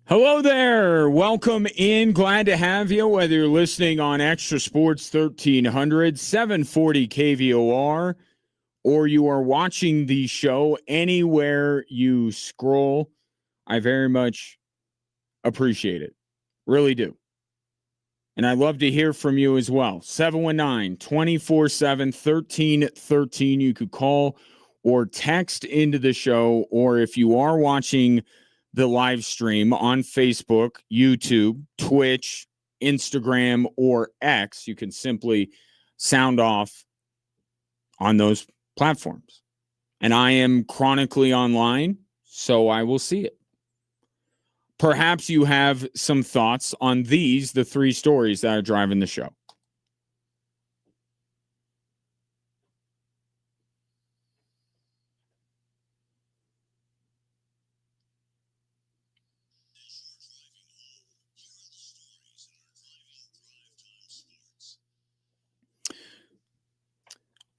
Hello there. Welcome in. Glad to have you, whether you're listening on Extra Sports 1300, 740 KVOR, or you are watching the show anywhere you scroll. I very much appreciate it. Really do. And I'd love to hear from you as well. 719-247-1313. You could call or text into the show, or if you are watching the live stream on Facebook, YouTube, Twitch, Instagram, or X, you can simply sound off on those platforms. And I am chronically online, so I will see it. Perhaps you have some thoughts on the three stories that are driving the show.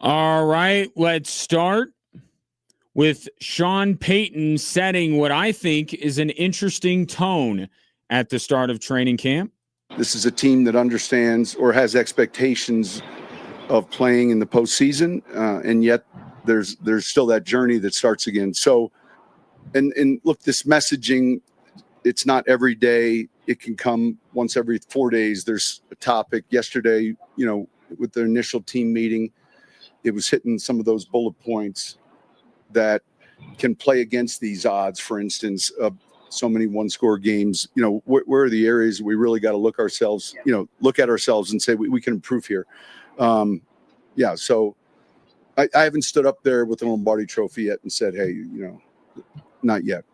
All right, let's start with Sean Payton setting what I think is an interesting tone at the start of training camp.
This is a team that understands or has expectations of playing in the postseason, and yet there's still that journey that starts again. So, and look, this messaging, it's not every day. It can come once every 4 days. There's a topic. Yesterday, with the initial team meeting, it was hitting some of those bullet points that can play against these odds. For instance, so many one-score games. Where are the areas we really got to look at ourselves and say we can improve here. So I haven't stood up there with the Lombardi Trophy yet and said, hey, not yet.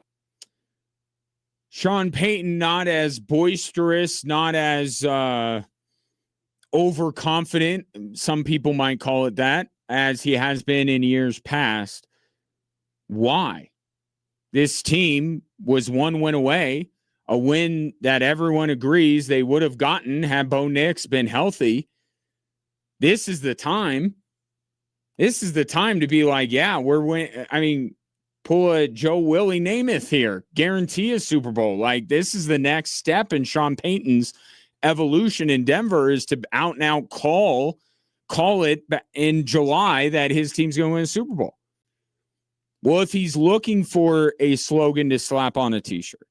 Sean Payton, not as boisterous, not as overconfident, some people might call it that, as he has been in years past. Why? This team was one win away, a win that everyone agrees they would have gotten had Bo Nix been healthy. This is the time. This is the time to be like, yeah, we're winning. I mean, pull a Joe Willie Namath here, guarantee a Super Bowl. Like, this is the next step in Sean Payton's evolution in Denver, is to out and out call it in July that his team's going to win a Super Bowl. Well, if he's looking for a slogan to slap on a t-shirt,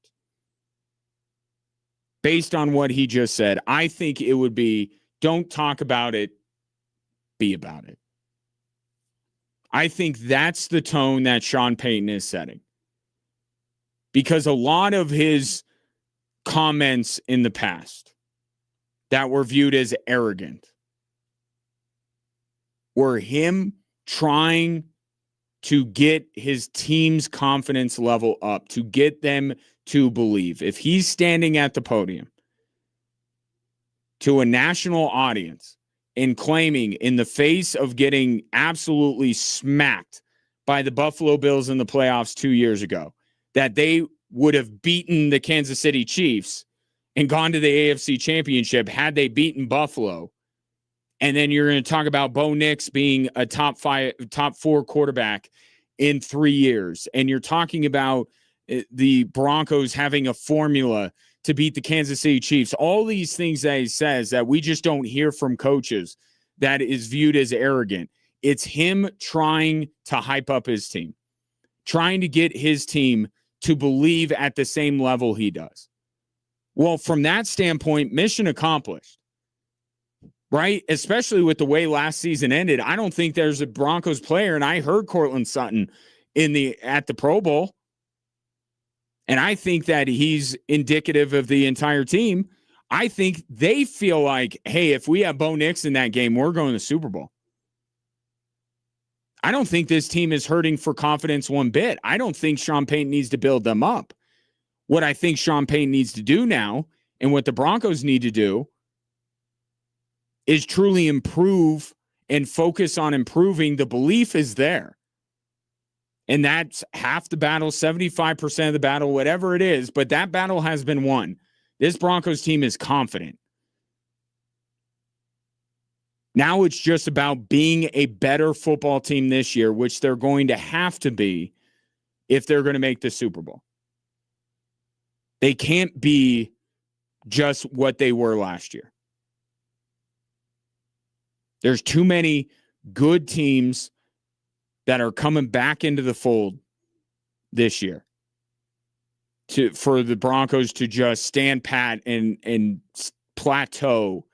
based on what he just said, I think it would be, don't talk about it, be about it. I think that's the tone that Sean Payton is setting. Because a lot of his comments in the past that were viewed as arrogant were him trying to get his team's confidence level up, to get them to believe. If he's standing at the podium to a national audience and claiming, in the face of getting absolutely smacked by the Buffalo Bills in the playoffs 2 years ago, that they would have beaten the Kansas City Chiefs and gone to the AFC Championship had they beaten Buffalo. And then you're going to talk about Bo Nix being a top 4 quarterback in 3 years. And you're talking about the Broncos having a formula to beat the Kansas City Chiefs. All these things that he says that we just don't hear from coaches, that is viewed as arrogant. It's him trying to hype up his team, trying to get his team to believe at the same level he does. Well, from that standpoint, mission accomplished. Right? Especially with the way last season ended. I don't think there's a Broncos player, and I heard Courtland Sutton at the Pro Bowl, and I think that he's indicative of the entire team. I think they feel like, hey, if we have Bo Nix in that game, we're going to the Super Bowl. I don't think this team is hurting for confidence one bit. I don't think Sean Payton needs to build them up. What I think Sean Payton needs to do now, and what the Broncos need to do, is truly improve and focus on improving. The belief is there. And that's half the battle, 75% of the battle, whatever it is. But that battle has been won. This Broncos team is confident. Now it's just about being a better football team this year, which they're going to have to be if they're going to make the Super Bowl. They can't be just what they were last year. There's too many good teams that are coming back into the fold this year for the Broncos to just stand pat and plateau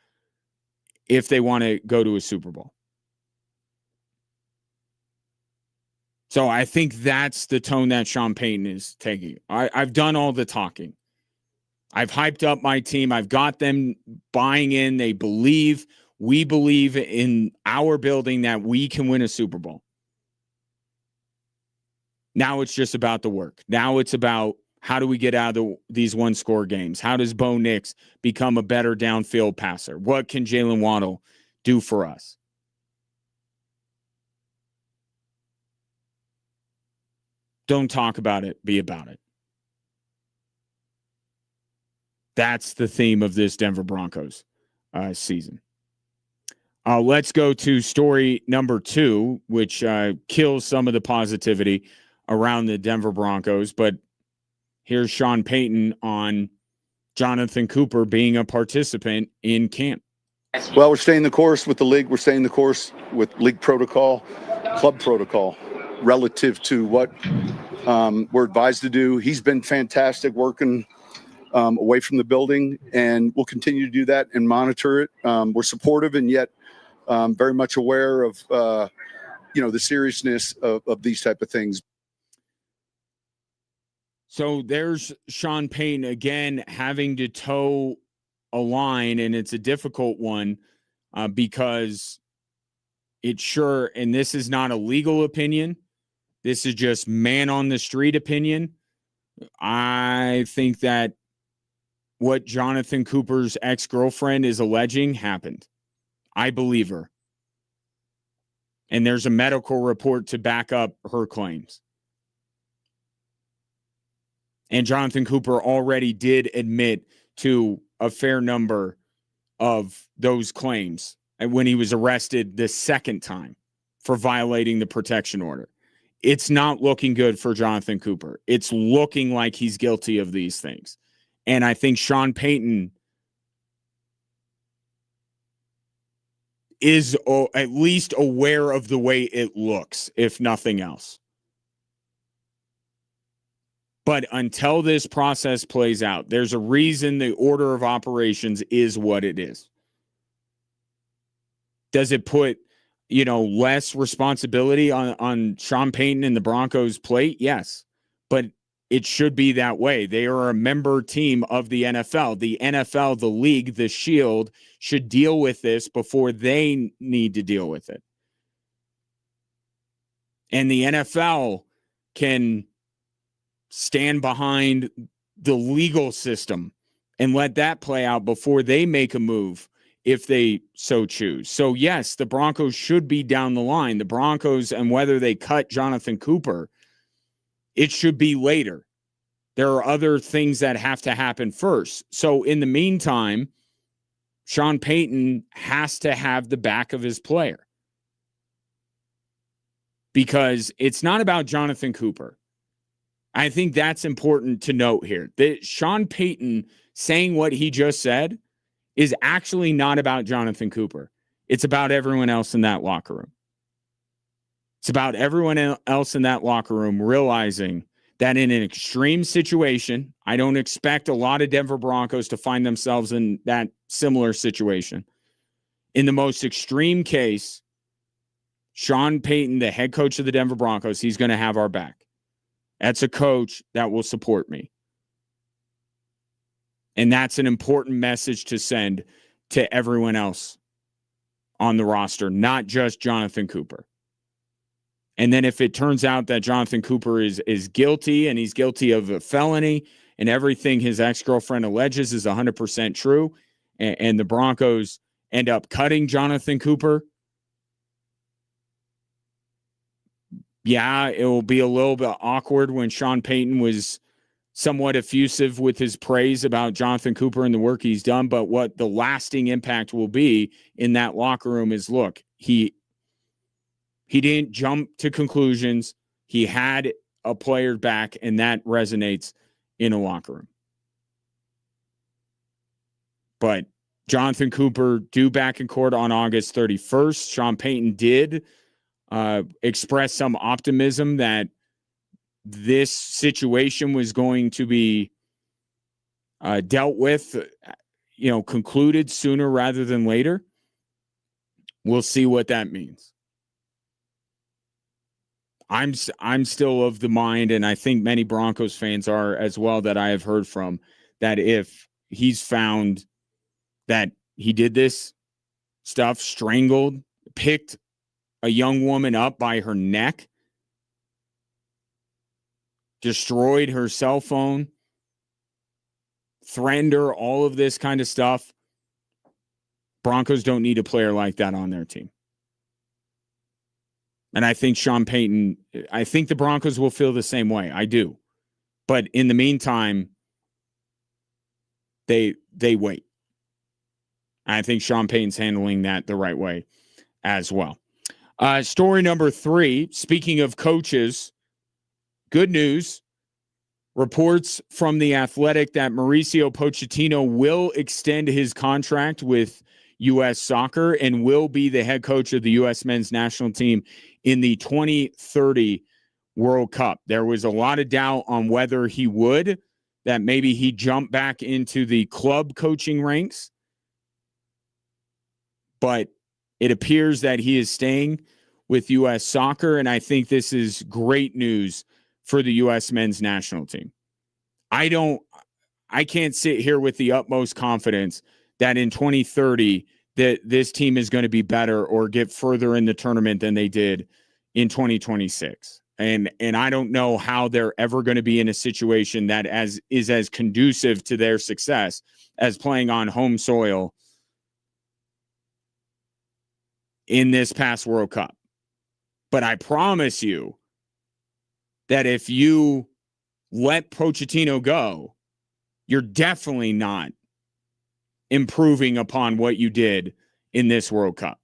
if they want to go to a Super Bowl. So I think that's the tone that Sean Payton is taking. I've done all the talking. I've hyped up my team. I've got them buying in. They believe. We believe in our building that we can win a Super Bowl. Now it's just about the work. Now it's about how do we get out of these one-score games? How does Bo Nix become a better downfield passer? What can Jalen Waddle do for us? Don't talk about it, be about it. That's the theme of this Denver Broncos season. Let's go to story number 2, which kills some of the positivity around the Denver Broncos. But here's Sean Payton on Jonathan Cooper being a participant in camp.
Well, we're staying the course with the league. We're staying the course with league protocol, club protocol, relative to what we're advised to do. He's been fantastic working away from the building, and we'll continue to do that and monitor it. We're supportive and yet very much aware of, the seriousness of these type of things.
So there's Sean Payton again having to toe a line, and it's a difficult one because it's sure, and this is not a legal opinion. This is just man on the street opinion. I think that what Jonathan Cooper's ex-girlfriend is alleging happened. I believe her. And there's a medical report to back up her claims. And Jonathan Cooper already did admit to a fair number of those claims when he was arrested the second time for violating the protection order. It's not looking good for Jonathan Cooper. It's looking like he's guilty of these things. And I think Sean Payton is at least aware of the way it looks, if nothing else. But until this process plays out, there's a reason the order of operations is what it is. Does it put, less responsibility on Sean Payton and the Broncos' plate? Yes. But it should be that way. They are a member team of the NFL. The NFL, the league, the shield should deal with this before they need to deal with it. And the NFL can stand behind the legal system and let that play out before they make a move if they so choose. So yes, the Broncos should be down the line. The Broncos, and whether they cut Jonathan Cooper, it should be later. There are other things that have to happen first. So in the meantime, Sean Payton has to have the back of his player. Because it's not about Jonathan Cooper. I think that's important to note here. That Sean Payton saying what he just said is actually not about Jonathan Cooper. It's about everyone else in that locker room. It's about everyone else in that locker room realizing that in an extreme situation, I don't expect a lot of Denver Broncos to find themselves in that similar situation. In the most extreme case, Sean Payton, the head coach of the Denver Broncos, he's going to have our back. That's a coach that will support me. And that's an important message to send to everyone else on the roster, not just Jonathan Cooper. And then if it turns out that Jonathan Cooper is guilty and he's guilty of a felony and everything his ex-girlfriend alleges is 100% true, and the Broncos end up cutting Jonathan Cooper, yeah, it will be a little bit awkward when Sean Payton was somewhat effusive with his praise about Jonathan Cooper and the work he's done. But what the lasting impact will be in that locker room is, look, he didn't jump to conclusions. He had a player back, and that resonates in a locker room. But Jonathan Cooper due back in court on August 31st. Sean Payton did express some optimism that this situation was going to be dealt with, concluded sooner rather than later. We'll see what that means. I'm still of the mind, and I think many Broncos fans are as well, that I have heard from, that if he's found that he did this stuff, strangled, picked a young woman up by her neck, destroyed her cell phone, threatened her, all of this kind of stuff, Broncos don't need a player like that on their team. And I think Sean Payton, I think the Broncos will feel the same way. I do. But in the meantime, they wait. I think Sean Payton's handling that the right way as well. Story number 3, speaking of coaches, good news. Reports from The Athletic that Mauricio Pochettino will extend his contract with U.S. Soccer and will be the head coach of the U.S. men's national team in the 2030 World Cup. There was a lot of doubt on whether he would, that maybe he jumped back into the club coaching ranks. But it appears that he is staying with U.S. Soccer, and I think this is great news for the U.S. men's national team. I can't sit here with the utmost confidence that in 2030 that this team is going to be better or get further in the tournament than they did in 2026. And I don't know how they're ever going to be in a situation that is as conducive to their success as playing on home soil in this past World Cup. But I promise you that if you let Pochettino go, you're definitely not improving upon what you did in this World Cup.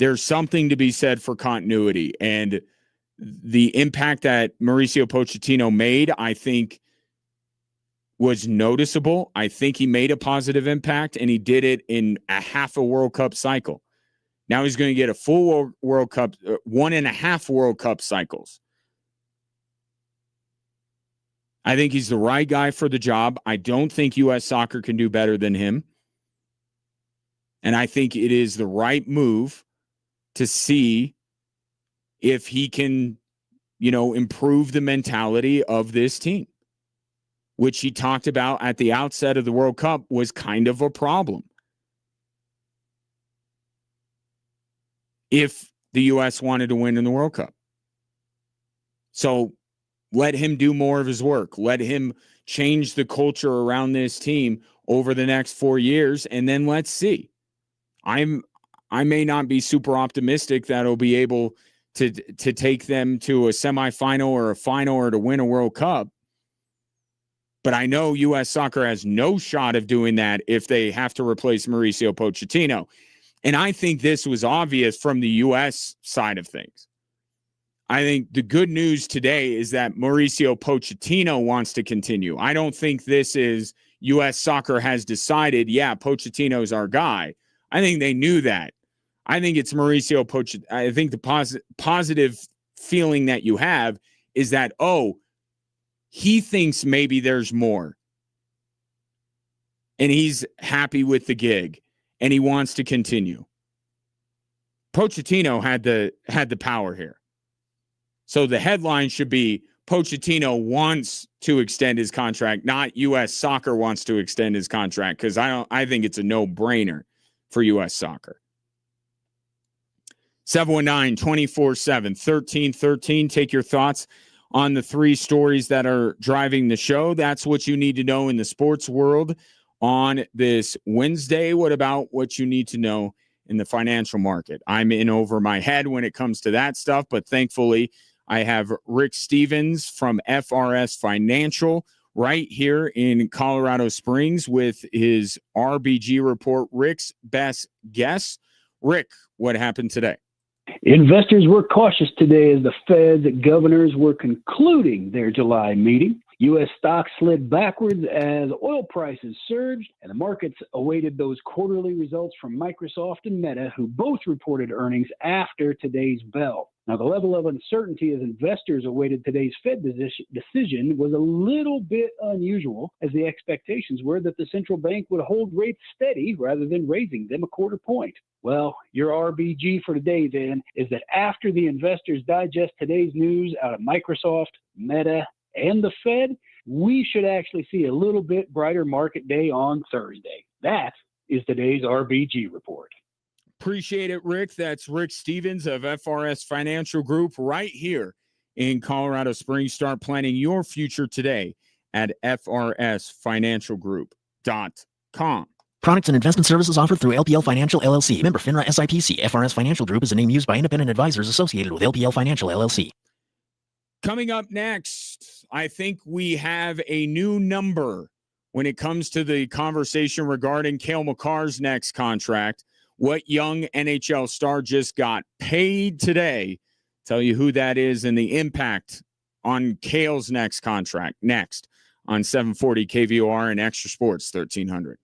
There's something to be said for continuity, and the impact that Mauricio Pochettino made, I think, was noticeable. I think he made a positive impact, and he did it in a half a World Cup cycle. Now he's going to get a full World Cup, 1.5 World Cup cycles. I think he's the right guy for the job. I don't think U.S. Soccer can do better than him. And I think it is the right move to see if he can, improve the mentality of this team, which he talked about at the outset of the World Cup was kind of a problem. If the U.S. wanted to win in the World Cup. So let him do more of his work. Let him change the culture around this team over the next 4 years, and then let's see. I may not be super optimistic that he'll be able to take them to a semifinal or a final or to win a World Cup, but I know U.S. Soccer has no shot of doing that if they have to replace Mauricio Pochettino. And I think this was obvious from the U.S. side of things. I think the good news today is that Mauricio Pochettino wants to continue. I don't think this is U.S. Soccer has decided, Pochettino's our guy. I think they knew that. I think it's Mauricio Pochettino. I think the positive feeling that you have is that, he thinks maybe there's more. And he's happy with the gig. And he wants to continue. Pochettino had the power here. So the headline should be Pochettino wants to extend his contract, not U.S. Soccer wants to extend his contract, because I think it's a no-brainer for U.S. Soccer. 719-247-1313. Take your thoughts on the 3 stories that are driving the show. That's what you need to know in the sports world on this Wednesday. What about what you need to know in the financial market? I'm in over my head when it comes to that stuff, but thankfully I have Rick Stevens from FRS Financial right here in Colorado Springs with his RBG report, Rick's best guess. Rick, what happened today?
Investors were cautious today as the Fed governors were concluding their July meeting. U.S. stocks slid backwards as oil prices surged, and the markets awaited those quarterly results from Microsoft and Meta, who both reported earnings after today's bell. Now, the level of uncertainty as investors awaited today's Fed decision was a little bit unusual, as the expectations were that the central bank would hold rates steady rather than raising them a quarter point. Well, your RBG for today, then, is that after the investors digest today's news out of Microsoft, Meta, and the Fed, we should actually see a little bit brighter market day on Thursday. That is today's RBG report.
Appreciate it, Rick. That's Rick Stevens of FRS Financial Group right here in Colorado Springs. Start planning your future today at frsfinancialgroup.com.
Products and investment services offered through LPL Financial LLC. Member FINRA SIPC. FRS Financial Group is a name used by independent advisors associated with LPL Financial LLC.
Coming up next, I think we have a new number when it comes to the conversation regarding Cale Makar's next contract. What young NHL star just got paid today? Tell you who that is and the impact on Cale's next contract. Next on 740 KVOR and Extra Sports 1300.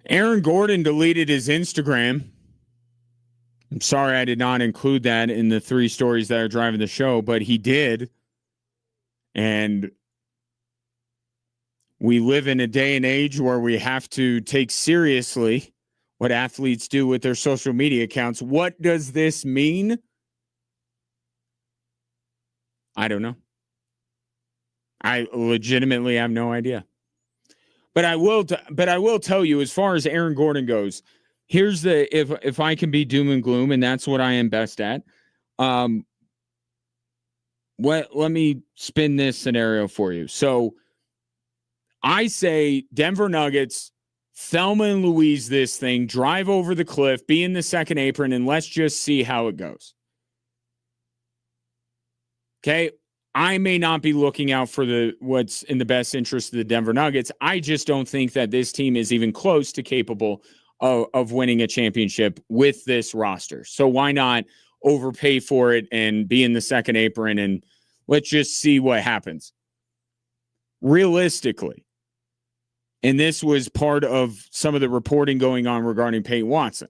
Aaron Gordon deleted his Instagram. I'm sorry I did not include that in the 3 stories that are driving the show, but he did. And we live in a day and age where we have to take seriously what athletes do with their social media accounts. What does this mean? I don't know. I legitimately have no idea. But I will tell you, as far as Aaron Gordon goes, here's the if I can be doom and gloom, and that's what I am best at. Let me spin this scenario for you. So I say Denver Nuggets, Thelma and Louise this thing, drive over the cliff, be in the second apron, and let's just see how it goes. Okay? I may not be looking out for what's in the best interest of the Denver Nuggets. I just don't think that this team is even close to capable of winning a championship with this roster. So why not overpay for it and be in the second apron, and let's just see what happens. Realistically, and this was part of some of the reporting going on regarding Peyton Watson.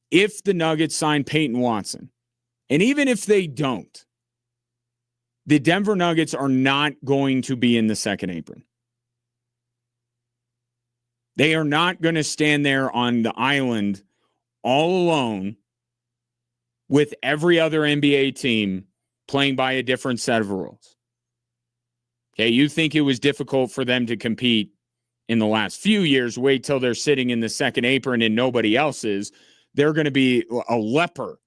If the Nuggets sign Peyton Watson, and even if they don't, the Denver Nuggets are not going to be in the second apron. They are not going to stand there on the island all alone with every other NBA team playing by a different set of rules. Okay, you think it was difficult for them to compete in the last few years. Wait till they're sitting in the second apron and nobody else is. They're going to be a leper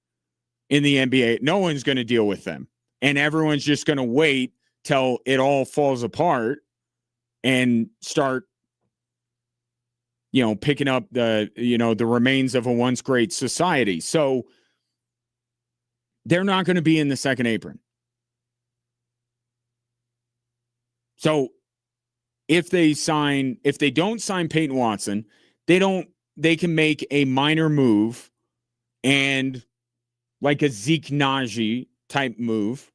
in the NBA. No one's going to deal with them. And everyone's just going to wait till it all falls apart and start, picking up the remains of a once great society. So they're not going to be in the second apron. So if they don't sign Peyton Watson, they can make a minor move and like a Zeke Naji type move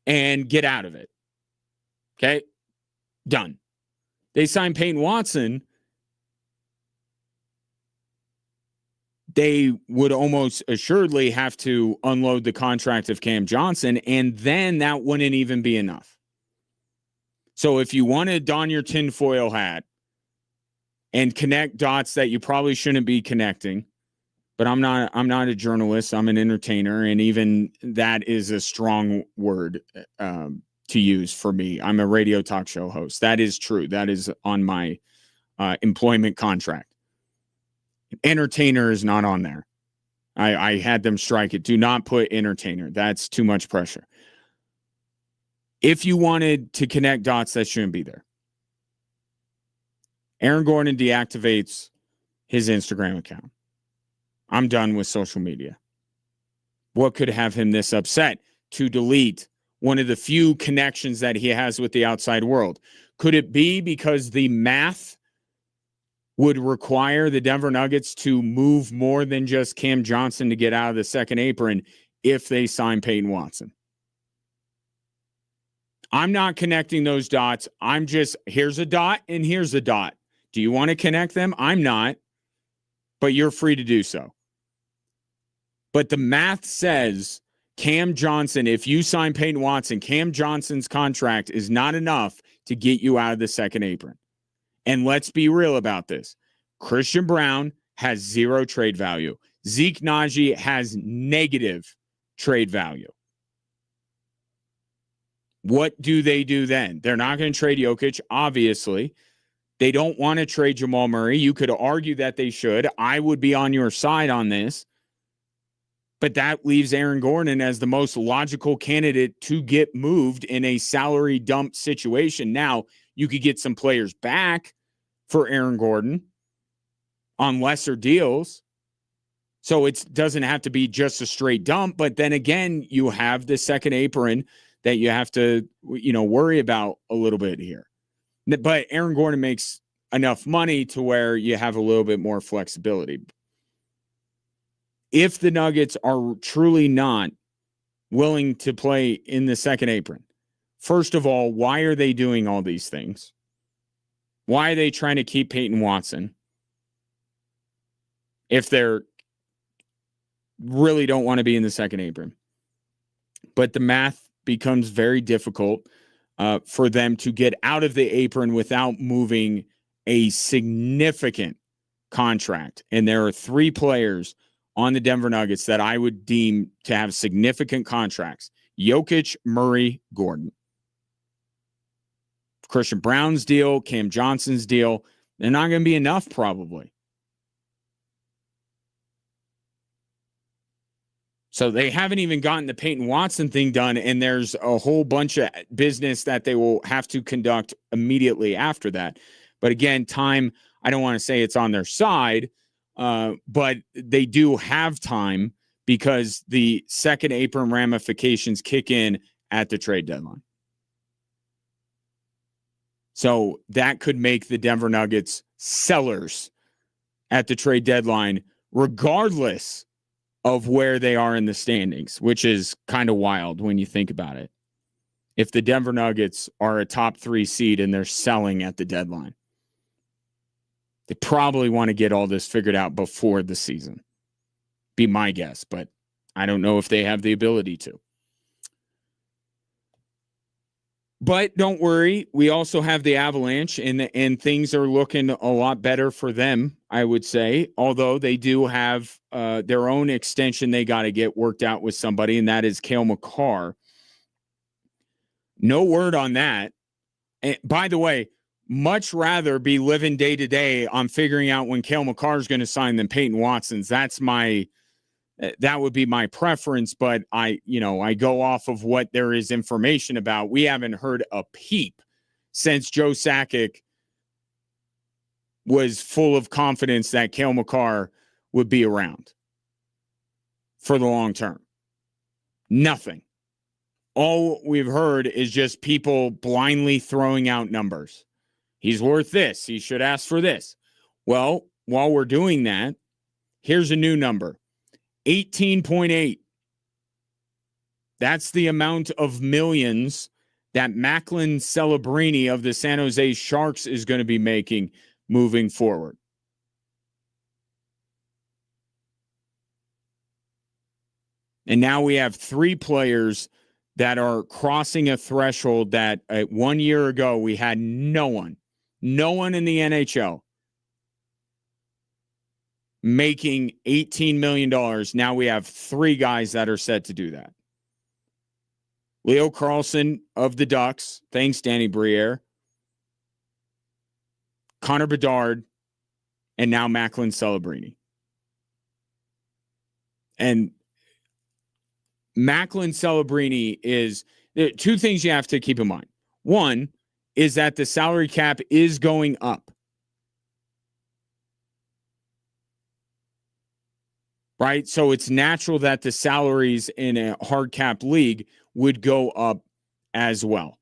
and get out of it. Okay? Done. They sign Peyton Watson, they would almost assuredly have to unload the contract of Cam Johnson, and then that wouldn't even be enough. So if you want to don your tinfoil hat and connect dots that you probably shouldn't be connecting, but I'm not a journalist, I'm an entertainer, and even that is a strong word to use for me. I'm a radio talk show host. That is true. That is on my employment contract. Entertainer is not on there. I had them strike it. Do not put entertainer. That's too much pressure. If you wanted to connect dots, that shouldn't be there. Aaron Gordon deactivates his Instagram account. I'm done with social media. What could have him this upset to delete one of the few connections that he has with the outside world? Could it be because the math would require the Denver Nuggets to move more than just Cam Johnson to get out of the second apron if they sign Peyton Watson? I'm not connecting those dots. I'm just, here's a dot and here's a dot. Do you want to connect them? I'm not, but you're free to do so. But the math says Cam Johnson, if you sign Peyton Watson, Cam Johnson's contract is not enough to get you out of the second apron. And let's be real about this. Christian Brown has zero trade value. Zeke Naji has negative trade value. What do they do then? They're not going to trade Jokic, obviously. They don't want to trade Jamal Murray. You could argue that they should. I would be on your side on this. But that leaves Aaron Gordon as the most logical candidate to get moved in a salary dump situation. Now, you could get some players back for Aaron Gordon on lesser deals. So it doesn't have to be just a straight dump. But then again, you have the second apron that you have to, worry about a little bit here. But Aaron Gordon makes enough money to where you have a little bit more flexibility. If the Nuggets are truly not willing to play in the second apron, first of all, why are they doing all these things? Why are they trying to keep Peyton Watson if they're really don't want to be in the second apron? But the math becomes very difficult for them to get out of the apron without moving a significant contract. And there are 3 players on the Denver Nuggets that I would deem to have significant contracts: Jokic, Murray, Gordon. Christian Brown's deal, Cam Johnson's deal, they're not going to be enough probably. So they haven't even gotten the Peyton Watson thing done, and there's a whole bunch of business that they will have to conduct immediately after that. But again, time, I don't want to say it's on their side, but they do have time because the second apron ramifications kick in at the trade deadline. So that could make the Denver Nuggets sellers at the trade deadline, regardless of where they are in the standings, which is kind of wild when you think about it. If the Denver Nuggets are a top 3 seed and they're selling at the deadline, they probably want to get all this figured out before the season. Be my guess, but I don't know if they have the ability to. But don't worry, we also have the Avalanche, and things are looking a lot better for them, I would say, although they do have their own extension they got to get worked out with somebody, and that is Cale Makar. No word on that. And by the way, much rather be living day to day on figuring out when Cale Makar is going to sign than Peyton Watson's. That would be my preference, but I go off of what there is information about. We haven't heard a peep since Joe Sakic was full of confidence that Cale Makar would be around for the long term. Nothing. All we've heard is just people blindly throwing out numbers. He's worth this. He should ask for this. Well, while we're doing that, here's a new number. 18.8. That's the amount of millions that Macklin Celebrini of the San Jose Sharks is going to be making moving forward. And now we have 3 players that are crossing a threshold that 1 year ago we had no one in the NHL making $18 million. Now we have 3 guys that are set to do that. Leo Carlson of the Ducks. Thanks, Danny Briere. Connor Bedard. And now Macklin Celebrini. And Macklin Celebrini is 2 things you have to keep in mind. One is that the salary cap is going up. Right? So it's natural that the salaries in a hard cap league would go up as well.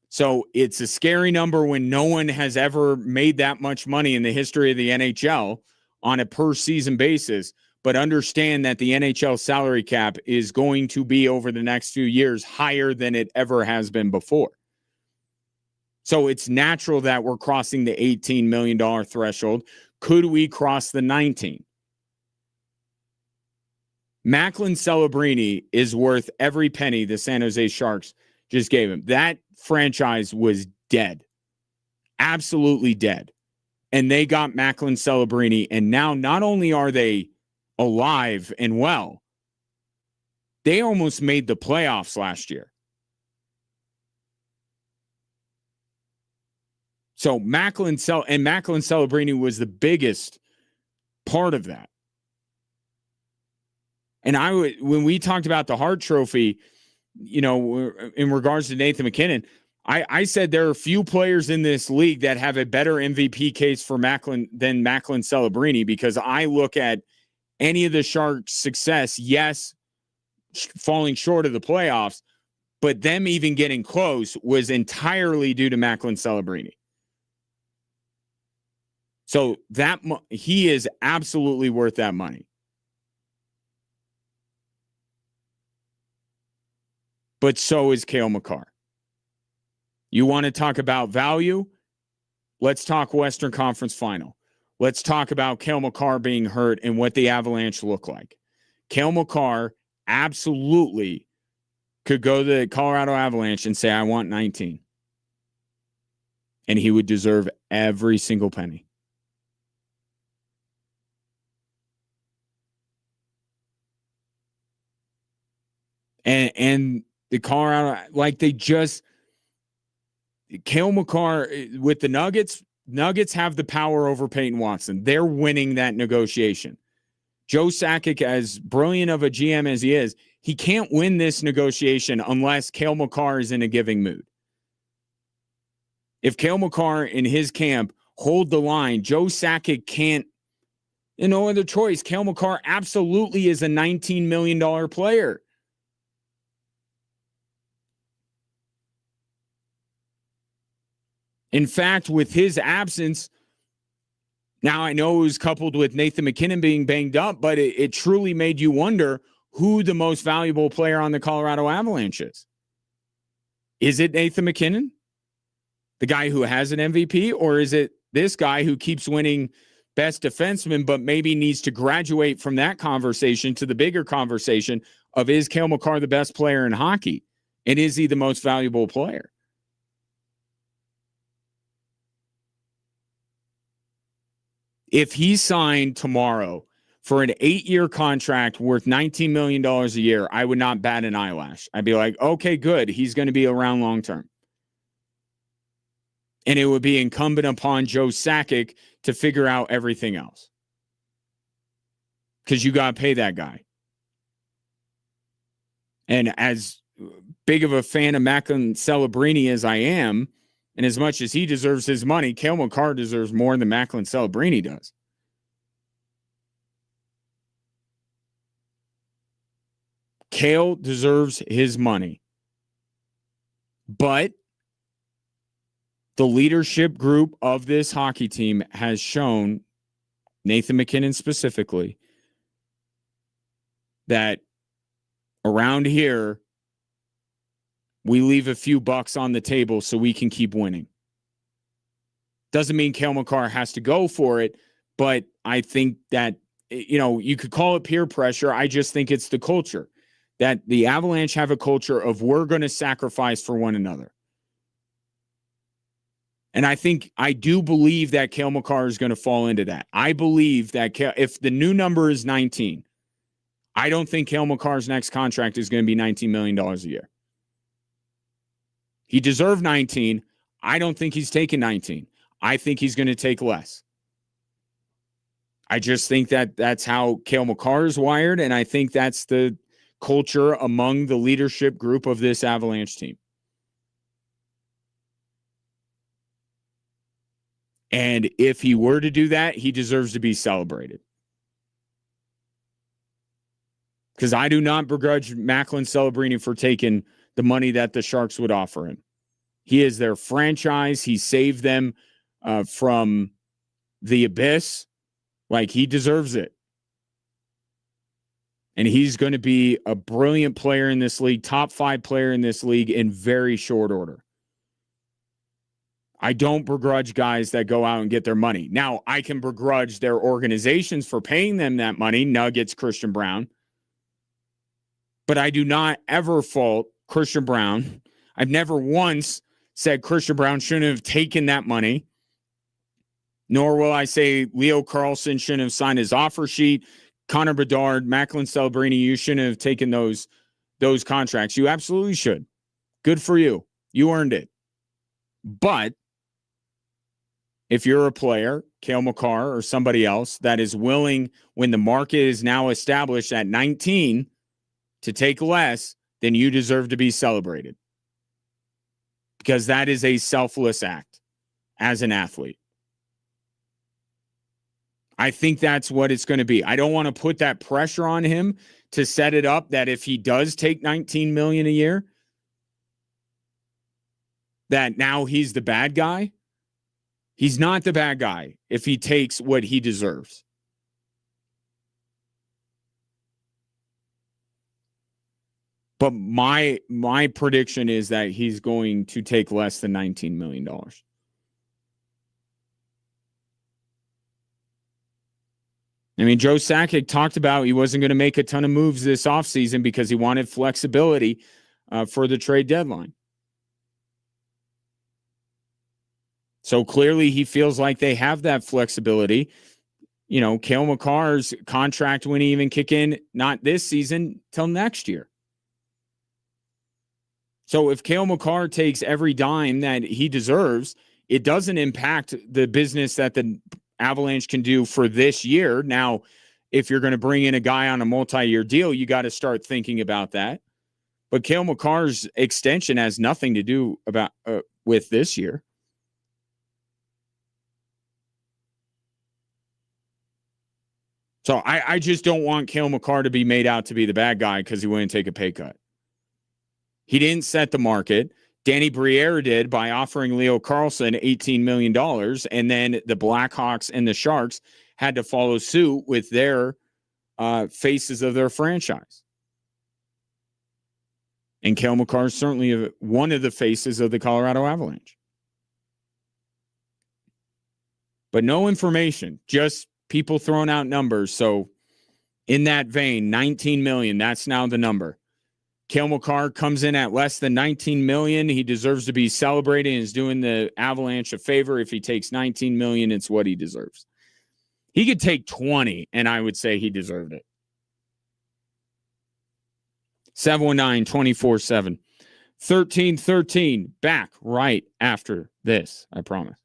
So it's a scary number when no one has ever made that much money in the history of the NHL on a per season basis. But understand that the NHL salary cap is going to be over the next few years higher than it ever has been before. So it's natural that we're crossing the $18 million threshold. Could we cross the 19? Macklin Celebrini is worth every penny the San Jose Sharks just gave him. That franchise was dead. Absolutely dead. And they got Macklin Celebrini, and now not only are they alive and well, they almost made the playoffs last year. So Macklin Celebrini was the biggest part of that. And when we talked about the Hart Trophy, in regards to Nathan McKinnon, I said there are a few players in this league that have a better MVP case for Macklin than Macklin Celebrini, because I look at any of the Sharks' success, yes, falling short of the playoffs, but them even getting close was entirely due to Macklin Celebrini. So he is absolutely worth that money. But so is Cale Makar. You want to talk about value? let's talk Western Conference Final. Let's talk about Cale Makar being hurt and what the Avalanche look like. Cale Makar absolutely could go to the Colorado Avalanche and say, I want 19. And he would deserve every single penny. And the Colorado, like they just, Cale Makar with the Nuggets have the power over Peyton Watson. They're winning that negotiation. Joe Sakic, as brilliant of a GM as he is, he can't win this negotiation unless Cale Makar is in a giving mood. If Cale Makar in his camp hold the line, Joe Sakic can't, no other choice. Cale Makar absolutely is a $19 million player. In fact, with his absence, now I know it was coupled with Nathan MacKinnon being banged up, but it truly made you wonder who the most valuable player on the Colorado Avalanche is. Is it Nathan MacKinnon, the guy who has an MVP, or is it this guy who keeps winning best defenseman, but maybe needs to graduate from that conversation to the bigger conversation of, is Cale Makar the best player in hockey? And is he the most valuable player? If he signed tomorrow for an 8-year contract worth $19 million a year, I would not bat an eyelash. I'd be like, okay, good. He's going to be around long term. And it would be incumbent upon Joe Sakic to figure out everything else. Because you got to pay that guy. And as big of a fan of Macklin Celebrini as I am, and as much as he deserves his money, Cale Makar deserves more than Macklin Celebrini does. Cale deserves his money. But the leadership group of this hockey team has shown, Nathan MacKinnon specifically, that around here, we leave a few bucks on the table so we can keep winning. Doesn't mean Cale Makar has to go for it, but I think that, you could call it peer pressure. I just think it's the culture. That the Avalanche have a culture of, we're going to sacrifice for one another. And I do believe that Cale Makar is going to fall into that. I believe that if the new number is 19, I don't think Cale Makar's next contract is going to be $19 million a year. He deserved 19. I don't think he's taking 19. I think he's going to take less. I just think that that's how Cale Makar is wired, and I think that's the culture among the leadership group of this Avalanche team. And if he were to do that, he deserves to be celebrated. Because I do not begrudge Macklin Celebrini for taking the money that the Sharks would offer him. He is their franchise. He saved them from the abyss. Like, he deserves it. And he's going to be a brilliant player in this league, top 5 player in this league in very short order. I don't begrudge guys that go out and get their money. Now, I can begrudge their organizations for paying them that money, Nuggets, Christian Brown. But I do not ever fault Christian Brown. I've never once said Christian Brown shouldn't have taken that money. Nor will I say Leo Carlson shouldn't have signed his offer sheet. Connor Bedard, Macklin Celebrini, you shouldn't have taken those contracts. You absolutely should. Good for you. You earned it. But if you're a player, Cale Makar or somebody else, that is willing, when the market is now established at 19, to take less, then you deserve to be celebrated. Because that is a selfless act as an athlete. I think that's what it's going to be. I don't want to put that pressure on him to set it up that if he does take $19 million a year, that now he's the bad guy. He's not the bad guy if he takes what he deserves. But my prediction is that he's going to take less than $19 million. I mean, Joe Sakic talked about he wasn't going to make a ton of moves this offseason because he wanted flexibility for the trade deadline. So clearly he feels like they have that flexibility. You know, Cale Makar's contract wouldn't even kick in, not this season, till next year. So if Cale Makar takes every dime that he deserves, it doesn't impact the business that the Avalanche can do for this year. Now, if you're going to bring in a guy on a multi-year deal, you got to start thinking about that. But Cale Makar's extension has nothing to do about with this year. So I just don't want Cale Makar to be made out to be the bad guy because he wouldn't take a pay cut. He didn't set the market. Danny Briere did by offering Leo Carlson $18 million, and then the Blackhawks and the Sharks had to follow suit with their faces of their franchise. And Cale Makar is certainly one of the faces of the Colorado Avalanche. But no information, just people throwing out numbers. So in that vein, 19 million, that's now the number. Cale Makar comes in at less than 19 million. He deserves to be celebrated and is doing the Avalanche a favor. If he takes 19 million, it's what he deserves. He could take 20, and I would say he deserved it. 719-24-7. 1313, back right after this, I promise.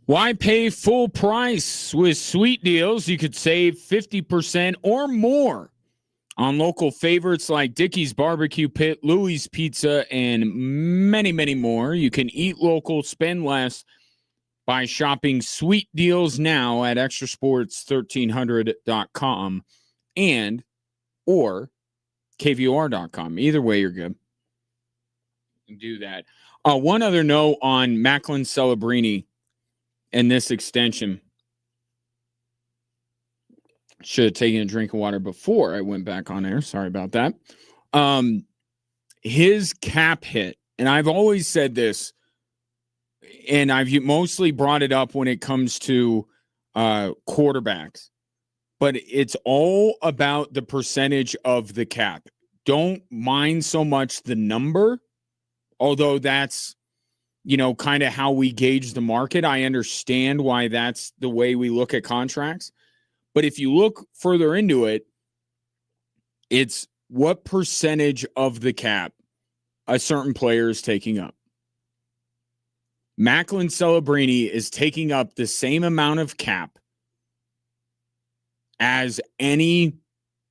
Why pay full price with sweet deals? You could save 50% or more on local favorites like Dickey's Barbecue Pit, Louie's Pizza, and many, many more. You can eat local, spend less by shopping sweet deals now at extrasports1300.com and or kvr.com. Either way, you're good. Do that. One other note on Macklin Celebrini and this extension. Should have taken a drink of water before I went back on air. Sorry about that. His cap hit, and I've always said this, and I've mostly brought it up when it comes to quarterbacks, but it's all about the percentage of the cap. Don't mind so much the number, although that's, kind of how we gauge the market. I understand why that's the way we look at contracts. But if you look further into it, it's what percentage of the cap a certain player is taking up. Macklin Celebrini is taking up the same amount of cap as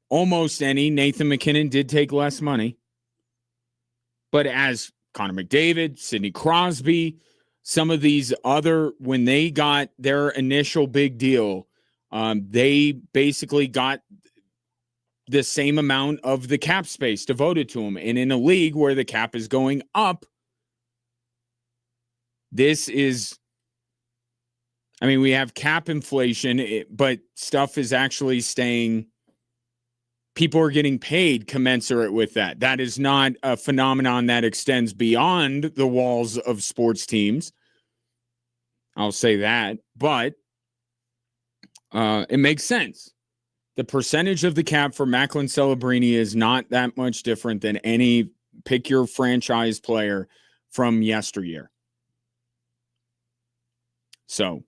almost any. Nathan McKinnon did take less money. But as Connor McDavid, Sidney Crosby, some of these other, when they got their initial big deal, they basically got the same amount of the cap space devoted to them. And in a league where the cap is going up, we have cap inflation, but stuff is actually staying. People are getting paid commensurate with that. That is not a phenomenon that extends beyond the walls of sports teams. I'll say that, but it makes sense. The percentage of the cap for Macklin Celebrini is not that much different than any pick your franchise player from yesteryear. So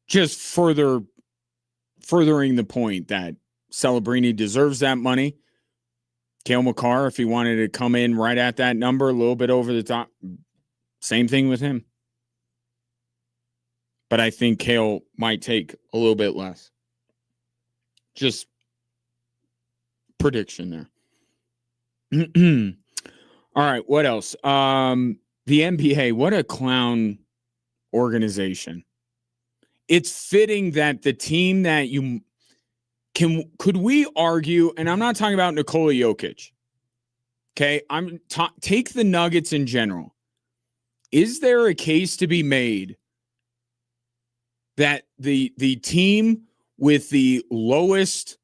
just furthering the point that Celebrini deserves that money. Cale Makar, if he wanted to come in right at that number, a little bit over the top, same thing with him. But I think Cale might take a little bit less. Just prediction there. All right, what else? The NBA, what a clown organization. It's fitting that the team that you could we argue, and I'm not talking about Nikola Jokic. Okay, take the Nuggets in general. Is there a case to be made that the team with the lowest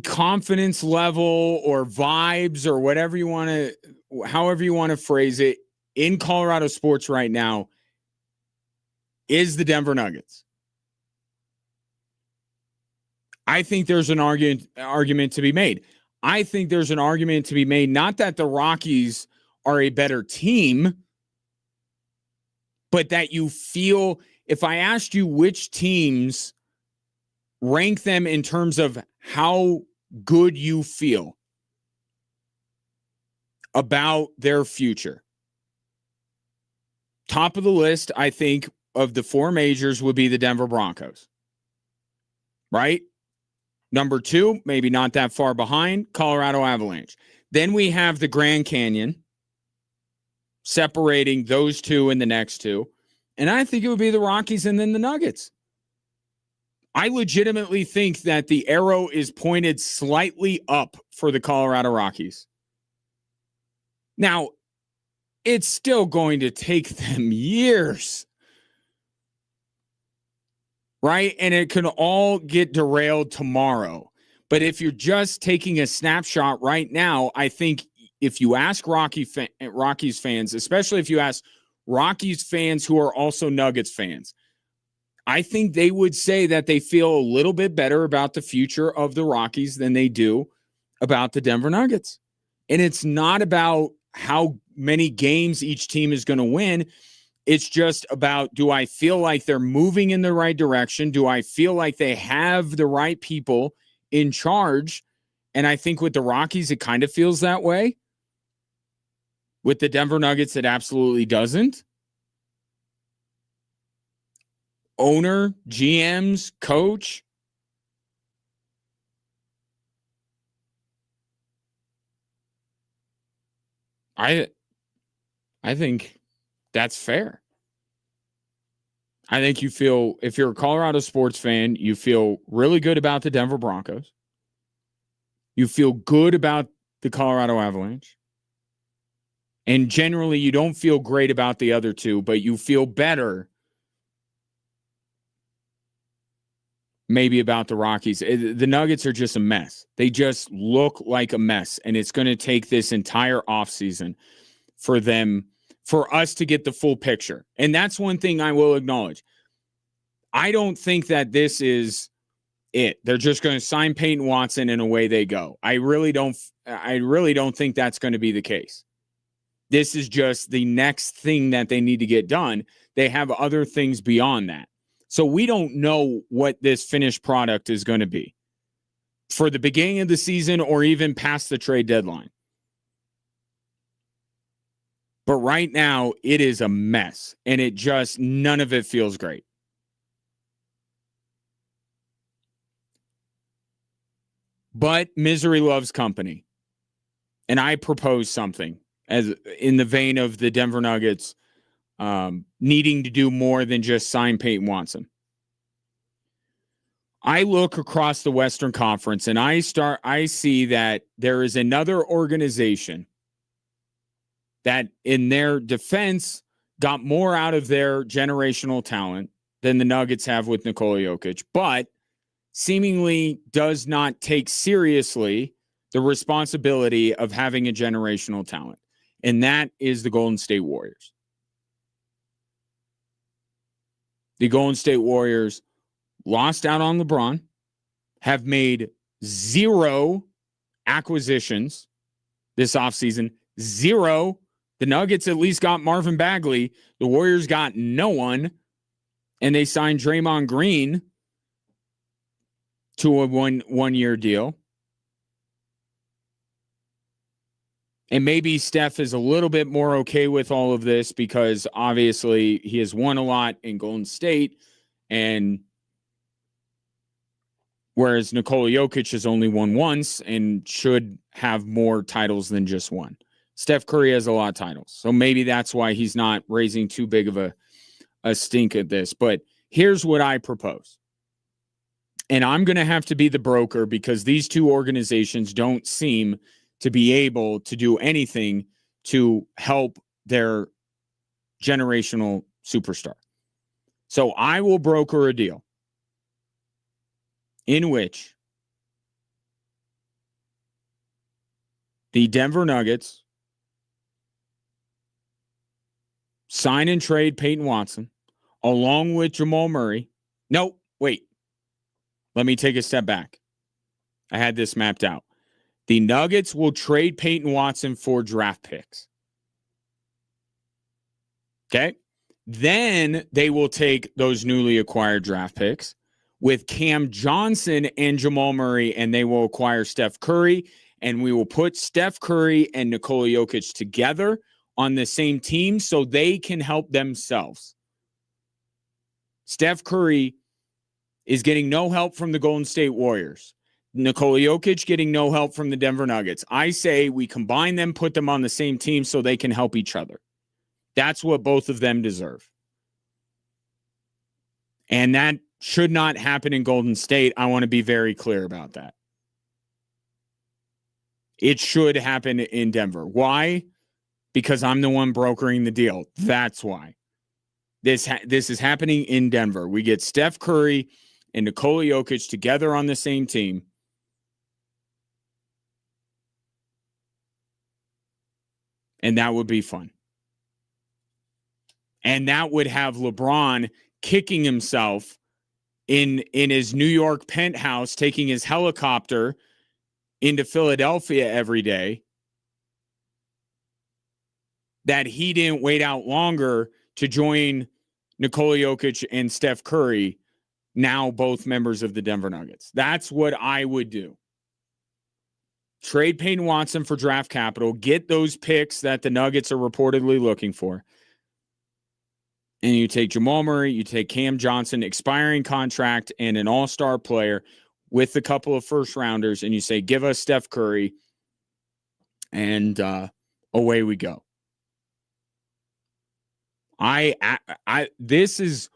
confidence level or vibes or however you want to phrase it in Colorado sports right now is the Denver Nuggets? I think there's an argument to be made. I think there's an argument to be made, not that the Rockies are a better team, but that you feel, if I asked you which teams, rank them in terms of how good you feel about their future. Top of the list, I think, of the four majors would be the Denver Broncos. Right? Number two, maybe not that far behind, Colorado Avalanche. Then we have the Grand Canyon, separating those two and the next two. And I think it would be the Rockies and then the Nuggets. I legitimately think that the arrow is pointed slightly up for the Colorado Rockies. Now, it's still going to take them years. Right? And it can all get derailed tomorrow. But if you're just taking a snapshot right now, I think if you ask Rockies fans, especially if you ask Rockies fans who are also Nuggets fans, I think they would say that they feel a little bit better about the future of the Rockies than they do about the Denver Nuggets. And it's not about how many games each team is going to win. It's just about, do I feel like they're moving in the right direction? Do I feel like they have the right people in charge? And I think with the Rockies, it kind of feels that way. With the Denver Nuggets, it absolutely doesn't. owner, GMs, coach. I think that's fair. I think you feel, if you're a Colorado sports fan, you feel really good about the Denver Broncos. You feel good about the Colorado Avalanche. And generally, you don't feel great about the other two, but you feel better maybe about the Rockies. The Nuggets are just a mess. They just look like a mess. And it's going to take this entire offseason for us to get the full picture. And that's one thing I will acknowledge. I don't think that this is it. They're just going to sign Peyton Watson and away they go. I really don't think that's going to be the case. This is just the next thing that they need to get done. They have other things beyond that. So we don't know what this finished product is going to be for the beginning of the season or even past the trade deadline. But right now, it is a mess, and none of it feels great. But misery loves company. And I propose something as in the vein of the Denver Nuggets needing to do more than just sign Peyton Watson. I look across the Western Conference and I see that there is another organization that in their defense got more out of their generational talent than the Nuggets have with Nikola Jokic, but seemingly does not take seriously the responsibility of having a generational talent. And that is the Golden State Warriors. The Golden State Warriors lost out on LeBron, have made 0 acquisitions this offseason. 0. The Nuggets at least got Marvin Bagley. The Warriors got no one. And they signed Draymond Green to a one-year deal. And maybe Steph is a little bit more okay with all of this because obviously he has won a lot in Golden State, and whereas Nikola Jokic has only won once and should have more titles than just one. Steph Curry has a lot of titles, so maybe that's why he's not raising too big of a stink at this. But here's what I propose. And I'm going to have to be the broker because these two organizations don't seem to be able to do anything to help their generational superstar. So I will broker a deal in which the Denver Nuggets sign and trade Peyton Watson along with Jamal Murray. No, wait. Let me take a step back. I had this mapped out. The Nuggets will trade Peyton Watson for draft picks. Okay? Then they will take those newly acquired draft picks with Cam Johnson and Jamal Murray, and they will acquire Steph Curry, and we will put Steph Curry and Nikola Jokic together on the same team so they can help themselves. Steph Curry is getting no help from the Golden State Warriors. Nikola Jokic getting no help from the Denver Nuggets. I say we combine them, put them on the same team so they can help each other. That's what both of them deserve. And that should not happen in Golden State. I want to be very clear about that. It should happen in Denver. Why? Because I'm the one brokering the deal. That's why. This is happening in Denver. We get Steph Curry and Nikola Jokic together on the same team. And that would be fun. And that would have LeBron kicking himself in his New York penthouse, taking his helicopter into Philadelphia every day, that he didn't wait out longer to join Nikola Jokic and Steph Curry, now both members of the Denver Nuggets. That's what I would do. Trade Peyton Watson for draft capital, get those picks that the Nuggets are reportedly looking for, and you take Jamal Murray, you take Cam Johnson, expiring contract, and an all-star player with a couple of first-rounders, and you say, give us Steph Curry, and away we go. This is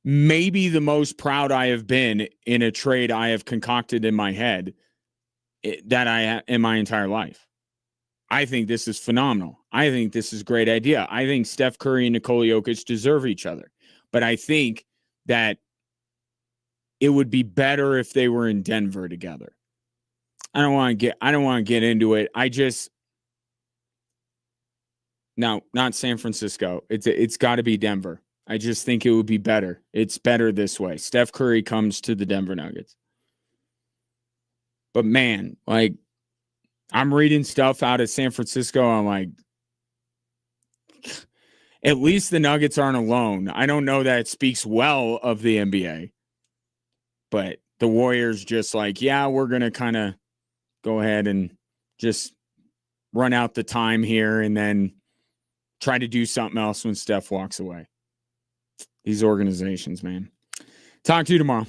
maybe the most proud I have been in a trade I have concocted in my head that I have in my entire life. I think this is phenomenal. I think this is a great idea. I think Steph Curry and Nikola Jokic deserve each other. But I think that it would be better if they were in Denver together. I don't want to get into it. No, not San Francisco. It's got to be Denver. I just think it would be better. It's better this way. Steph Curry comes to the Denver Nuggets. But man, like, I'm reading stuff out of San Francisco. I'm like, at least the Nuggets aren't alone. I don't know that it speaks well of the NBA, but the Warriors just like, yeah, we're going to kind of go ahead and just run out the time here and then try to do something else when Steph walks away. These organizations, man. Talk to you tomorrow.